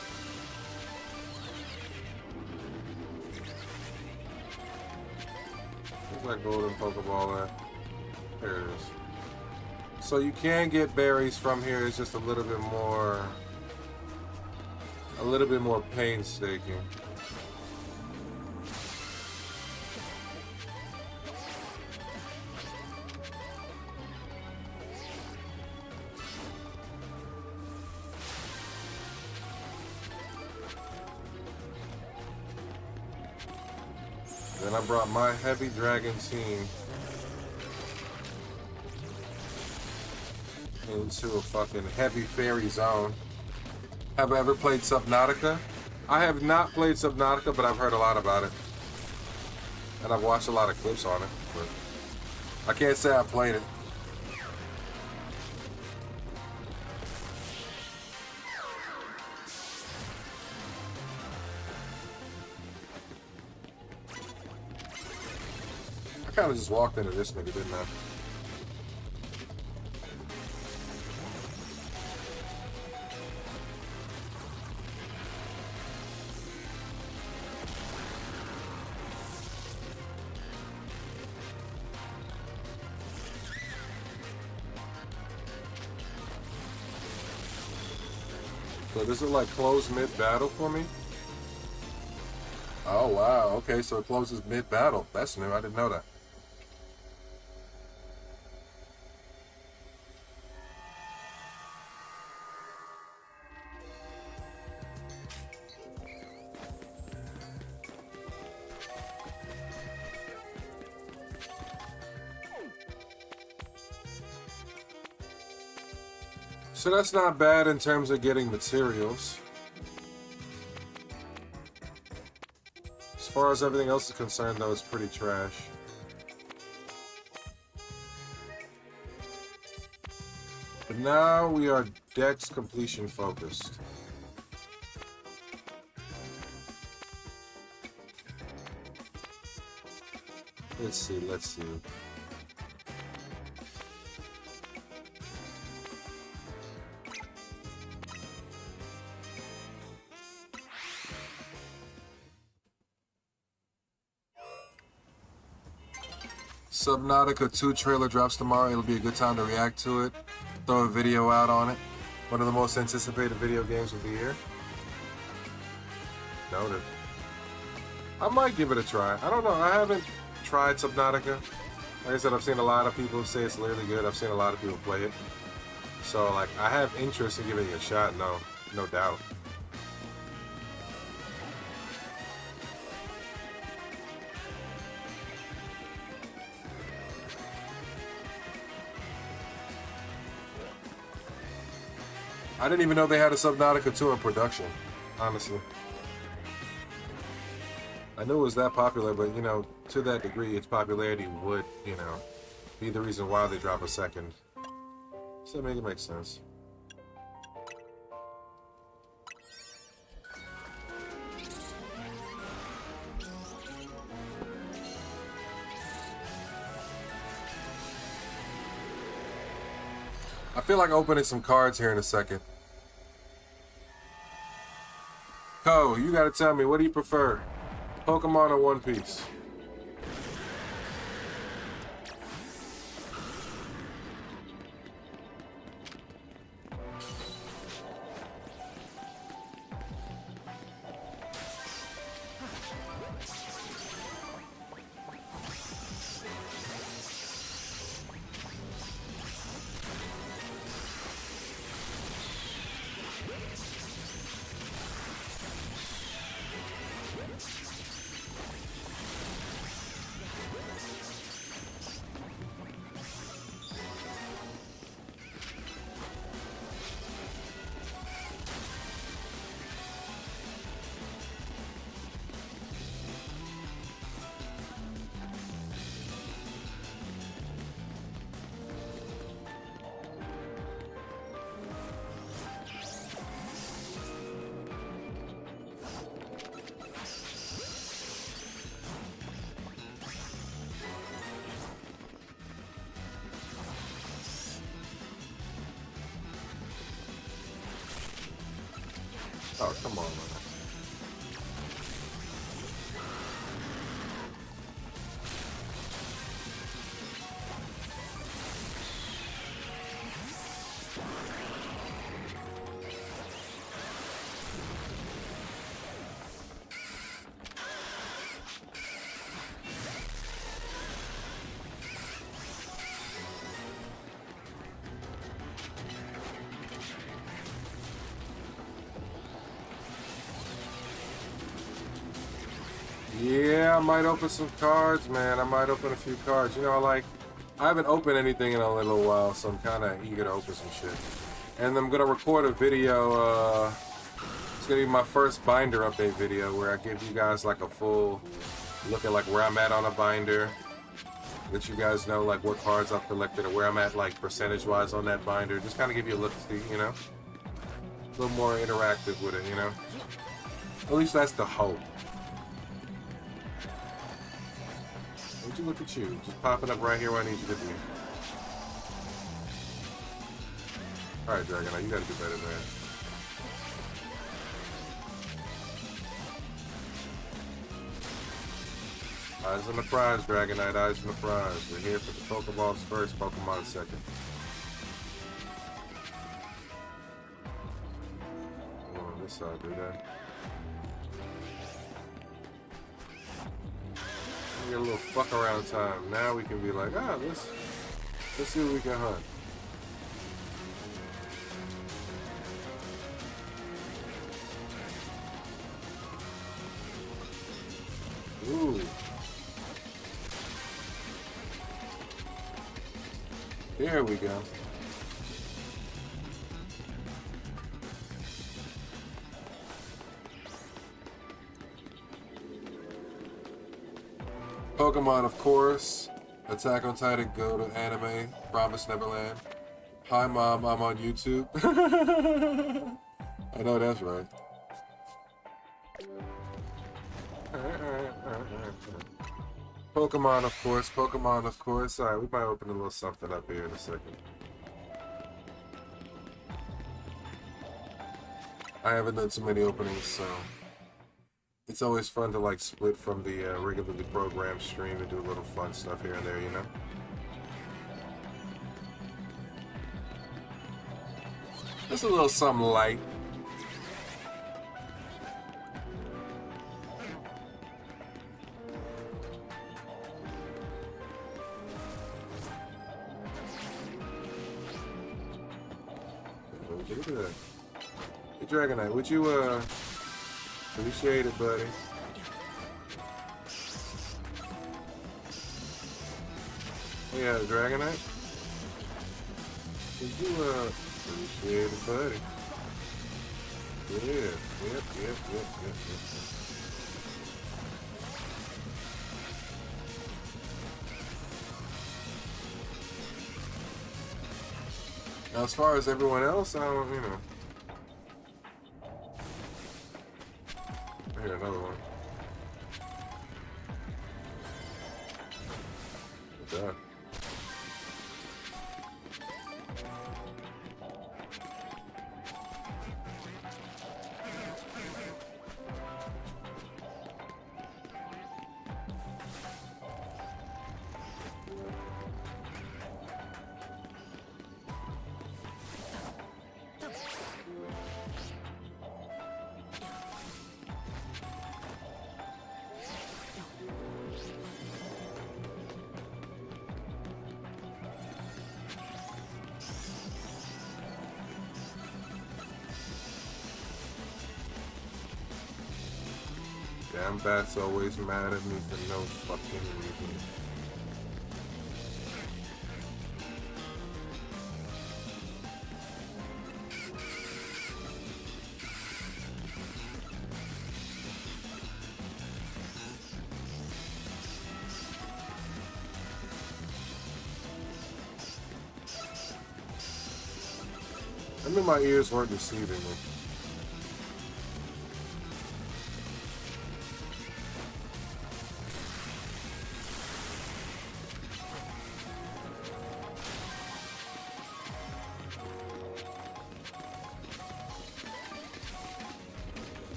Where's that golden Pokeball at? There it is. So you can get berries from here. It's just a little bit more painstaking. Then I brought my heavy dragon team into a fucking heavy fairy zone. Have I ever played Subnautica? I have not played Subnautica, but I've heard a lot about it. And I've watched a lot of clips on it, but I can't say I played it. I kind of just walked into this nigga, didn't I? So this is like closed mid-battle for me? Oh wow, okay, so it closes mid-battle. That's new, I didn't know that. So that's not bad in terms of getting materials. As far as everything else is concerned, though, it's pretty trash. But now we are Dex completion focused. Let's see. Subnautica 2 trailer drops tomorrow. It'll be a good time to react to it. Throw a video out on it. One of the most anticipated video games of the year. Noted. I might give it a try. I don't know. I haven't tried Subnautica. Like I said, I've seen a lot of people say it's really good. I've seen a lot of people play it. So, like, I have interest in giving it a shot. No doubt. I didn't even know they had a Subnautica 2 in production, honestly. I knew it was that popular, but, you know, to that degree, its popularity would, you know, be the reason why they drop a second. So it makes sense. I feel like opening some cards here in a second. Ko, you gotta tell me, what do you prefer? Pokemon or One Piece? Oh, come on, man. might open some cards, man. I might open a few cards. You know, I haven't opened anything in a little while, so I'm kind of eager to open some shit. And I'm gonna record a video. It's gonna be my first binder update video where I give you guys like a full look at like where I'm at on a binder. Let you guys know like what cards I've collected or where I'm at like percentage-wise on that binder. Just kind of give you a look, see, you know, a little more interactive with it, you know. At least that's the hope. Would you look at you? Just popping up right here where I need you to be. Alright, Dragonite, you gotta do better than that. Eyes on the prize, Dragonite, eyes on the prize. We're here for the Pokeballs first, Pokemon second. Oh, this side, do that. We get a little fuck around time. Now we can be like, let's see what we can hunt. Ooh. There we go. Pokemon, of course. Attack on Titan, go to anime. Promise Neverland. Hi, Mom, I'm on YouTube. I know that's right. Pokemon, of course. Pokemon, of course. Alright, we might open a little something up here in a second. I haven't done so many openings, so it's always fun to like split from the regularly programmed stream and do a little fun stuff here and there, you know? Just a little something light. Look at that. Hey, Dragonite, would you, appreciate it, buddy? Yeah, Dragonite? Would you, appreciate it, buddy? Yeah, yep. Now, as far as everyone else, I don't, you know. Here, another one. What's that? Damn bat's always mad at me for no fucking reason. I mean, my ears weren't deceiving me.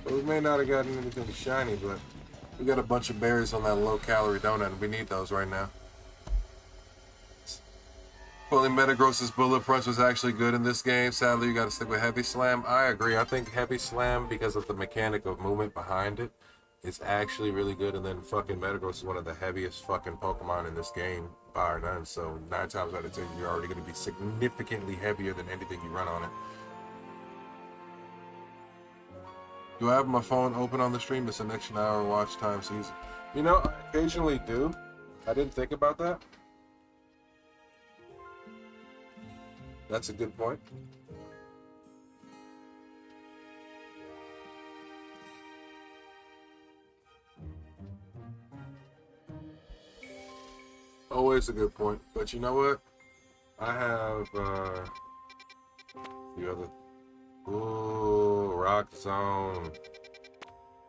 We may not have gotten anything shiny, but we got a bunch of berries on that low-calorie donut, and we need those right now. Pulling Metagross's Bullet Punch was actually good in this game. Sadly, you got to stick with Heavy Slam. I agree. I think Heavy Slam, because of the mechanic of movement behind it, is actually really good. And then fucking Metagross is one of the heaviest fucking Pokemon in this game, bar none. So 9 times out of 10, you're already going to be significantly heavier than anything you run on it. Do I have my phone open on the stream? It's an extra hour watch time season. You know, I occasionally do. I didn't think about that. That's a good point. Always a good point. But you know what? I have a few other. Ooh, Rock Zone.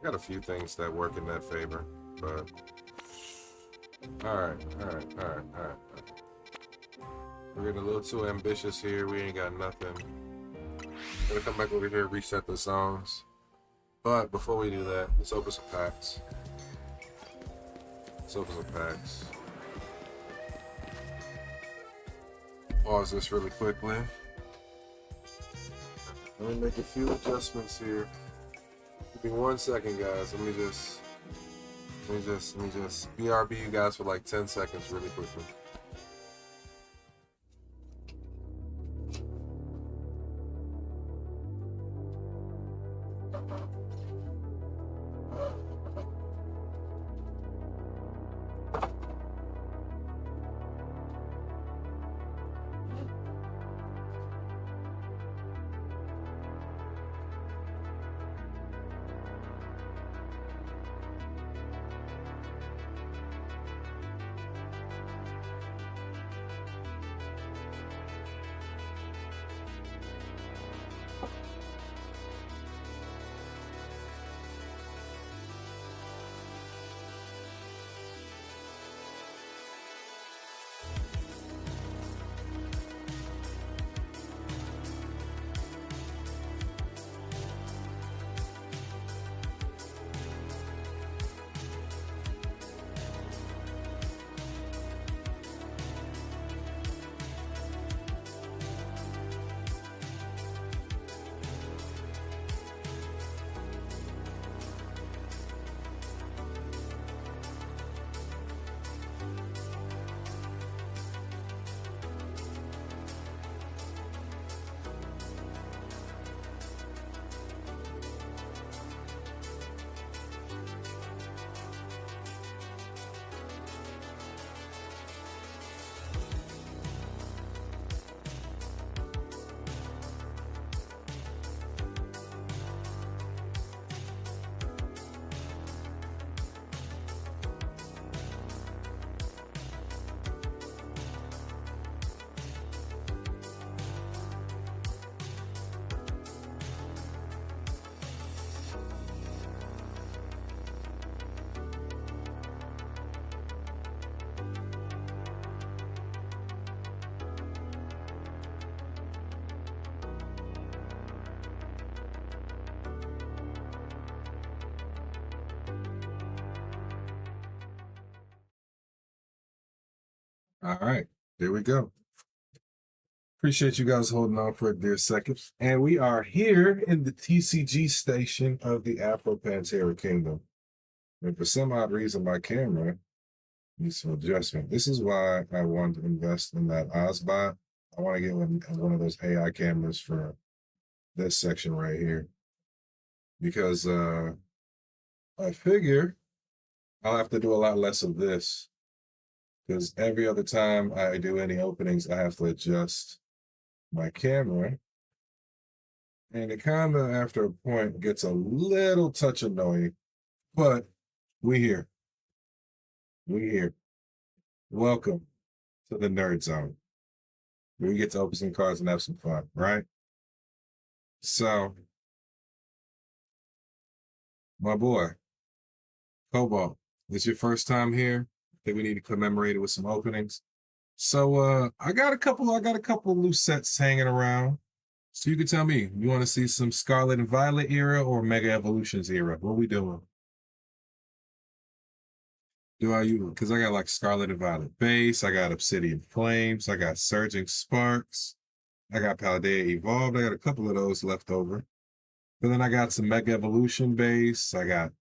Got a few things that work in that favor, but alright. We're getting a little too ambitious here. We ain't got nothing. Gonna come back over here, reset the zones. But before we do that, let's open some packs. Pause this really quickly. Let me make a few adjustments here. Give me 1 second, guys. Let me just BRB you guys for like 10 seconds really quickly. All right, there we go. Appreciate you guys holding on for a dear second. And we are here in the TCG station of the Afro Pantera Kingdom. And for some odd reason, my camera needs some adjustment. This is why I wanted to invest in that Ozbot. I want to get one of those AI cameras for this section right here. Because I figure I'll have to do a lot less of this. Because every other time I do any openings, I have to adjust my camera. And it kind of, after a point, gets a little touch annoying. But we here. Welcome to the Nerd Zone. We get to open some cards and have some fun, right? So, my boy, Cobalt, this your first time here? I think we need to commemorate it with some openings. So I got a couple loose sets hanging around. So you can tell me, you want to see some Scarlet and Violet era or Mega Evolutions era? What we doing? Because I got like Scarlet and Violet base, I got Obsidian Flames, I got Surging Sparks, I got Paldea Evolved, I got a couple of those left over. But then I got some Mega Evolution base, I got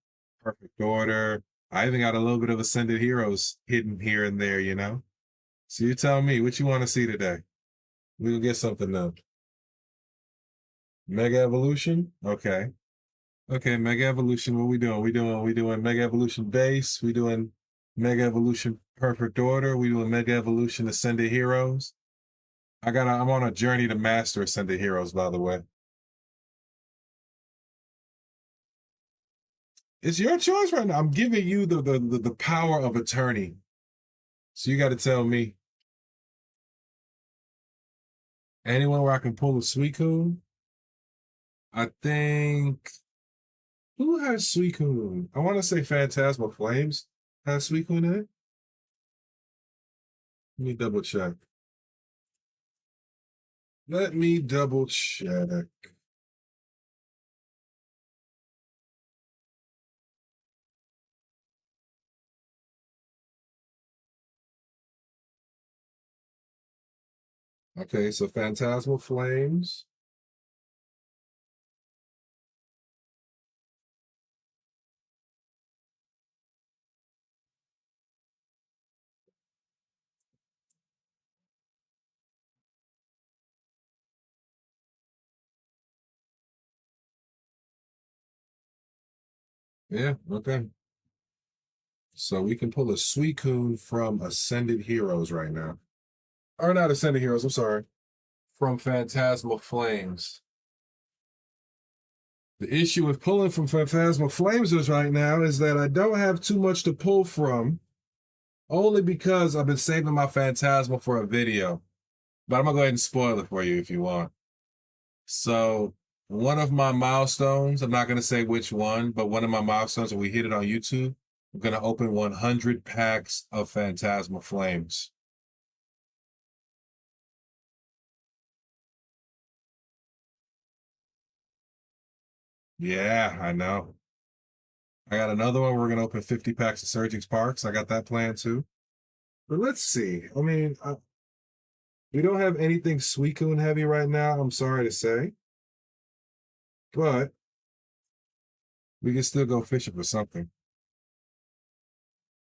Perfect Order, I even got a little bit of Ascended Heroes hidden here and there, you know? So you tell me, what you want to see today? We'll get something up. Mega Evolution? Okay. Okay, Mega Evolution. What we doing? We doing Mega Evolution base. We doing Mega Evolution Perfect Order. We doing Mega Evolution Ascended Heroes. I'm on a journey to master Ascended Heroes, by the way. It's your choice right now. I'm giving you the power of attorney. So you got to tell me anyone where I can pull a Suicune. I think who has Suicune? I want to say Phantasmal Flames has Suicune in it. Let me double check. Let me double check. Okay, so Phantasmal Flames. Yeah, okay. So we can pull a Suicune from Ascended Heroes right now. Or not Ascended Heroes, I'm sorry. From Phantasmal Flames. The issue with pulling from Phantasmal Flames right now is that I don't have too much to pull from, only because I've been saving my Phantasmal for a video. But I'm going to go ahead and spoil it for you if you want. So one of my milestones, I'm not going to say which one, but one of my milestones, when we hit it on YouTube, I'm going to open 100 packs of Phantasmal Flames. Yeah, I know. I got another one. We're going to open 50 packs of Surging Sparks. I got that plan too. But let's see. I mean, we don't have anything Suicune heavy right now, I'm sorry to say. But we can still go fishing for something.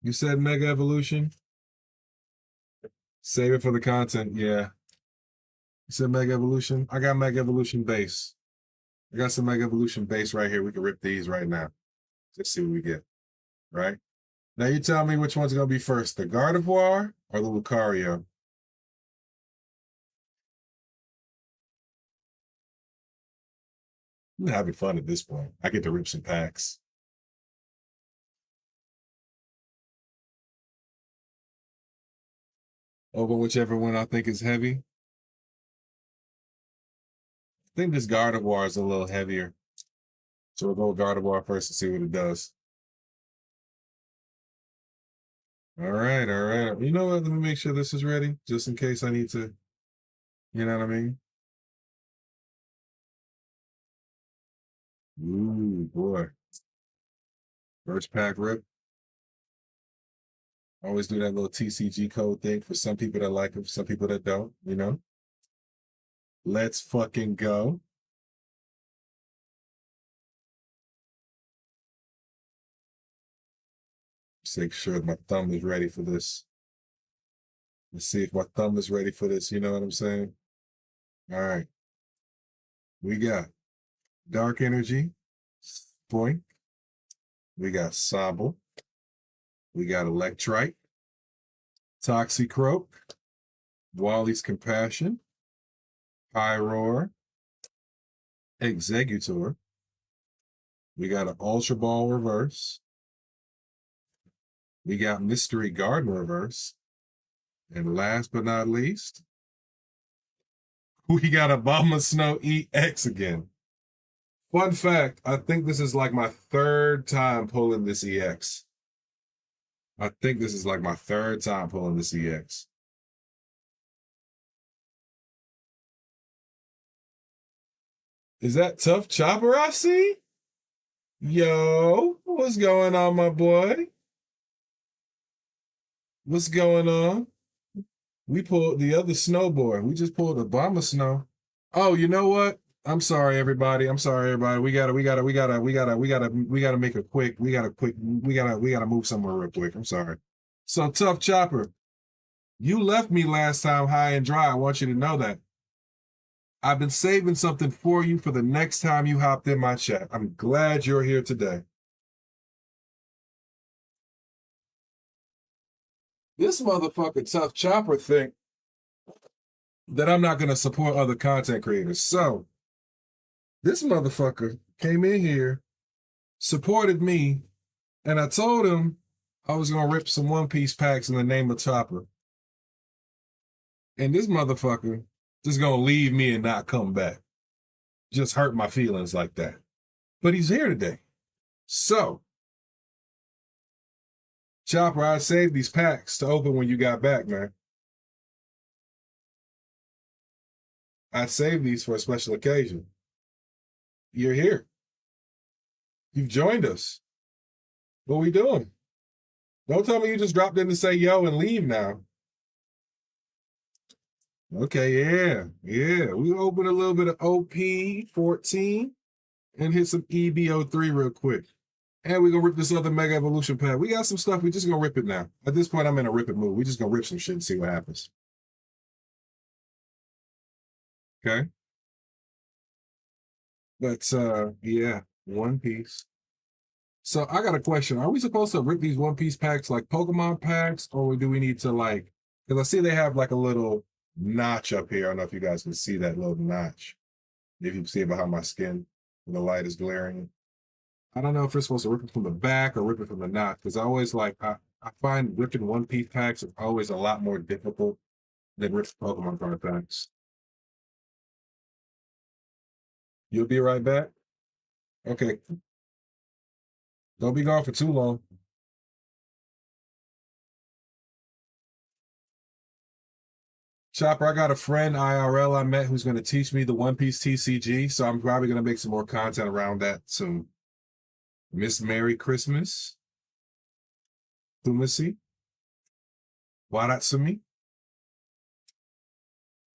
You said Mega Evolution? Save it for the content. Yeah. You said Mega Evolution? I got Mega Evolution base. I got some Mega Evolution base right here. We can rip these right now. Let's see what we get. Right? Now you tell me which one's going to be first, the Gardevoir or the Lucario? I'm having fun at this point. I get to rip some packs. Over whichever one I think is heavy. I think this Gardevoir is a little heavier. So we'll go Gardevoir first to see what it does. All right, all right. You know what? Let me make sure this is ready, just in case I need to, you know what I mean? Ooh, boy. First pack rip. Always do that little TCG code thing for some people that like it, for some people that don't, you know? Let's fucking go. Just make sure my thumb is ready for this. Let's see if my thumb is ready for this, you know what I'm saying? All right. We got Dark Energy, Point. We got Sobble. We got Electrite, Toxicroak, Wally's Compassion, Pyroar, Executor. We got an Ultra Ball Reverse. We got Mystery Garden Reverse. And last but not least, we got a Abomasnow EX again. Fun fact, I think this is like my third time pulling this EX. I think this is like my third time pulling this EX. Is that Tough Chopper I see? Yo, what's going on, my boy? What's going on? We pulled the other snowboard. We just pulled a Abomasnow. Oh, you know what? I'm sorry, everybody. I'm sorry, everybody. We gotta make a quick. We gotta move somewhere real quick. I'm sorry. So Tough Chopper, you left me last time high and dry. I want you to know that. I've been saving something for you for the next time you hopped in my chat. I'm glad you're here today. This motherfucker Tough Chopper think that I'm not going to support other content creators. So this motherfucker came in here, supported me, and I told him I was going to rip some One Piece packs in the name of Chopper. And this motherfucker just going to leave me and not come back. Just hurt my feelings like that. But he's here today. So, Chopper, I saved these packs to open when you got back, man. I saved these for a special occasion. You're here. You've joined us. What we doing? Don't tell me you just dropped in to say yo and leave now. Okay, yeah. We open a little bit of OP14 and hit some EBO3 real quick. And we're going to rip this other Mega Evolution pack. We got some stuff. We're just going to rip it now. At this point, I'm in a rip it mood. We're just going to rip some shit and see what happens. Okay? But, yeah, One Piece. So I got a question. Are we supposed to rip these One Piece packs like Pokemon packs? Or do we need to like... Because I see they have like a little notch up here. I don't know if you guys can see that little notch. If you can see it behind my skin, when the light is glaring. I don't know if we're supposed to rip it from the back or rip it from the notch, because I always like, I find ripping One Piece packs are always a lot more difficult than ripping Pokemon card packs. You'll be right back? Okay. Don't be gone for too long. Chopper, I got a friend IRL I met who's going to teach me the One Piece TCG, so I'm probably going to make some more content around that soon. Miss Merry Christmas. Kumasi. Waratsumi.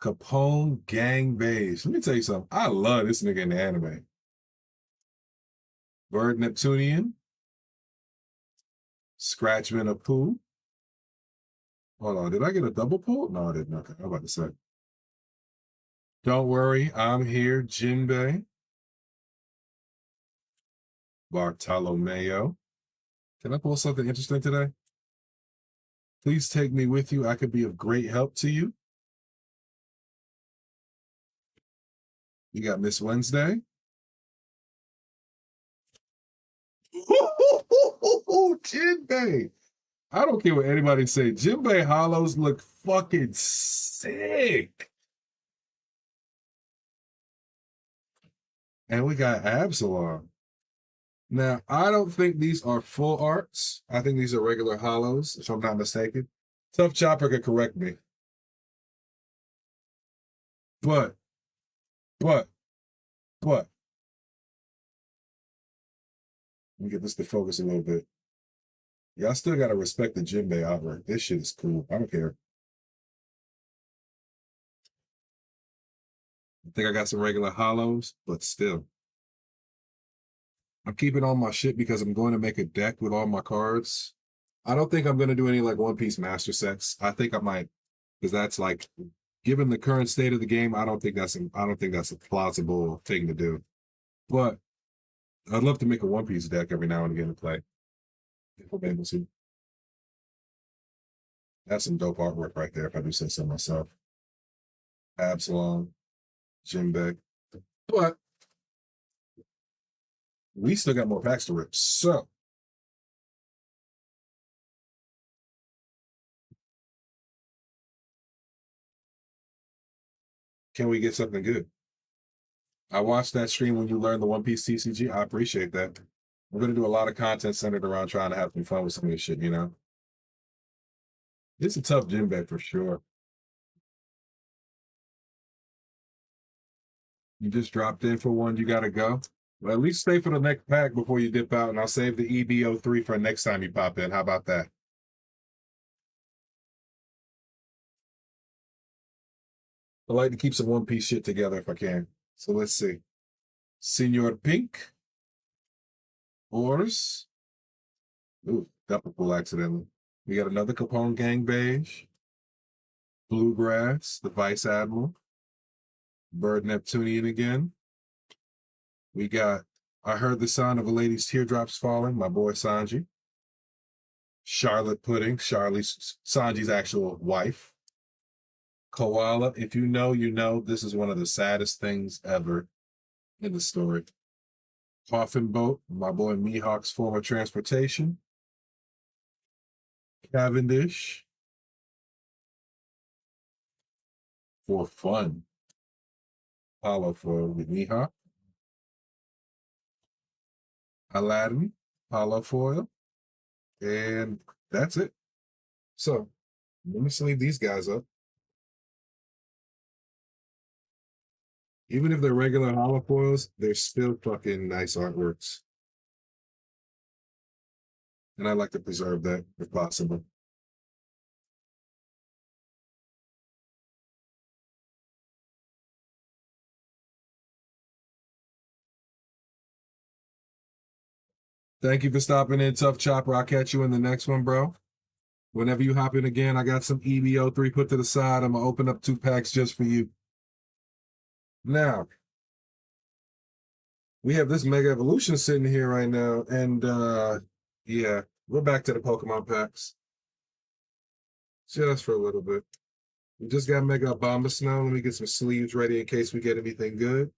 Capone Gang Beige. Let me tell you something. I love this nigga in the anime. Bird Neptunian. Scratchman of Pooh. Hold on, did I get a double pull? No, I didn't. Okay, I'm about to say. Don't worry, I'm here, Jinbei. Bartolomeo. Can I pull something interesting today? Please take me with you. I could be of great help to you. You got Miss Wednesday. Jinbei. I don't care what anybody say. Jinbei hollows look fucking sick. And we got Absalom. Now, I don't think these are full arts. I think these are regular hollows, if I'm not mistaken. Tough Chopper could correct me. But, let me get this to focus a little bit. Y'all still got to respect the Jinbei artwork. This shit is cool. I don't care. I think I got some regular hollows, but still. I'm keeping all my shit because I'm going to make a deck with all my cards. I don't think I'm going to do any like One Piece master sets. I think I might, because that's like, given the current state of the game, I don't think that's a plausible thing to do. But I'd love to make a One Piece deck every now and again to play. If I'm able to. That's some dope artwork right there, if I do say so myself. Absalom, Jinbei. But we still got more packs to rip. So can we get something good? I watched that stream when you learned the One Piece TCG. I appreciate that. We're going to do a lot of content centered around trying to have some fun with some of this shit, you know? It's a tough Jinbei for sure. You just dropped in for one. You got to go. Well, at least stay for the next pack before you dip out, and I'll save the EBO3 for next time you pop in. How about that? I like to keep some One Piece shit together if I can. So let's see. Senor Pink. Ors. Ooh, double pull accidentally. We got another Capone Gang Beige. Bluegrass, the Vice Admiral. Bird Neptunian again. We got I Heard the Sound of a Lady's Teardrops Falling, my boy Sanji. Charlotte Pudding, Sanji's actual wife. Koala, if you know, you know, this is one of the saddest things ever in the story. Coffin Boat, my boy Mihawk's form of transportation. Cavendish, for fun. Hollow foil with Mihawk. Aladdin, hollow foil. And that's it. So let me sleeve these guys up. Even if they're regular hollow foils, they're still fucking nice artworks. And I like to preserve that if possible. Thank you for stopping in, Tough Chopper. I'll catch you in the next one, bro. Whenever you hop in again, I got some EBO3 put to the side. I'm going to open up 2 packs just for you. Now, we have this Mega Evolution sitting here right now. And, yeah, we're back to the Pokemon packs. Just for a little bit. We just got Mega Abomasnow. Let me get some sleeves ready in case we get anything good.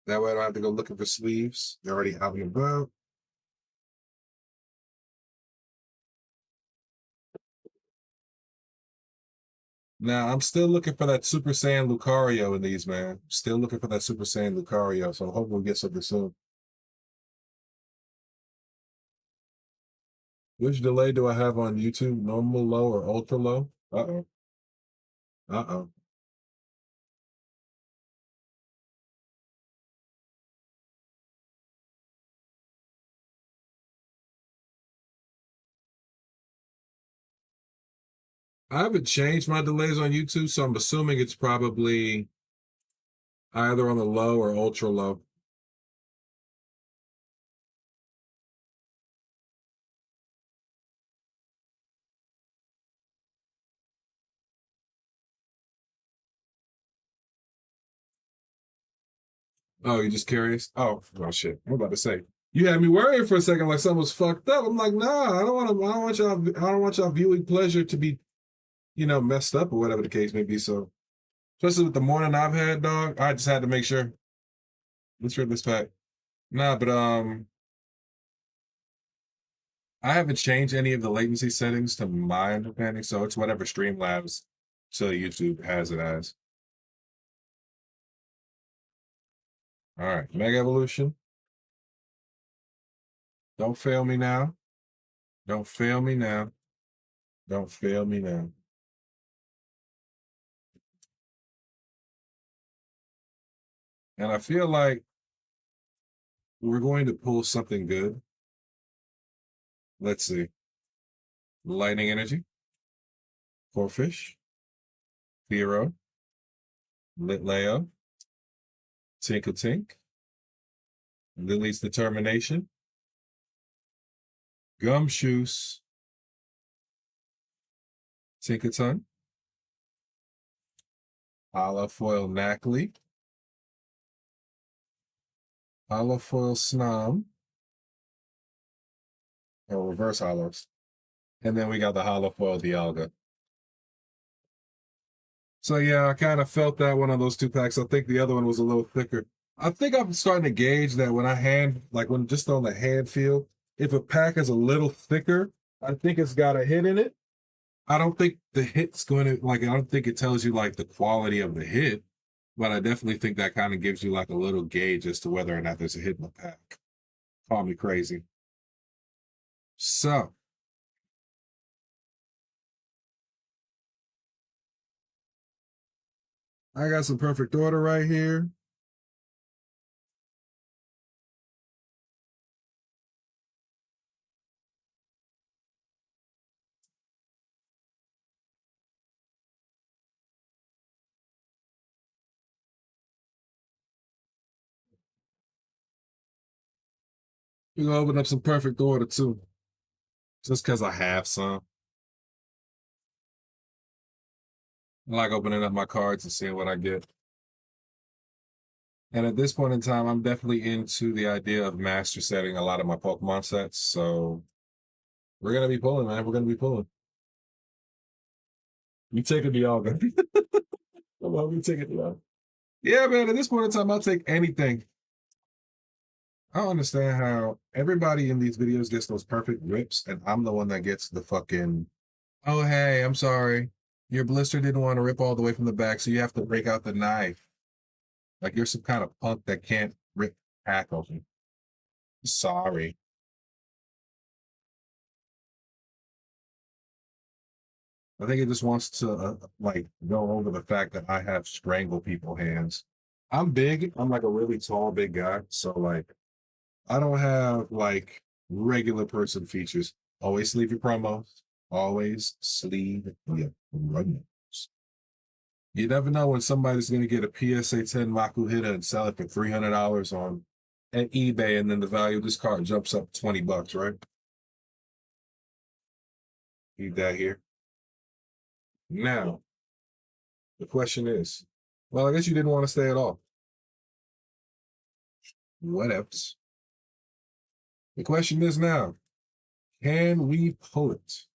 That way I don't have to go looking for sleeves. They're already out and about. Now, I'm still looking for that Super Saiyan Lucario in these, man. Still looking for that Super Saiyan Lucario, so I hope we'll get something soon. Which delay do I have on YouTube? Normal low or ultra low? Uh-oh. Uh-oh. I haven't changed my delays on YouTube, so I'm assuming it's probably either on the low or ultra low. Oh, you're just curious? Oh shit. I'm about to say. You had me worrying for a second like something was fucked up. I'm like, nah, I don't want y'all viewing pleasure to be, messed up or whatever the case may be. So especially with the morning I've had, dog, I just had to make sure. Let's rip this pack. Nah, but I haven't changed any of the latency settings to my understanding, so it's whatever Streamlabs to YouTube has it as. All right, Mega Evolution. Don't fail me now. Don't fail me now. Don't fail me now. And I feel like we're going to pull something good. Let's see. Lightning Energy. Corfish. Firo. Litleo. Tinkle Tink. Lily's Determination. Gumshoes. Tinkaton. Holofoil Knackley. Holofoil Snom. Or reverse hollows. And then we got the Holofoil Dialga. So yeah, I kind of felt that one on those 2 packs. I think the other one was a little thicker. I think I'm starting to gauge that when just on the hand feel, if a pack is a little thicker, I think it's got a hit in it. I don't think the hit's going to, I don't think it tells you the quality of the hit, but I definitely think that kind of gives you a little gauge as to whether or not there's a hit in the pack. Call me crazy. So, I got some perfect order right here. We're going to open up some perfect order too, just because I have some. I like opening up my cards and seeing what I get. And at this point in time, I'm definitely into the idea of master setting a lot of my Pokemon sets. So we're gonna be pulling, man. We're gonna be pulling. You take a Dialga. Come on, we take it, Dialga. Yeah, man. At this point in time, I'll take anything. I don't understand how everybody in these videos gets those perfect rips, and I'm the one that gets the fucking. Oh, hey, I'm sorry. Your blister didn't want to rip all the way from the back, so you have to break out the knife. Like you're some kind of punk that can't rip hack open. Sorry. I think it just wants to like go over the fact that I have strangle people hands. I'm big. I'm like a really tall, big guy. So like I don't have like regular person features. Always sleeve your promos. Always sleeve your promos. You never know when somebody's going to get a PSA 10 Maku Hita and sell it for $300 on at eBay, and then the value of this card jumps up $20, right? Leave that here. Now, the question is, well, I guess you didn't want to stay at all. What else? The question is now, can we pull it?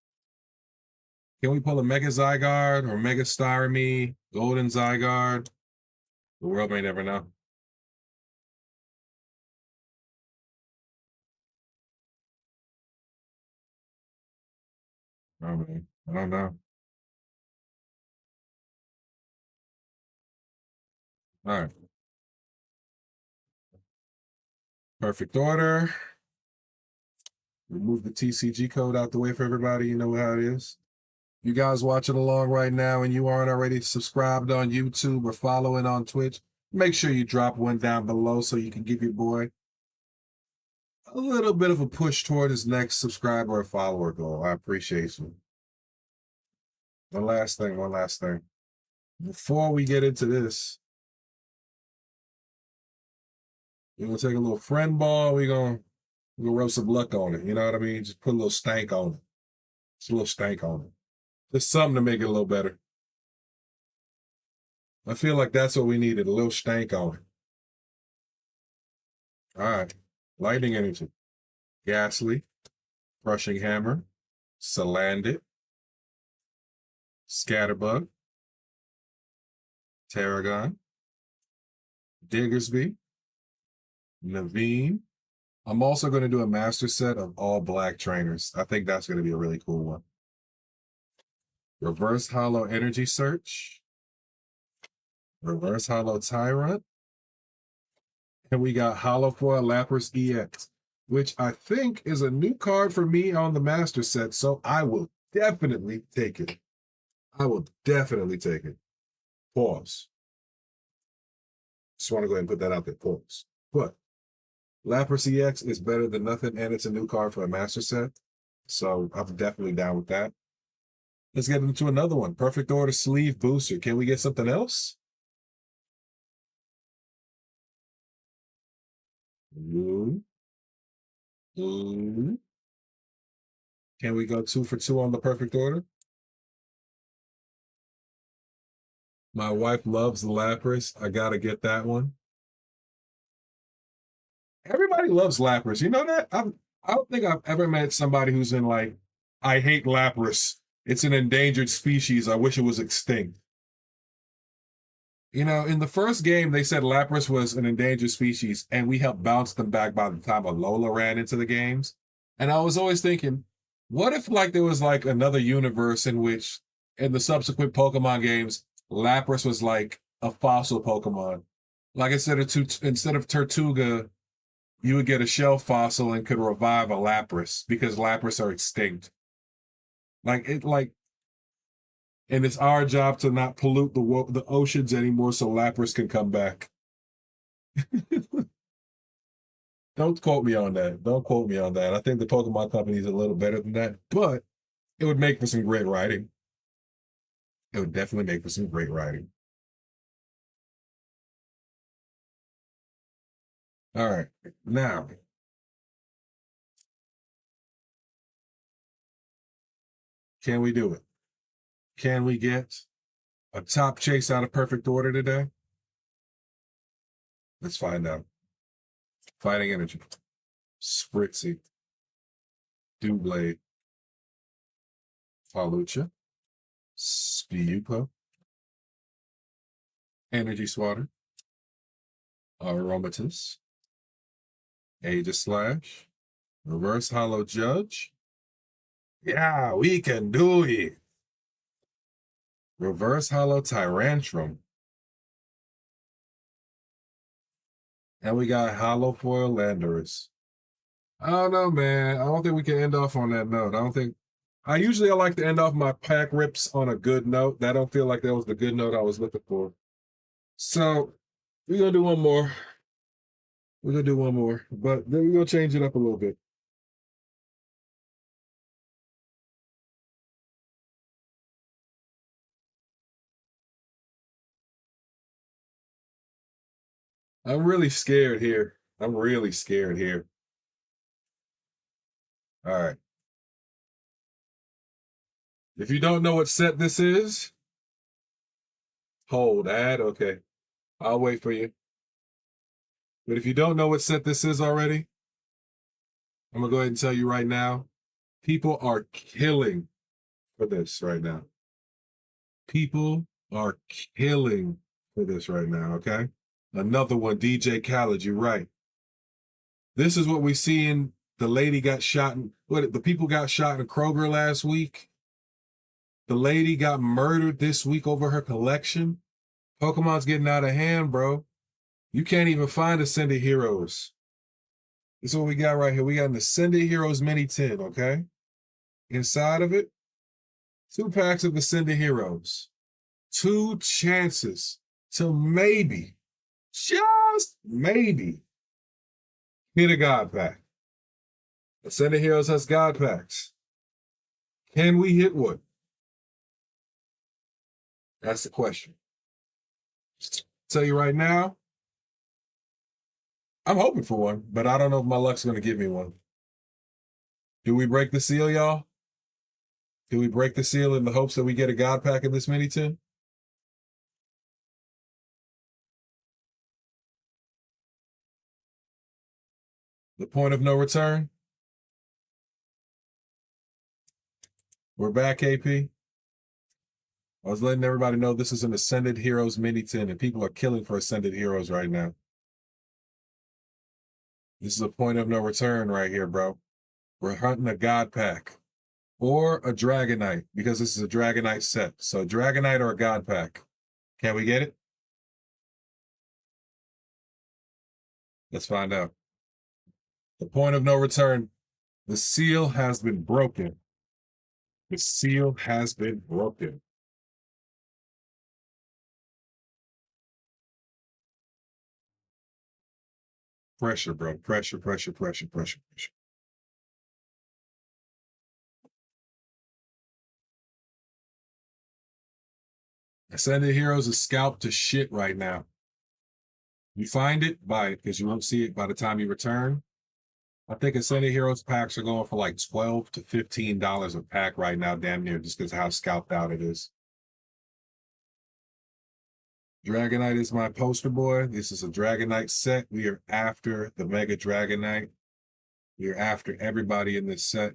Can we pull a Mega Zygarde or Mega Starmie, Golden Zygarde? The world may never know. Oh, man. I don't know. All right. Perfect order. Remove the TCG code out the way for everybody. You know how it is. You guys watching along right now and you aren't already subscribed on YouTube or following on Twitch, make sure you drop one down below so you can give your boy a little bit of a push toward his next subscriber or follower goal. I appreciate you. One last thing. Before we get into this, we're gonna take a little friend ball. We're gonna rub some luck on it. You know what I mean? Just put a little stank on it. Just a little stank on it. Just something to make it a little better. I feel like that's what we needed, a little stank on it. All right. Lightning energy. Ghastly. Crushing Hammer. Salandit. Scatterbug. Tarragon. Diggersby. Naveen. I'm also going to do a master set of all black trainers. I think that's going to be a really cool one. Reverse Hollow Energy Search. Reverse Hollow Tyrant. And we got Hollow Foil Lapras EX, which I think is a new card for me on the master set, so I will definitely take it. I will definitely take it. Pause. Just want to go ahead and put that out there. Pause. But Lapras EX is better than nothing, and it's a new card for a master set. So I'm definitely down with that. Let's get into another one. Perfect Order Sleeve Booster. Can we get something else? Ooh. Ooh. Can we go 2 for 2 on the Perfect Order? My wife loves Lapras. I gotta get that one. Everybody loves Lapras. You know that? I don't think I've ever met somebody who's in like, I hate Lapras. It's an endangered species. I wish it was extinct. You know, in the first game, they said Lapras was an endangered species, and we helped bounce them back by the time Alola ran into the games. And I was always thinking, what if like there was like another universe in which, in the subsequent Pokemon games, Lapras was like a fossil Pokemon. Like instead of Tortuga, you would get a shell fossil and could revive a Lapras because Lapras are extinct. And it's our job to not pollute the oceans anymore, so Lapras can come back. Don't quote me on that. Don't quote me on that. I think the Pokemon Company is a little better than that, but it would make for some great writing. It would definitely make for some great writing. All right, now can we do it? Can we get a top chase out of Perfect Order today? Let's find out. Fighting Energy. Spritzy. Doublade. Palucha. Spiyupa. Energy Swatter. Aromatisse. Aegislash. Reverse Hollow Judge. Yeah, we can do it. Reverse Hollow Tyrantrum. And we got Hollow Foil Landorus. I don't know, man. I don't think we can end off on that note. I usually like to end off my pack rips on a good note. That don't feel like that was the good note I was looking for. So we're gonna do one more. We're gonna do one more, but then we're gonna change it up a little bit. I'm really scared here. I'm really scared here. All right. If you don't know what set this is, hold ad. Okay. I'll wait for you. But if you don't know what set this is already, I'm going to go ahead and tell you right now, people are killing for this right now. People are killing for this right now, okay? Another one, DJ Khaled, you're right. This is what we see in the lady got shot in, the people got shot in Kroger last week. The lady got murdered this week over her collection. Pokemon's getting out of hand, bro. You can't even find Ascended Heroes. This is what we got right here. We got an Ascended Heroes Mini Tin, okay? Inside of it, 2 packs of Ascended Heroes. 2 chances to maybe, just maybe, hit a God Pack. Ascended Heroes has God Packs. Can we hit one? That's the question. Tell you right now, I'm hoping for one, but I don't know if my luck's going to give me one. Do we break the seal, y'all? Do we break the seal in the hopes that we get a God Pack in this mini tin? The point of no return? We're back, AP. I was letting everybody know this is an Ascended Heroes mini tin, and people are killing for Ascended Heroes right now. This is a point of no return right here, bro. We're hunting a God Pack or a Dragonite, because this is a Dragonite set. So Dragonite or a God Pack. Can we get it? Let's find out. The point of no return. The seal has been broken. The seal has been broken. Pressure, bro. Pressure, pressure, pressure, pressure, pressure. Ascended Heroes is scalped to shit right now. You find it, buy it, because you won't see it by the time you return. I think Ascended Heroes packs are going for like $12 to $15 a pack right now, damn near, just because of how scalped out it is. Dragonite is my poster boy. This is a Dragonite set. We are after the Mega Dragonite. We are after everybody in this set.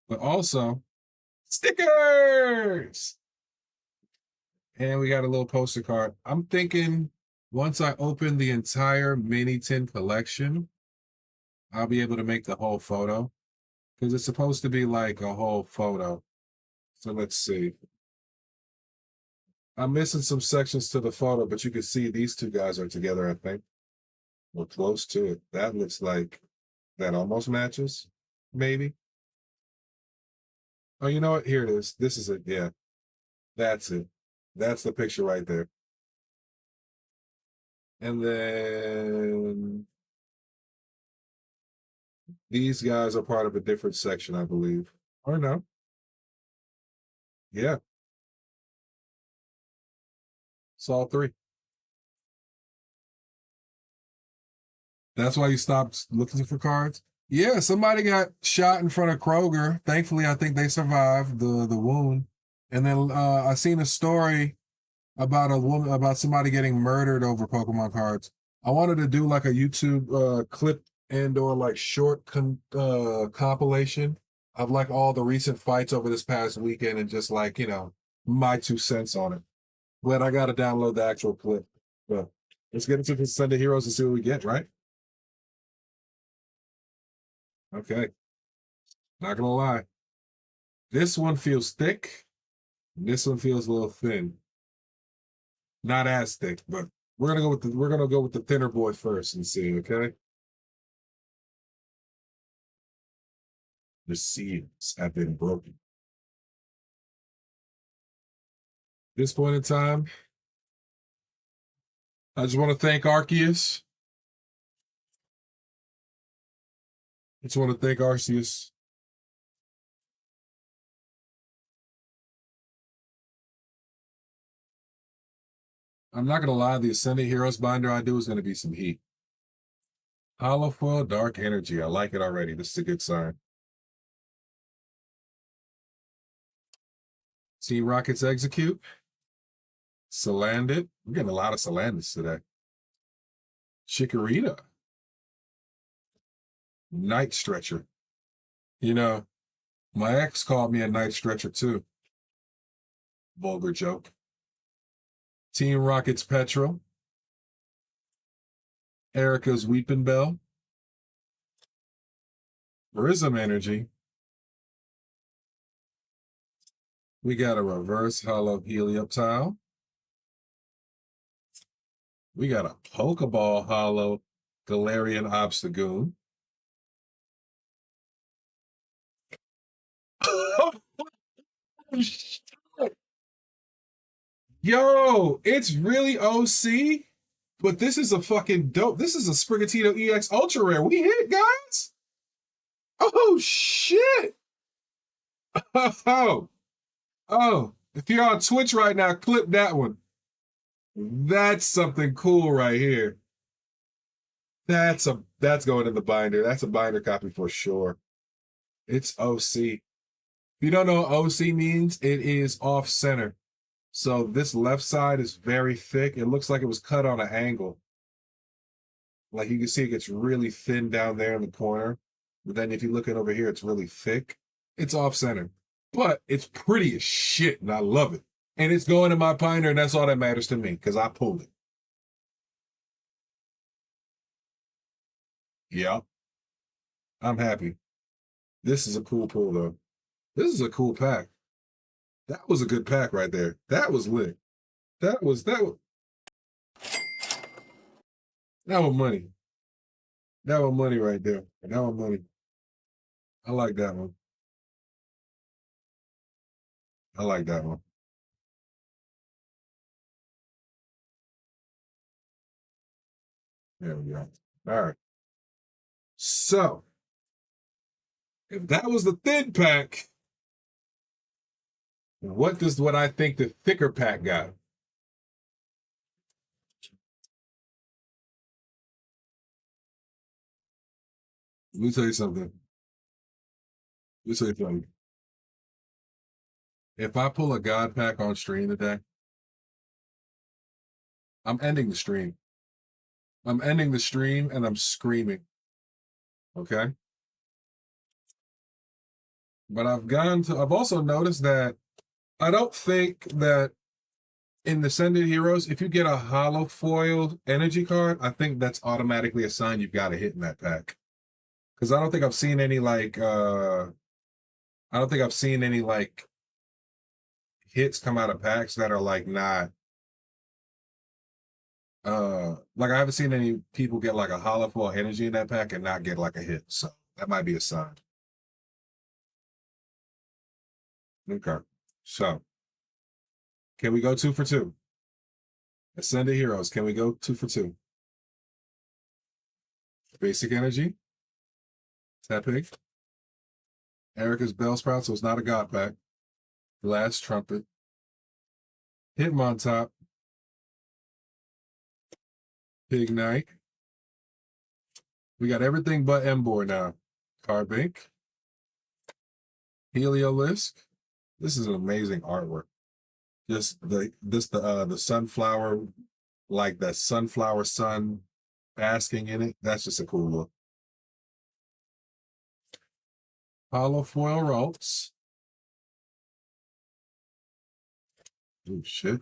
But also, stickers! And we got a little poster card. I'm thinking once I open the entire mini tin collection, I'll be able to make the whole photo, because it's supposed to be like a whole photo. So let's see. I'm missing some sections to the photo, but you can see these 2 guys are together, I think. We're close to it. That looks like that almost matches, maybe. Oh, you know what? Here it is. This is it. Yeah, that's it. That's the picture right there. And then these guys are part of a different section, I believe. Or no. Yeah. It's all 3. That's why you stopped looking for cards? Yeah, somebody got shot in front of Kroger. Thankfully, I think they survived the wound. And then I seen a story about a woman, about somebody getting murdered over Pokemon cards. I wanted to do like a YouTube clip and or like short compilation of like all the recent fights over this past weekend and just like, my 2 cents on it. But I gotta download the actual clip. But let's get into the Sunday Heroes and see what we get, right? Okay. Not gonna lie. This one feels thick. This one feels a little thin. Not as thick, but we're gonna go with the thinner boy first and see, okay? The seals have been broken. At this point in time, I just want to thank Arceus. I just want to thank Arceus. I'm not gonna lie, the Ascended Heroes binder I do is gonna be some heat. Hollow Foil Dark Energy. I like it already. This is a good sign. Team Rockets Execute. Salandit. We're getting a lot of Salandits today. Chikorita. Night Stretcher. My ex called me a night stretcher too. Vulgar joke. Team Rockets Petrol. Erica's Weeping Bell. Prism Energy. We got a reverse hollow Helioptile. We got a Pokeball hollow Galarian Obstagoon. Yo, it's really OC, but this is a fucking dope. This is a Sprigatito EX Ultra Rare. We hit, guys. Oh, shit. Oh, if you're on Twitch right now, clip that one. That's something cool right here. That's going in the binder. That's a binder copy for sure. It's OC. If you don't know what OC means, it is off center. So this left side is very thick. It looks like it was cut on an angle. Like you can see it gets really thin down there in the corner. But then if you look at over here, it's really thick. It's off center. But it's pretty as shit, and I love it. And it's going in my binder, and that's all that matters to me, because I pulled it. Yeah. I'm happy. This is a cool pull, though. This is a cool pack. That was a good pack right there. That was lit. That was money. That was money right there. That was money. I like that one. I like that one. There we go. All right. So, if that was the thin pack, what I think the thicker pack got? Let me tell you something. If I pull a God pack on stream today, I'm ending the stream. I'm ending the stream and I'm screaming. Okay? But I've also noticed that I don't think that in the Ascended Heroes, if you get a hollow foiled energy card, I think that's automatically a sign you've got to hit in that pack. Because I don't think I've seen any hits come out of packs that are like not like I haven't seen any people get like a hollow foil energy in that pack and not get like a hit. So that might be a sign. Okay. So can we go 2 for 2? Ascended Heroes, can we go 2 for 2? Basic Energy. Tepig. Erica's Bellsprout, so it's not a God pack. Glass Trumpet. Hitmontop. Pignite. We got everything but Emboar now. Carbink. Heliolisk. This is an amazing artwork. Just the sunflower, like the sunflower sun basking in it. That's just a cool look. Hollow foil ropes. Oh shit.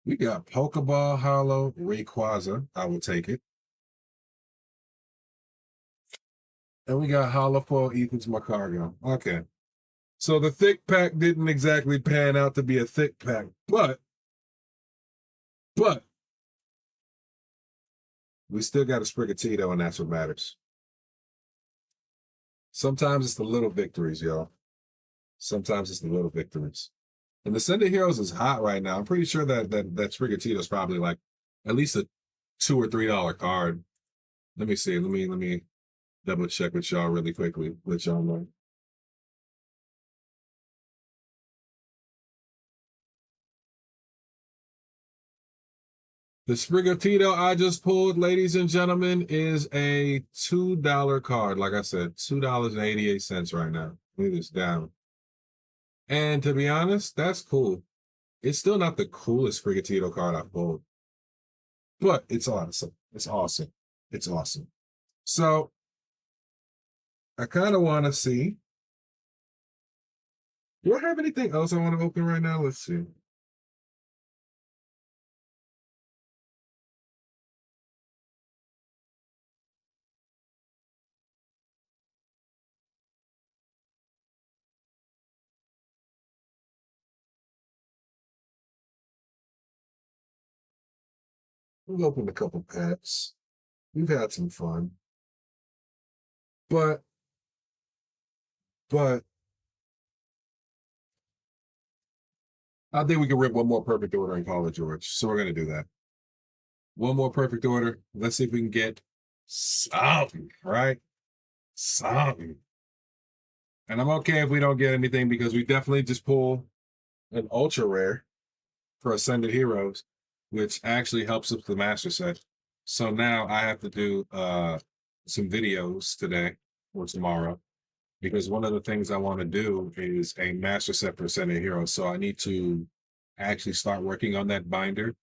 We got Pokeball Hollow Rayquaza. I will take it. And we got Hollow Foil Ethan's Macargo. Okay. So the thick pack didn't exactly pan out to be a thick pack, but we still got a Sprigatito, and that's what matters. Sometimes it's the little victories, y'all. Sometimes it's the little victories. And the Sender Heroes is hot right now. I'm pretty sure that Sprigatito is probably like at least a $2 or $3 card. Let me see. Let me double check with y'all really quickly. Let y'all know. The Sprigatito I just pulled, ladies and gentlemen, is a $2 card. Like I said, $2.88 right now. Leave this down. And to be honest, that's cool. It's still not the coolest Sprigatito card I've pulled, but it's awesome. It's awesome. It's awesome. So I kind of want to see. Do I have anything else I want to open right now? Let's see. We've opened a couple packs. We've had some fun. But I think we can rip one more perfect order and call it George. So we're going to do that. One more perfect order. Let's see if we can get something, right? Something. And I'm okay if we don't get anything because we definitely just pull an ultra rare for Ascended Heroes, which actually helps with the master set. So now I have to do some videos today or tomorrow because one of the things I want to do is a master set for Ascended Heroes. So I need to actually start working on that binder.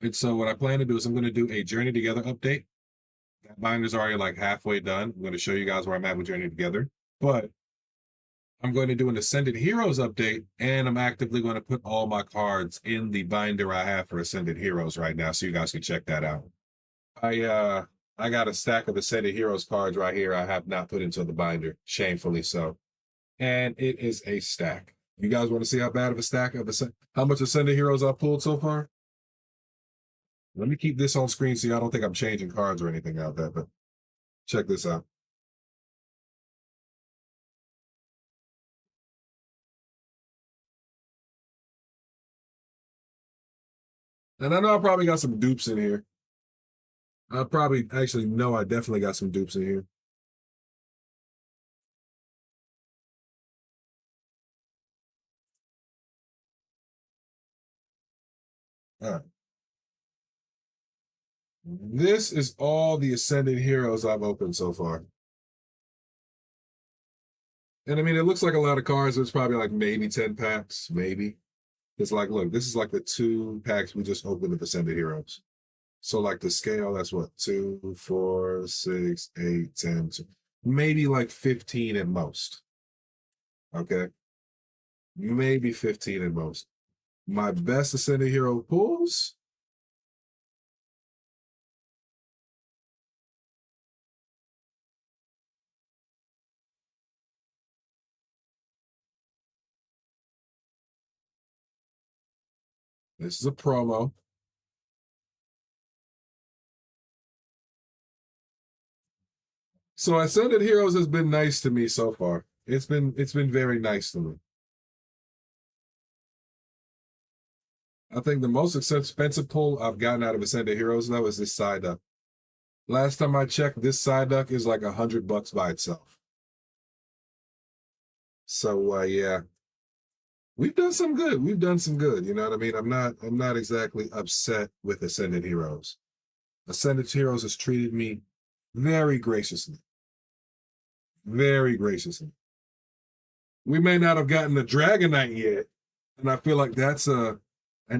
And so what I plan to do is I'm going to do a Journey Together update. That binder's already like halfway done. I'm going to show you guys where I'm at with Journey Together. But I'm going to do an Ascended Heroes update, and I'm actively going to put all my cards in the binder I have for Ascended Heroes right now, so you guys can check that out. I got a stack of Ascended Heroes cards right here I have not put into the binder, shamefully so. And it is a stack. You guys want to see how bad of a stack of how much Ascended Heroes I've pulled so far? Let me keep this on screen so I don't think I'm changing cards or anything out there, but check this out. And I know I probably got some dupes in here. I probably actually know I definitely got some dupes in here. All right. This is all the Ascended Heroes I've opened so far. And I mean, it looks like a lot of cards. It's probably like maybe 10 packs, maybe. It's like, look, this is like the 2 packs we just opened of Ascended Heroes. So like the scale, that's what, 2, 4, 6, 8, 10, maybe like 15 at most. Okay. Maybe 15 at most. My best Ascended Hero pulls. This is a promo. So Ascended Heroes has been nice to me so far. It's been very nice to me. I think the most expensive pull I've gotten out of Ascended Heroes though is this side duck. Last time I checked, this side duck is like $100 by itself. So yeah, we've done some good. We've done some good. You know what I mean? I'm not exactly upset with Ascended Heroes. Ascended Heroes has treated me very graciously. Very graciously. We may not have gotten the Dragonite yet, and I feel like that's an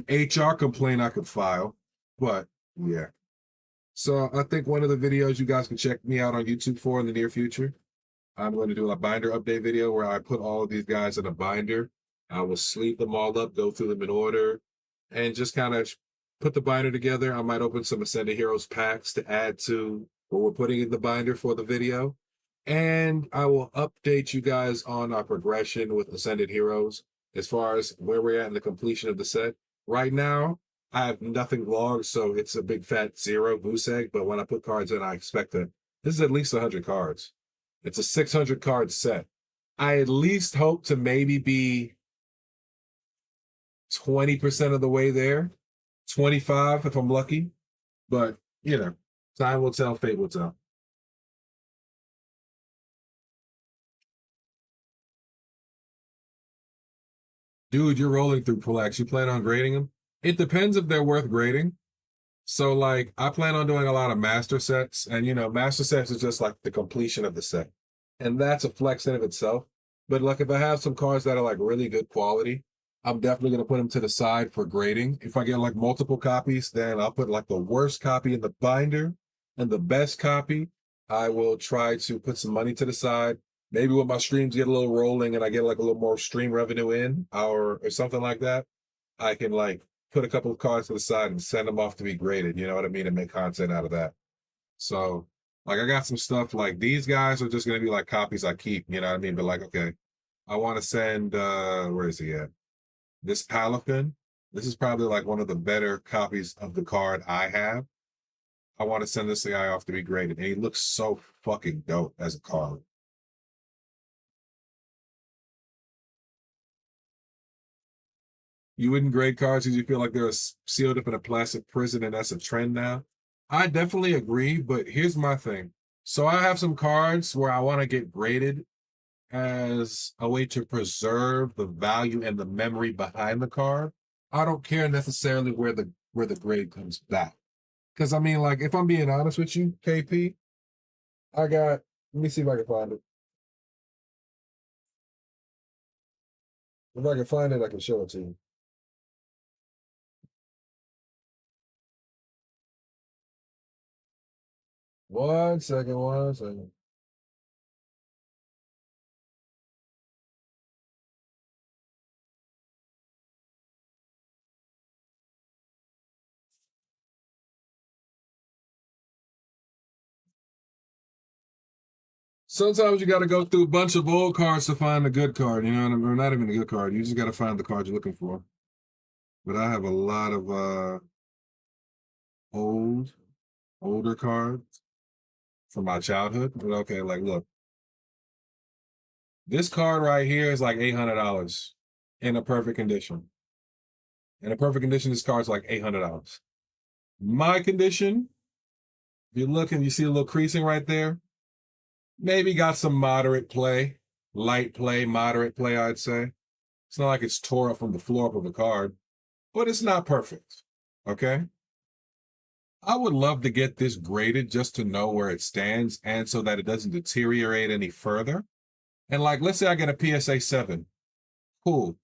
HR complaint I could file. But yeah. So I think one of the videos you guys can check me out on YouTube for in the near future, I'm going to do a binder update video where I put all of these guys in a binder. I will sleeve them all up, go through them in order, and just kind of put the binder together. I might open some Ascended Heroes packs to add to what we're putting in the binder for the video. And I will update you guys on our progression with Ascended Heroes as far as where we're at in the completion of the set. Right now, I have nothing logged, so it's a big fat zero goose egg. But when I put cards in, I expect that this is at least 100 cards. It's a 600 card set. I at least hope to maybe be 20% of the way there, 25 if I'm lucky. But, time will tell, fate will tell. Dude, you're rolling through Plex. You plan on grading them? It depends if they're worth grading. So, like, I plan on doing a lot of master sets, and master sets is just like the completion of the set, and that's a flex in of itself. But like, if I have some cards that are like really good quality, I'm definitely gonna put them to the side for grading. If I get like multiple copies, then I'll put like the worst copy in the binder, and the best copy, I will try to put some money to the side. Maybe when my streams get a little rolling and I get like a little more stream revenue in, or something like that, I can like put a couple of cards to the side and send them off to be graded, you know what I mean, and make content out of that. So, like, I got some stuff like these guys are just going to be like copies I keep, you know what I mean? But like, okay, I want to send, where is he at? This Palafin. This is probably like one of the better copies of the card I have. I want to send this guy off to be graded. And he looks so fucking dope as a card. You wouldn't grade cards because you feel like they're sealed up in a plastic prison and that's a trend now. I definitely agree, but here's my thing. So I have some cards where I want to get graded as a way to preserve the value and the memory behind the card. I don't care necessarily where the grade comes back. Because I mean, like, if I'm being honest with you, KP, let me see if I can find it. If I can find it, I can show it to you. One second, one second. Sometimes you got to go through a bunch of old cards to find a good card. You know what I mean? Or not even a good card. You just got to find the card you're looking for. But I have a lot of older cards from my childhood. But okay, like, look, this card right here is like $800 in a perfect condition. In a perfect condition, this card's like $800. My condition, if you look and you see a little creasing right there, maybe got some moderate play, light play, moderate play, I'd say. It's not like it's tore up from the floor up of the card, but it's not perfect. Okay. I would love to get this graded just to know where it stands and so that it doesn't deteriorate any further. And like, let's say I get a PSA 7. Cool.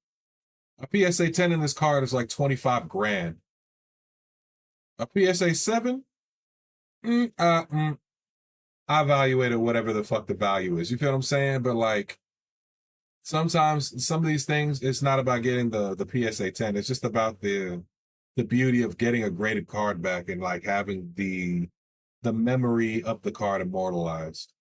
A PSA 10 in this card is like 25 grand. A PSA 7? I evaluated whatever the fuck the value is. You feel what I'm saying? But like, sometimes some of these things, it's not about getting the PSA 10. It's just about the beauty of getting a graded card back and like having the memory of the card immortalized.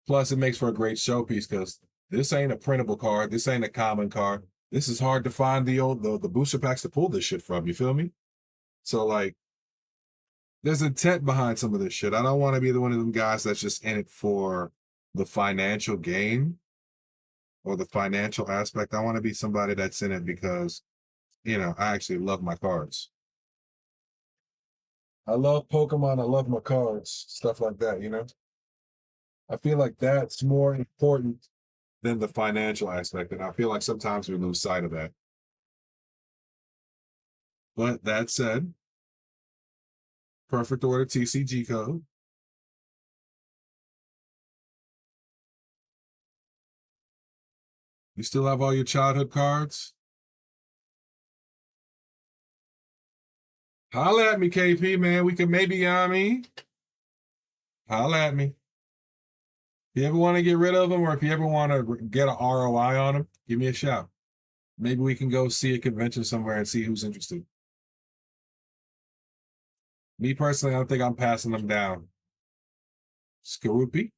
Plus, it makes for a great showpiece because this ain't a printable card. This ain't a common card. This is hard to find the booster packs to pull this shit from. You feel me? So like, there's intent behind some of this shit. I don't want to be one of them guys that's just in it for the financial gain or the financial aspect. I want to be somebody that's in it because, I actually love my cards. I love Pokemon. I love my cards, stuff like that, I feel like that's more important than the financial aspect. And I feel like sometimes we lose sight of that. But that said, perfect order TCG code. You still have all your childhood cards? Holla at me, KP, man. We could maybe, holla at me. If you ever want to get rid of them or if you ever want to get an ROI on them, give me a shout. Maybe we can go see a convention somewhere and see who's interested. Me personally, I don't think I'm passing them down. Skaroopy.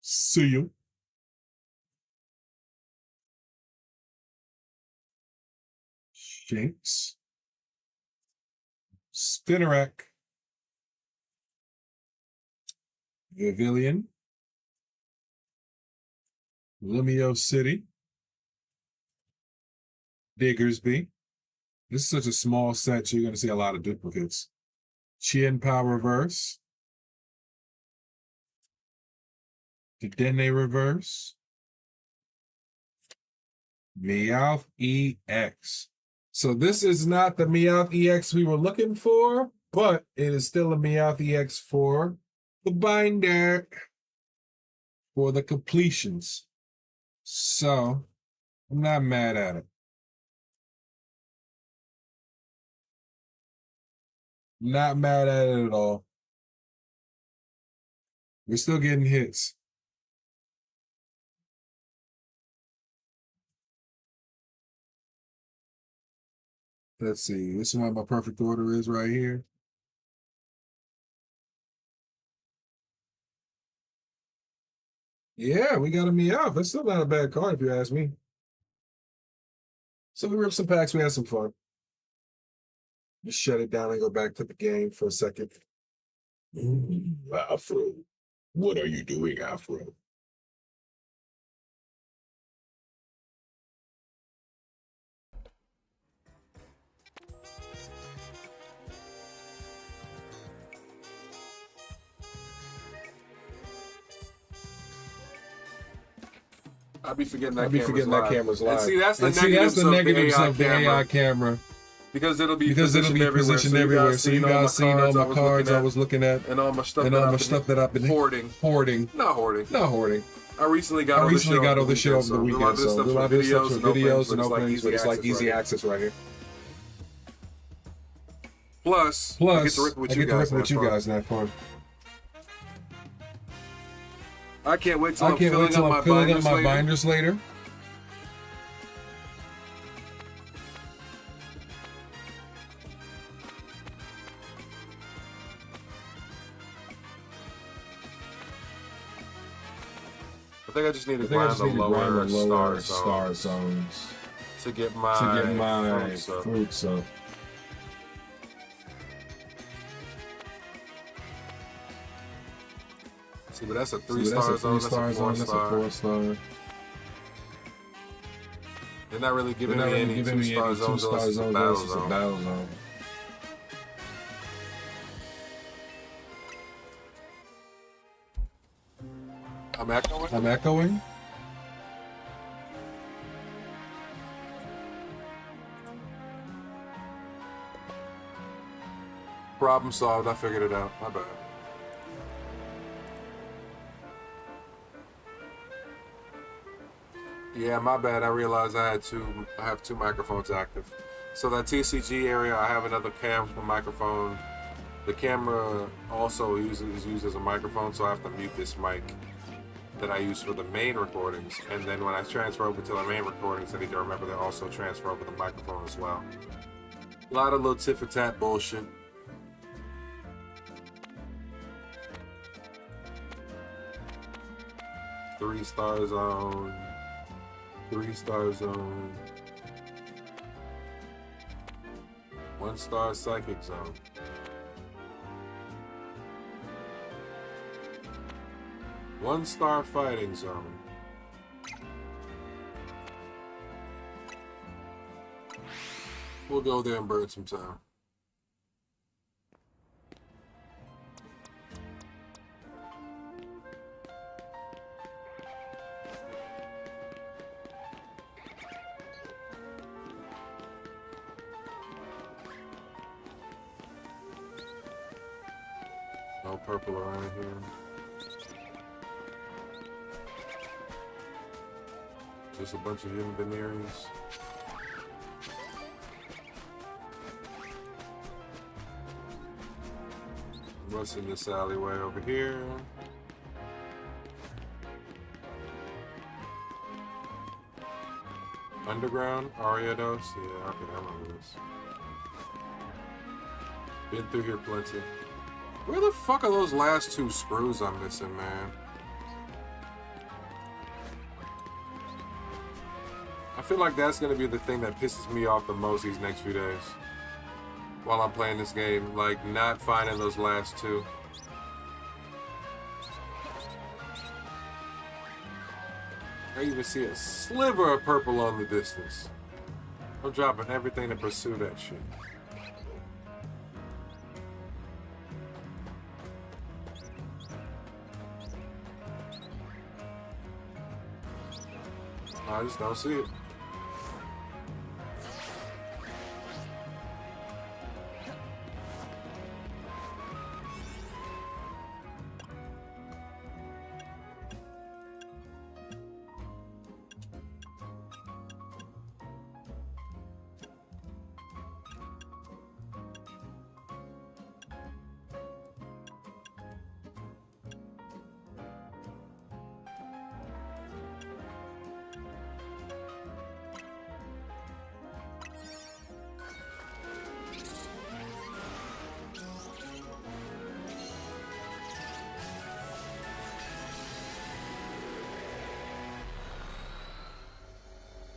See you. Shinx. Spinarak. Vivillon. Lumio City. Diggersby. This is such a small set, so you're going to see a lot of duplicates. Chien Power Reverse. Dedenne Reverse. Meowth EX. So this is not the Meowth EX we were looking for, but it is still a Meowth EX for the binder, for the completions. So I'm not mad at it. Not mad at it at all. We're still getting hits. Let's see. This is what my perfect order is right here. Yeah, we got a Meowth. That's still not a bad card if you ask me. So we ripped some packs. We had some fun. Just shut it down and go back to the game for a second. Afro. What are you doing, Afro? I be forgetting that camera's live. And see, that's the negatives of the AI camera. Because it'll be positioned everywhere. So you guys seen all my cards I was looking at. And all my stuff that I've been hoarding. Not hoarding. I recently got all this shit over the weekend. So a lot of this stuff for videos and openings, but it's like easy access right here. Plus, I get to rip with you guys. That fun. I can't wait till I'm filling up my binders later. I think I just need to grind the lower star zones to get my fruits up. See, but that's a 3-star zone. That's a 4-star. They're not really giving me any 2-star zones unless it's a battle zone. I'm echoing. Problem solved. I figured it out. My bad. Yeah, my bad. I realized I have two microphones active. So that TCG area, I have another camera microphone. The camera also is used as a microphone, so I have to mute this mic that I use for the main recordings. And then when I transfer over to the main recordings, I need to remember to also transfer over the microphone as well. A lot of little tit for tat bullshit. Three-star zone. 3-star zone. 1-star psychic zone. One-star fighting zone. We'll go there and burn some time. No purple around here. Just a bunch of hidden veneers. What's in this alleyway over here? Underground? Ariados? Yeah, okay, I remember this. Been through here plenty. Where the fuck are those last two screws I'm missing, man? I feel like that's gonna be the thing that pisses me off the most these next few days. While I'm playing this game, like not finding those last two. I even see a sliver of purple on the distance. I'm dropping everything to pursue that shit. I just don't see it.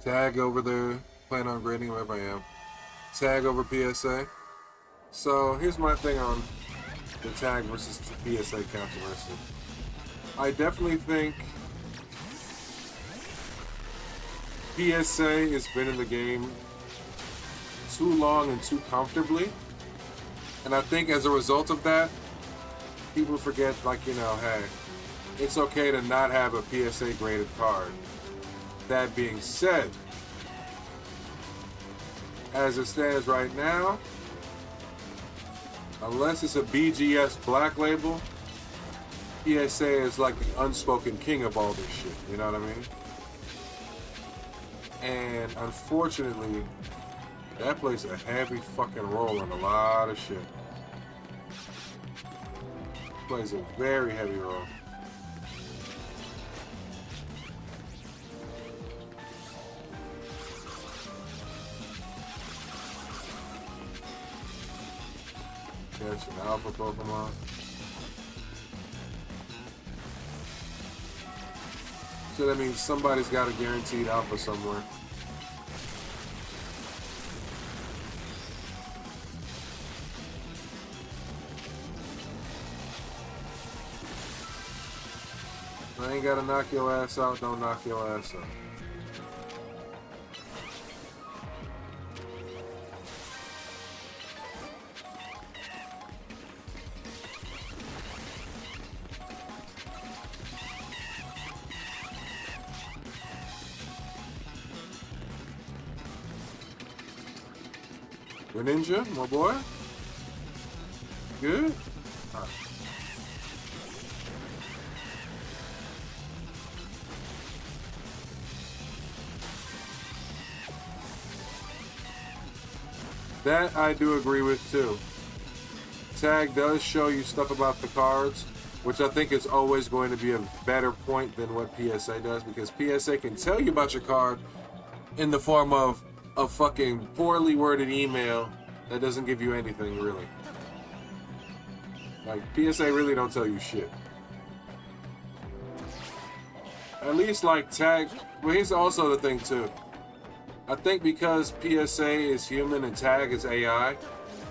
Tag over there, plan on grading wherever I am. Tag over PSA. So here's my thing on the tag versus PSA controversy. I definitely think PSA has been in the game too long and too comfortably. And I think as a result of that, people forget, like, you know, hey, it's okay to not have a PSA graded card. That being said, as it stands right now, unless it's a BGS black label, PSA is like the unspoken king of all this shit, you know what I mean? And unfortunately, that plays a heavy fucking role in a lot of shit. Plays a very heavy role. Catch an alpha Pokemon. So that means somebody's got a guaranteed alpha somewhere. I ain't gotta knock your ass out, don't knock your ass out. Ninja, my boy. Good. Right. That I do agree with too. Tag does show you stuff about the cards, which I think is always going to be a better point than what PSA does, because PSA can tell you about your card in the form of a fucking poorly worded email that doesn't give you anything, really. Like, PSA really don't tell you shit. At least, like, tag... Well, here's also the thing, too. I think because PSA is human and tag is AI,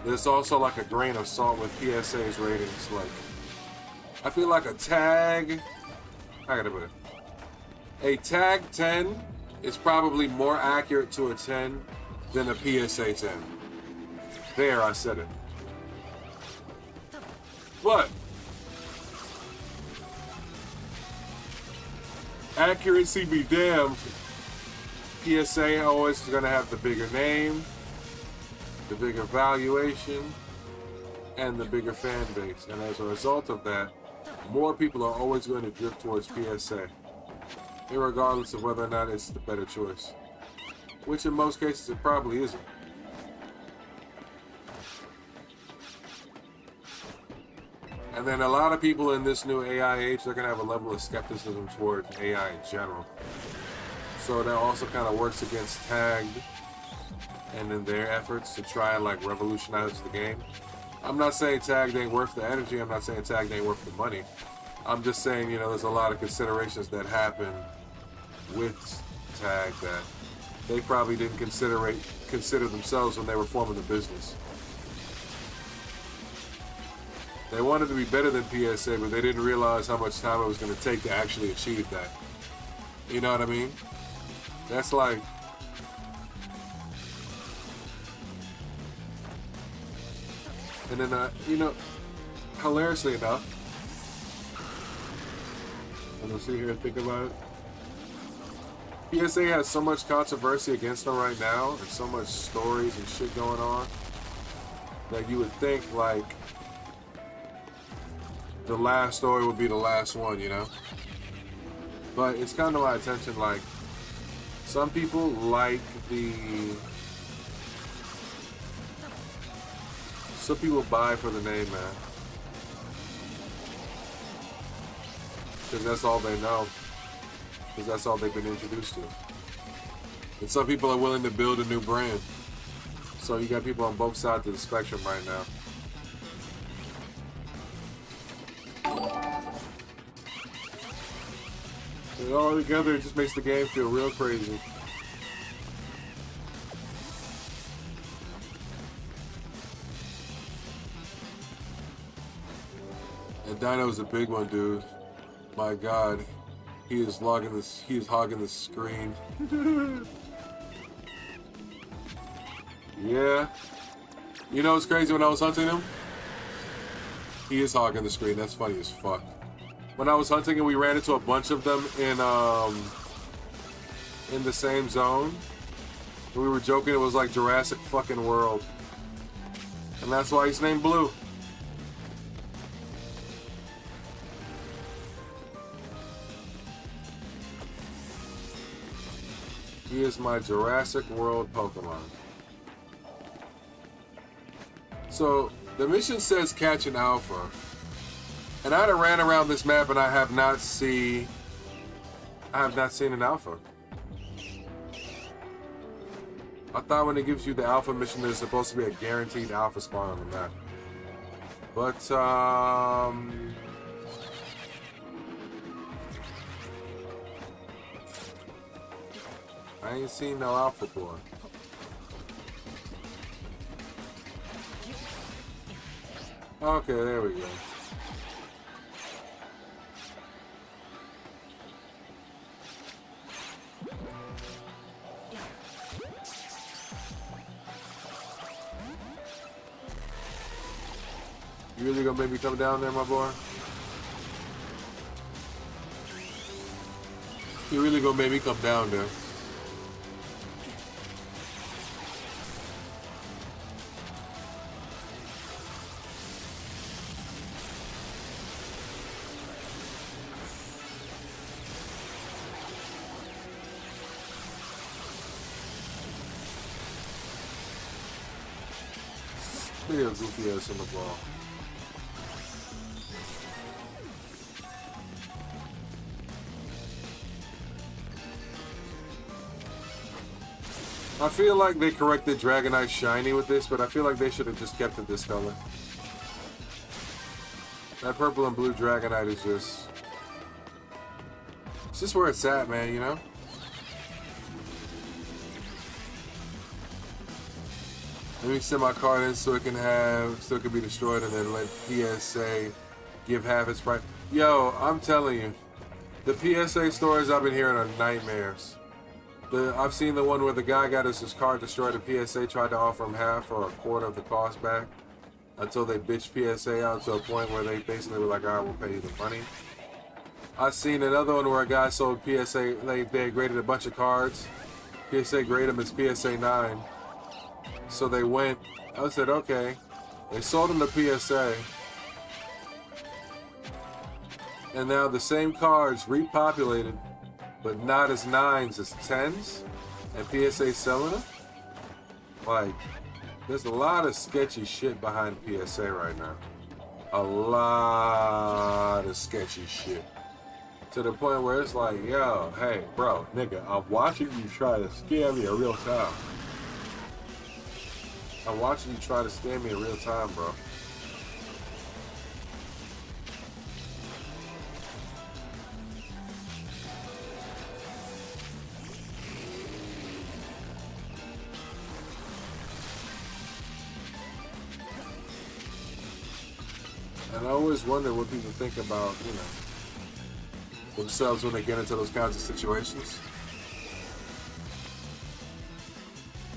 there's also, like, a grain of salt with PSA's ratings. Like, I feel like a tag... I gotta put it. A tag 10 is probably more accurate to a 10 than a PSA 10. There, I said it. But accuracy be damned. PSA always is gonna have the bigger name, the bigger valuation, and the bigger fan base. And as a result of that, more people are always going to drift towards PSA, irregardless of whether or not it's the better choice. Which in most cases it probably isn't. And then a lot of people in this new AI age, they're gonna have a level of skepticism towards AI in general. So that also kind of works against Tagged and in their efforts to try and like revolutionize the game. I'm not saying Tagged ain't worth the energy. I'm not saying Tagged ain't worth the money. I'm just saying, you know, there's a lot of considerations that happen with Tag that they probably didn't consider themselves when they were forming the business. They wanted to be better than PSA, but they didn't realize how much time it was going to take to actually achieve that. You know what I mean? That's like... And then, you know, hilariously enough, I'm going to sit here and think about it. PSA has so much controversy against them right now, and so much stories and shit going on, that you would think, like, the last story would be the last one, you know? But it's kind of my attention, like, some people like the... Some people buy for the name, man. Because that's all they know. Because that's all they've been introduced to. And some people are willing to build a new brand. So you got people on both sides of the spectrum right now. And all together, it just makes the game feel real crazy. And Dino's a big one, dude. My God, he is logging this. He is hogging the screen. Yeah. You know what's crazy? When I was hunting him, he is hogging the screen. That's funny as fuck. When I was hunting and we ran into a bunch of them in the same zone, we were joking it was like Jurassic fucking World, and that's why he's named Blue. He is my Jurassic World Pokemon. So the mission says catch an alpha. And I done ran around this map and I have not seen an alpha. I thought when it gives you the alpha mission there's supposed to be a guaranteed alpha spawn on the map. But I ain't seen no alpha boy. Okay, there we go. You really gonna make me come down there, my boy? You really gonna make me come down there? Look at goofy ass on the ball. I feel like they corrected Dragonite Shiny with this, but I feel like they should have just kept it this color. That purple and blue Dragonite is just... It's just where it's at, man, you know? Let me send my card in so it can be destroyed and then let PSA give half its price. Yo, I'm telling you, the PSA stories I've been hearing are nightmares. I've seen the one where the guy got his card destroyed and PSA tried to offer him half or a quarter of the cost back until they bitched PSA out to a point where they basically were like, all right, we'll pay you the money. I've seen another one where a guy sold PSA, they graded a bunch of cards. PSA graded them as PSA 9. So they went, I said, okay. They sold them to PSA. And now the same cards repopulated, but not as 9s, as 10s. And PSA selling them. Like, there's a lot of sketchy shit behind PSA right now. a lot of sketchy shit. To the point where it's like, yo, hey, bro, nigga, I'm watching you try to scare me in real time. I'm watching you try to scare me in real time, bro. And I always wonder what people think about, you know, themselves when they get into those kinds of situations.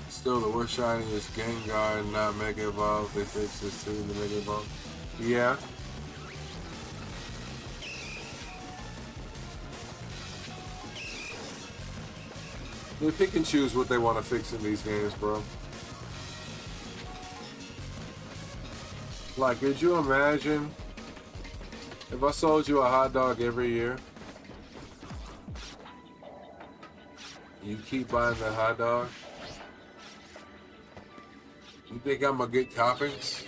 Still, the worst shiny is Gengar and not Mega Evolve. They fixed this too in the Mega Evolve. Yeah. They pick and choose what they want to fix in these games, bro. Like, could you imagine if I sold you a hot dog every year? You keep buying that hot dog? You think I'm gonna get toppings?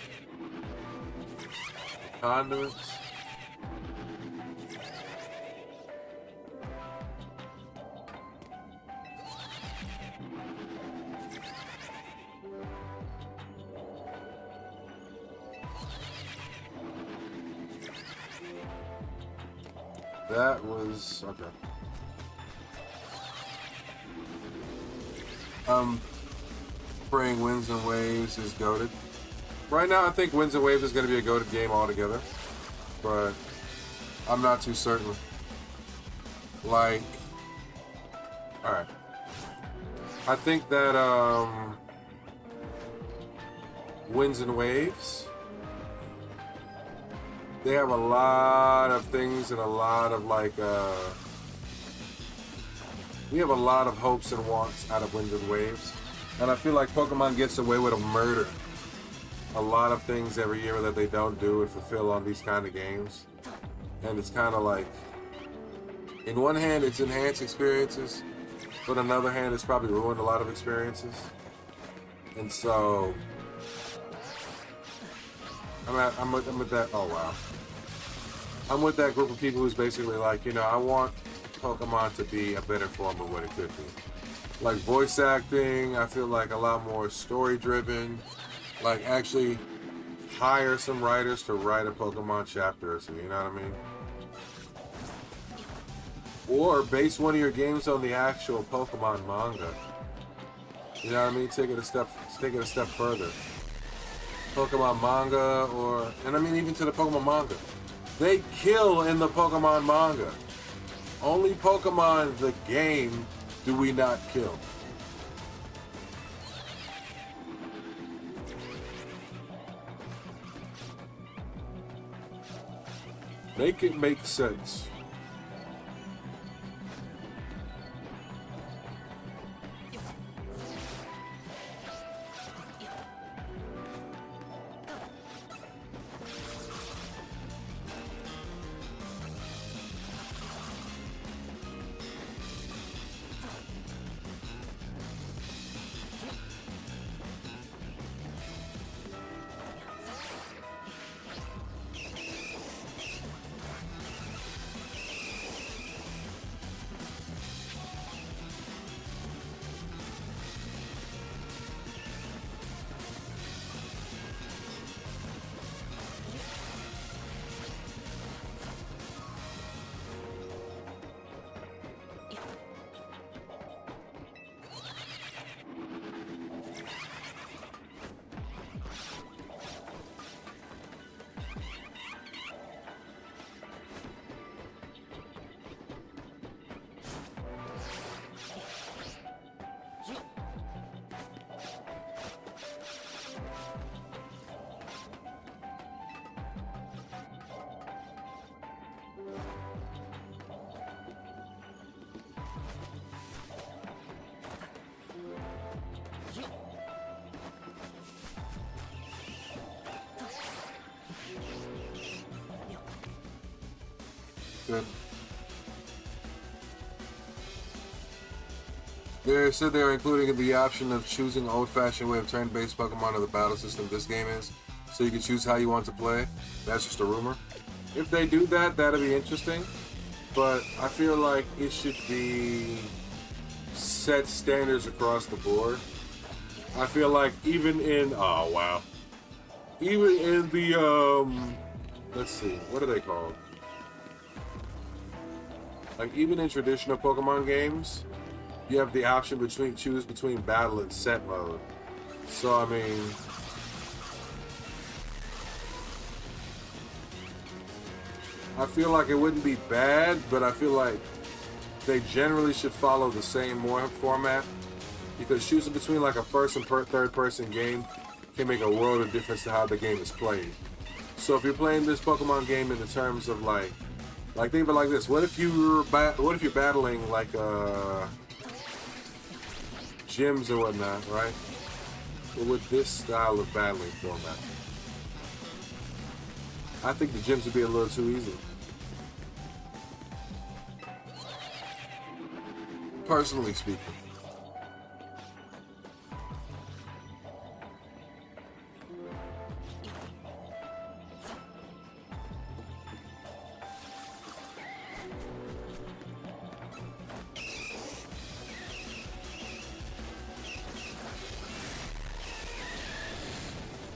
Condiments? That was okay. Praying Winds and Waves is goated. Right now, I think Winds and Waves is going to be a goated game altogether, but I'm not too certain. Like, all right, I think that Winds and Waves, they have a lot of things and a lot of we have a lot of hopes and wants out of Winds and Waves. And I feel like Pokemon gets away with a murder. A lot of things every year that they don't do and fulfill on these kind of games. And it's kind of like, in one hand, it's enhanced experiences, but on the other hand, it's probably ruined a lot of experiences. And so, I'm with that, oh wow. I'm with that group of people who's basically like, you know, I want Pokemon to be a better form of what it could be. Like voice acting, I feel like a lot more story driven. Like actually hire some writers to write a Pokemon chapter or so, you know what I mean? Or base one of your games on the actual Pokemon manga. You know what I mean? Take it a step further. Pokemon manga, or, and I mean even to the Pokemon manga. They kill in the Pokemon manga. Only Pokemon the game do we not kill. Make it make sense. Good. They said they're including the option of choosing old-fashioned way of turn-based Pokemon in the battle system this game is. so you can choose how you want to play. That's just a rumor. If they do that, that'll be interesting. But I feel like it should be set standards across the board. I feel like even in even in the let's see, what are they called? Like even in traditional Pokemon games, you have the option choose between battle and set mode. So I mean, I feel like it wouldn't be bad, but I feel like they generally should follow the same format, because choosing between like a first and third person game can make a world of difference to how the game is played. So if you're playing this Pokemon game in the terms of like think of it like this: what if you're battling like gyms or whatnot, right? But with this style of battling format, I think the gyms would be a little too easy. Personally speaking.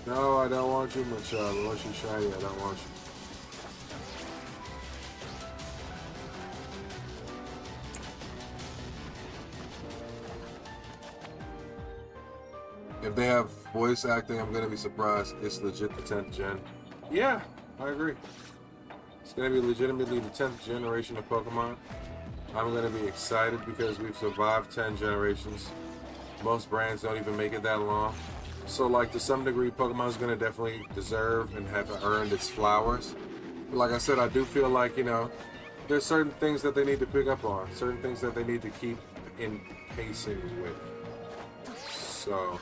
No, I don't want you, Machado. Unless you're shiny, I don't want you. If they have voice acting, I'm gonna be surprised. It's legit the 10th gen. Yeah, I agree. It's gonna be legitimately the 10th generation of Pokemon. I'm gonna be excited because we've survived 10 generations. Most brands don't even make it that long. So like to some degree, Pokemon is gonna definitely deserve and have earned its flowers. But like I said, I do feel like, you know, there's certain things that they need to pick up on, certain things that they need to keep in pacing with. So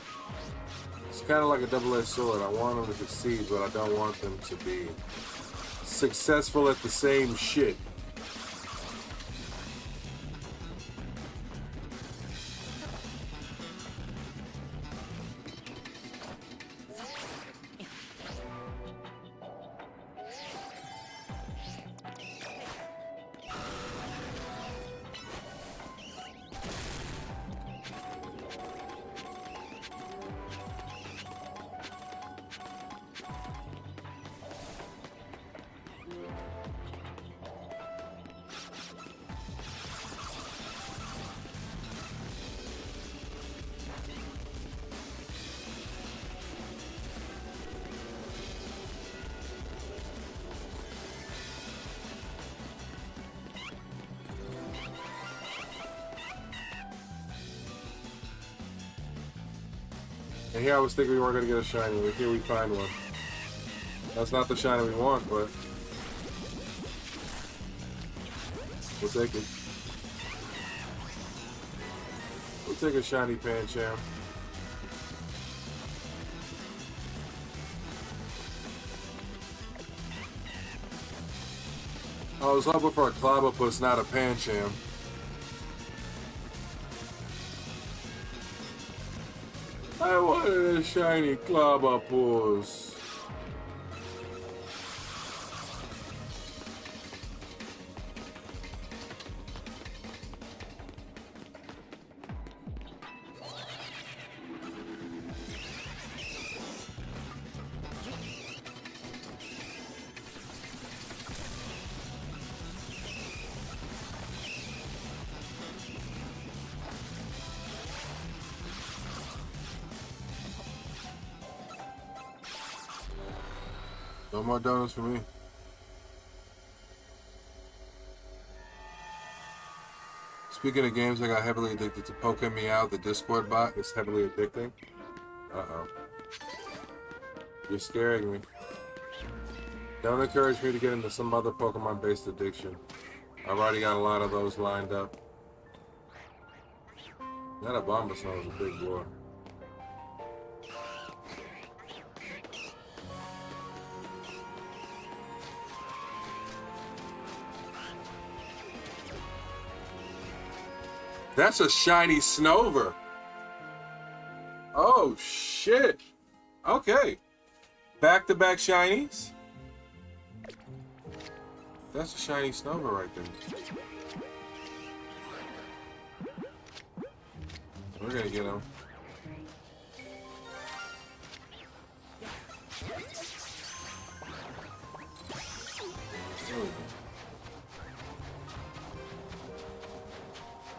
it's kind of like a double-edged sword. I want them to succeed, but I don't want them to be successful at the same shit. And here I was thinking we weren't going to get a shiny, but here we find one. That's not the shiny we want, but we'll take it. We'll take a shiny Pancham. I was hoping for a Clobbopus, not a Pancham. I wanted a shiny Clobbopus. No more donuts for me. Speaking of games, I got heavily addicted to Pokémon Meow, the Discord bot. It's heavily addicting. Uh-oh. You're scaring me. Don't encourage me to get into some other Pokemon-based addiction. I've already got a lot of those lined up. That Abomasnow is a big boy. That's a shiny Snover. Oh, shit. Okay. Back-to-back shinies. That's a shiny Snowbird right there. We're gonna get him.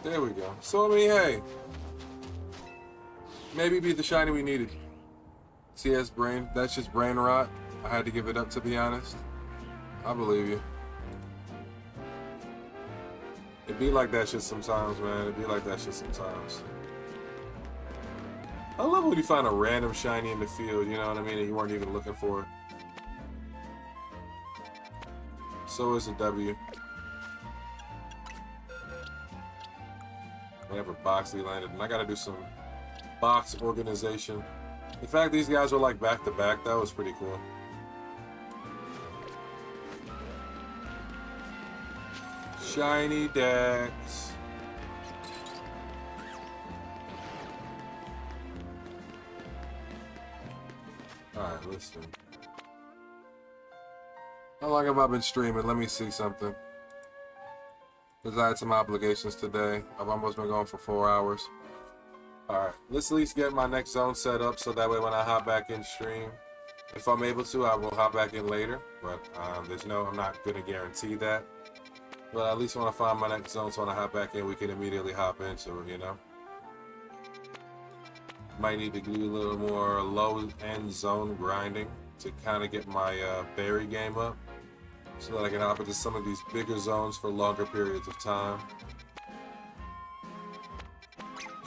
There we go. So, I mean, hey. Maybe be the shiny we needed. CS brain. That's just brain rot. I had to give it up, to be honest. I believe you. It be like that shit sometimes, man. It be like that shit sometimes. I love when you find a random shiny in the field, you know what I mean, and you weren't even looking for it. So is a W. Whenever Boxley landed, and I gotta do some box organization. The fact these guys were like back to back, that was pretty cool. Shiny Dex. Alright, listen. How long have I been streaming? Let me see something. Because I had some obligations today. I've almost been going for 4 hours. Alright, let's at least get my next zone set up so that way when I hop back in stream, if I'm able to, I will hop back in later. But I'm not going to guarantee that. But I at least want to find my next zone so when I hop back in, we can immediately hop into it, you know? Might need to do a little more low-end zone grinding to kind of get my berry game up so that I can hop into some of these bigger zones for longer periods of time.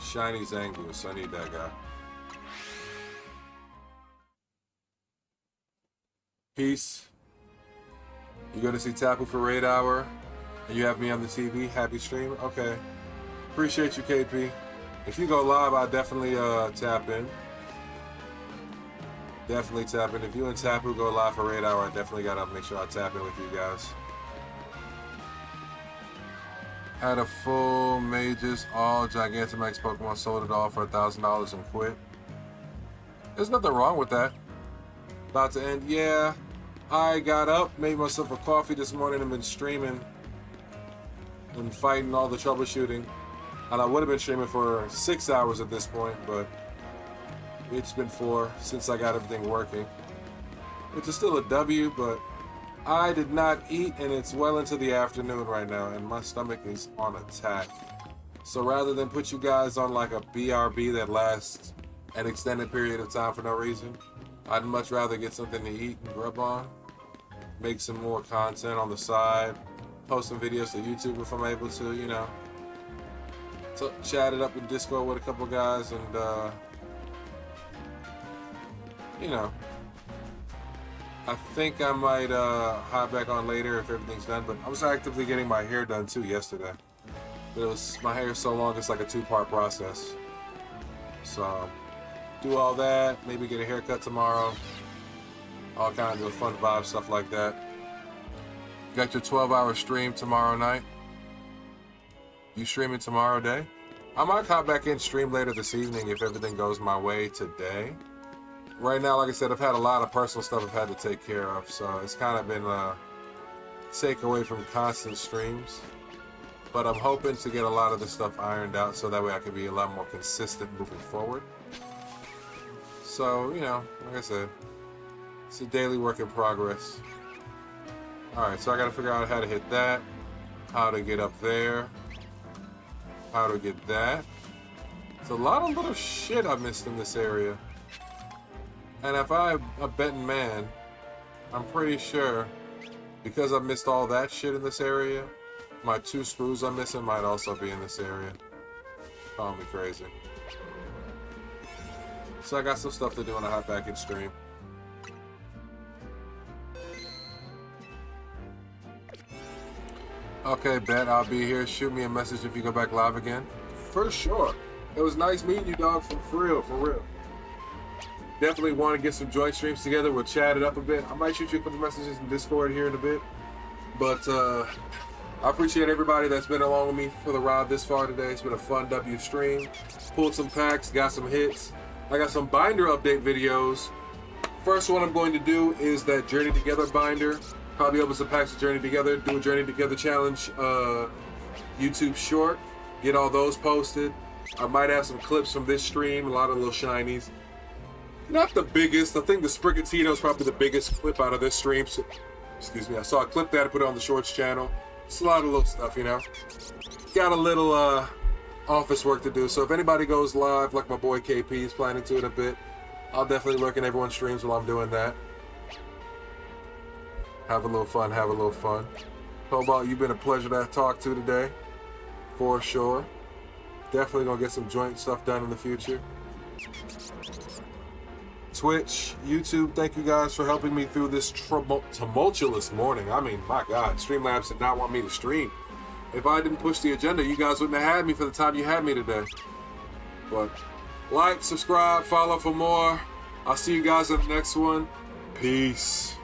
Shiny Zangoose, I need that guy. Peace. You going to see Tapu for Raid Hour? And you have me on the TV. Happy stream? Okay. Appreciate you, KP. If you go live, I'll definitely tap in. Definitely tap in. If you and Tapu go live for Raid Hour, I definitely gotta make sure I tap in with you guys. Had a full Mages, all Gigantamax Pokemon, sold it all for $1,000 and quit. There's nothing wrong with that. About to end. Yeah, I got up, made myself a coffee this morning and been streaming and fighting all the troubleshooting. And I would have been streaming for 6 hours at this point, but it's been 4 since I got everything working. Which is still a W, but I did not eat and it's well into the afternoon right now and my stomach is on attack. So rather than put you guys on like a BRB that lasts an extended period of time for no reason, I'd much rather get something to eat and grub on, make some more content on the side, post some videos to YouTube if I'm able to, you know. Chat it up in Discord with a couple guys and, you know, I think I might hop back on later if everything's done, but I was actively getting my hair done too yesterday. But my hair is so long, it's like a 2-part process. So, do all that, maybe get a haircut tomorrow, all kinds of fun vibe stuff like that. Got your 12-hour stream tomorrow night. You streaming tomorrow day? I might hop back in stream later this evening if everything goes my way today. Right now, like I said, I've had a lot of personal stuff I've had to take care of, so it's kind of been a take away from constant streams. But I'm hoping to get a lot of this stuff ironed out so that way I can be a lot more consistent moving forward. So, you know, like I said, it's a daily work in progress. Alright, so I gotta figure out how to hit that, how to get up there, how to get that. It's a lot of little shit I missed in this area. And if I'm a betting man, I'm pretty sure because I missed all that shit in this area, my 2 screws I'm missing might also be in this area. Call me crazy. So I got some stuff to do when I hop back in stream. Okay, bet I'll be here. Shoot me a message if you go back live again. For sure. It was nice meeting you, dog. For real, for real. Definitely want to get some joint streams together. We'll chat it up a bit. I might shoot you a couple messages in Discord here in a bit. But I appreciate everybody that's been along with me for the ride this far today. It's been a fun W stream. Pulled some packs, got some hits. I got some binder update videos First one I'm going to do is that Journey Together binder. Probably open some packs of Journey Together, do a Journey Together challenge YouTube short, get all those posted. I might have some clips from this stream, a lot of little shinies. Not the biggest, I think the Sprigatito is probably the biggest clip out of this stream. So, excuse me, I saw a clip that I put on the Shorts channel. It's a lot of little stuff, you know. Got a little office work to do, so if anybody goes live, like my boy KP is planning to in a bit, I'll definitely lurk in everyone's streams while I'm doing that. Have a little fun, have a little fun. Cobalt, you've been a pleasure to talk to today, for sure. Definitely gonna get some joint stuff done in the future. Twitch, YouTube, thank you guys for helping me through this tumultuous morning. I mean, my God, Streamlabs did not want me to stream. If I didn't push the agenda, you guys wouldn't have had me for the time you had me today. But like, subscribe, follow for more. I'll see you guys in the next one. Peace.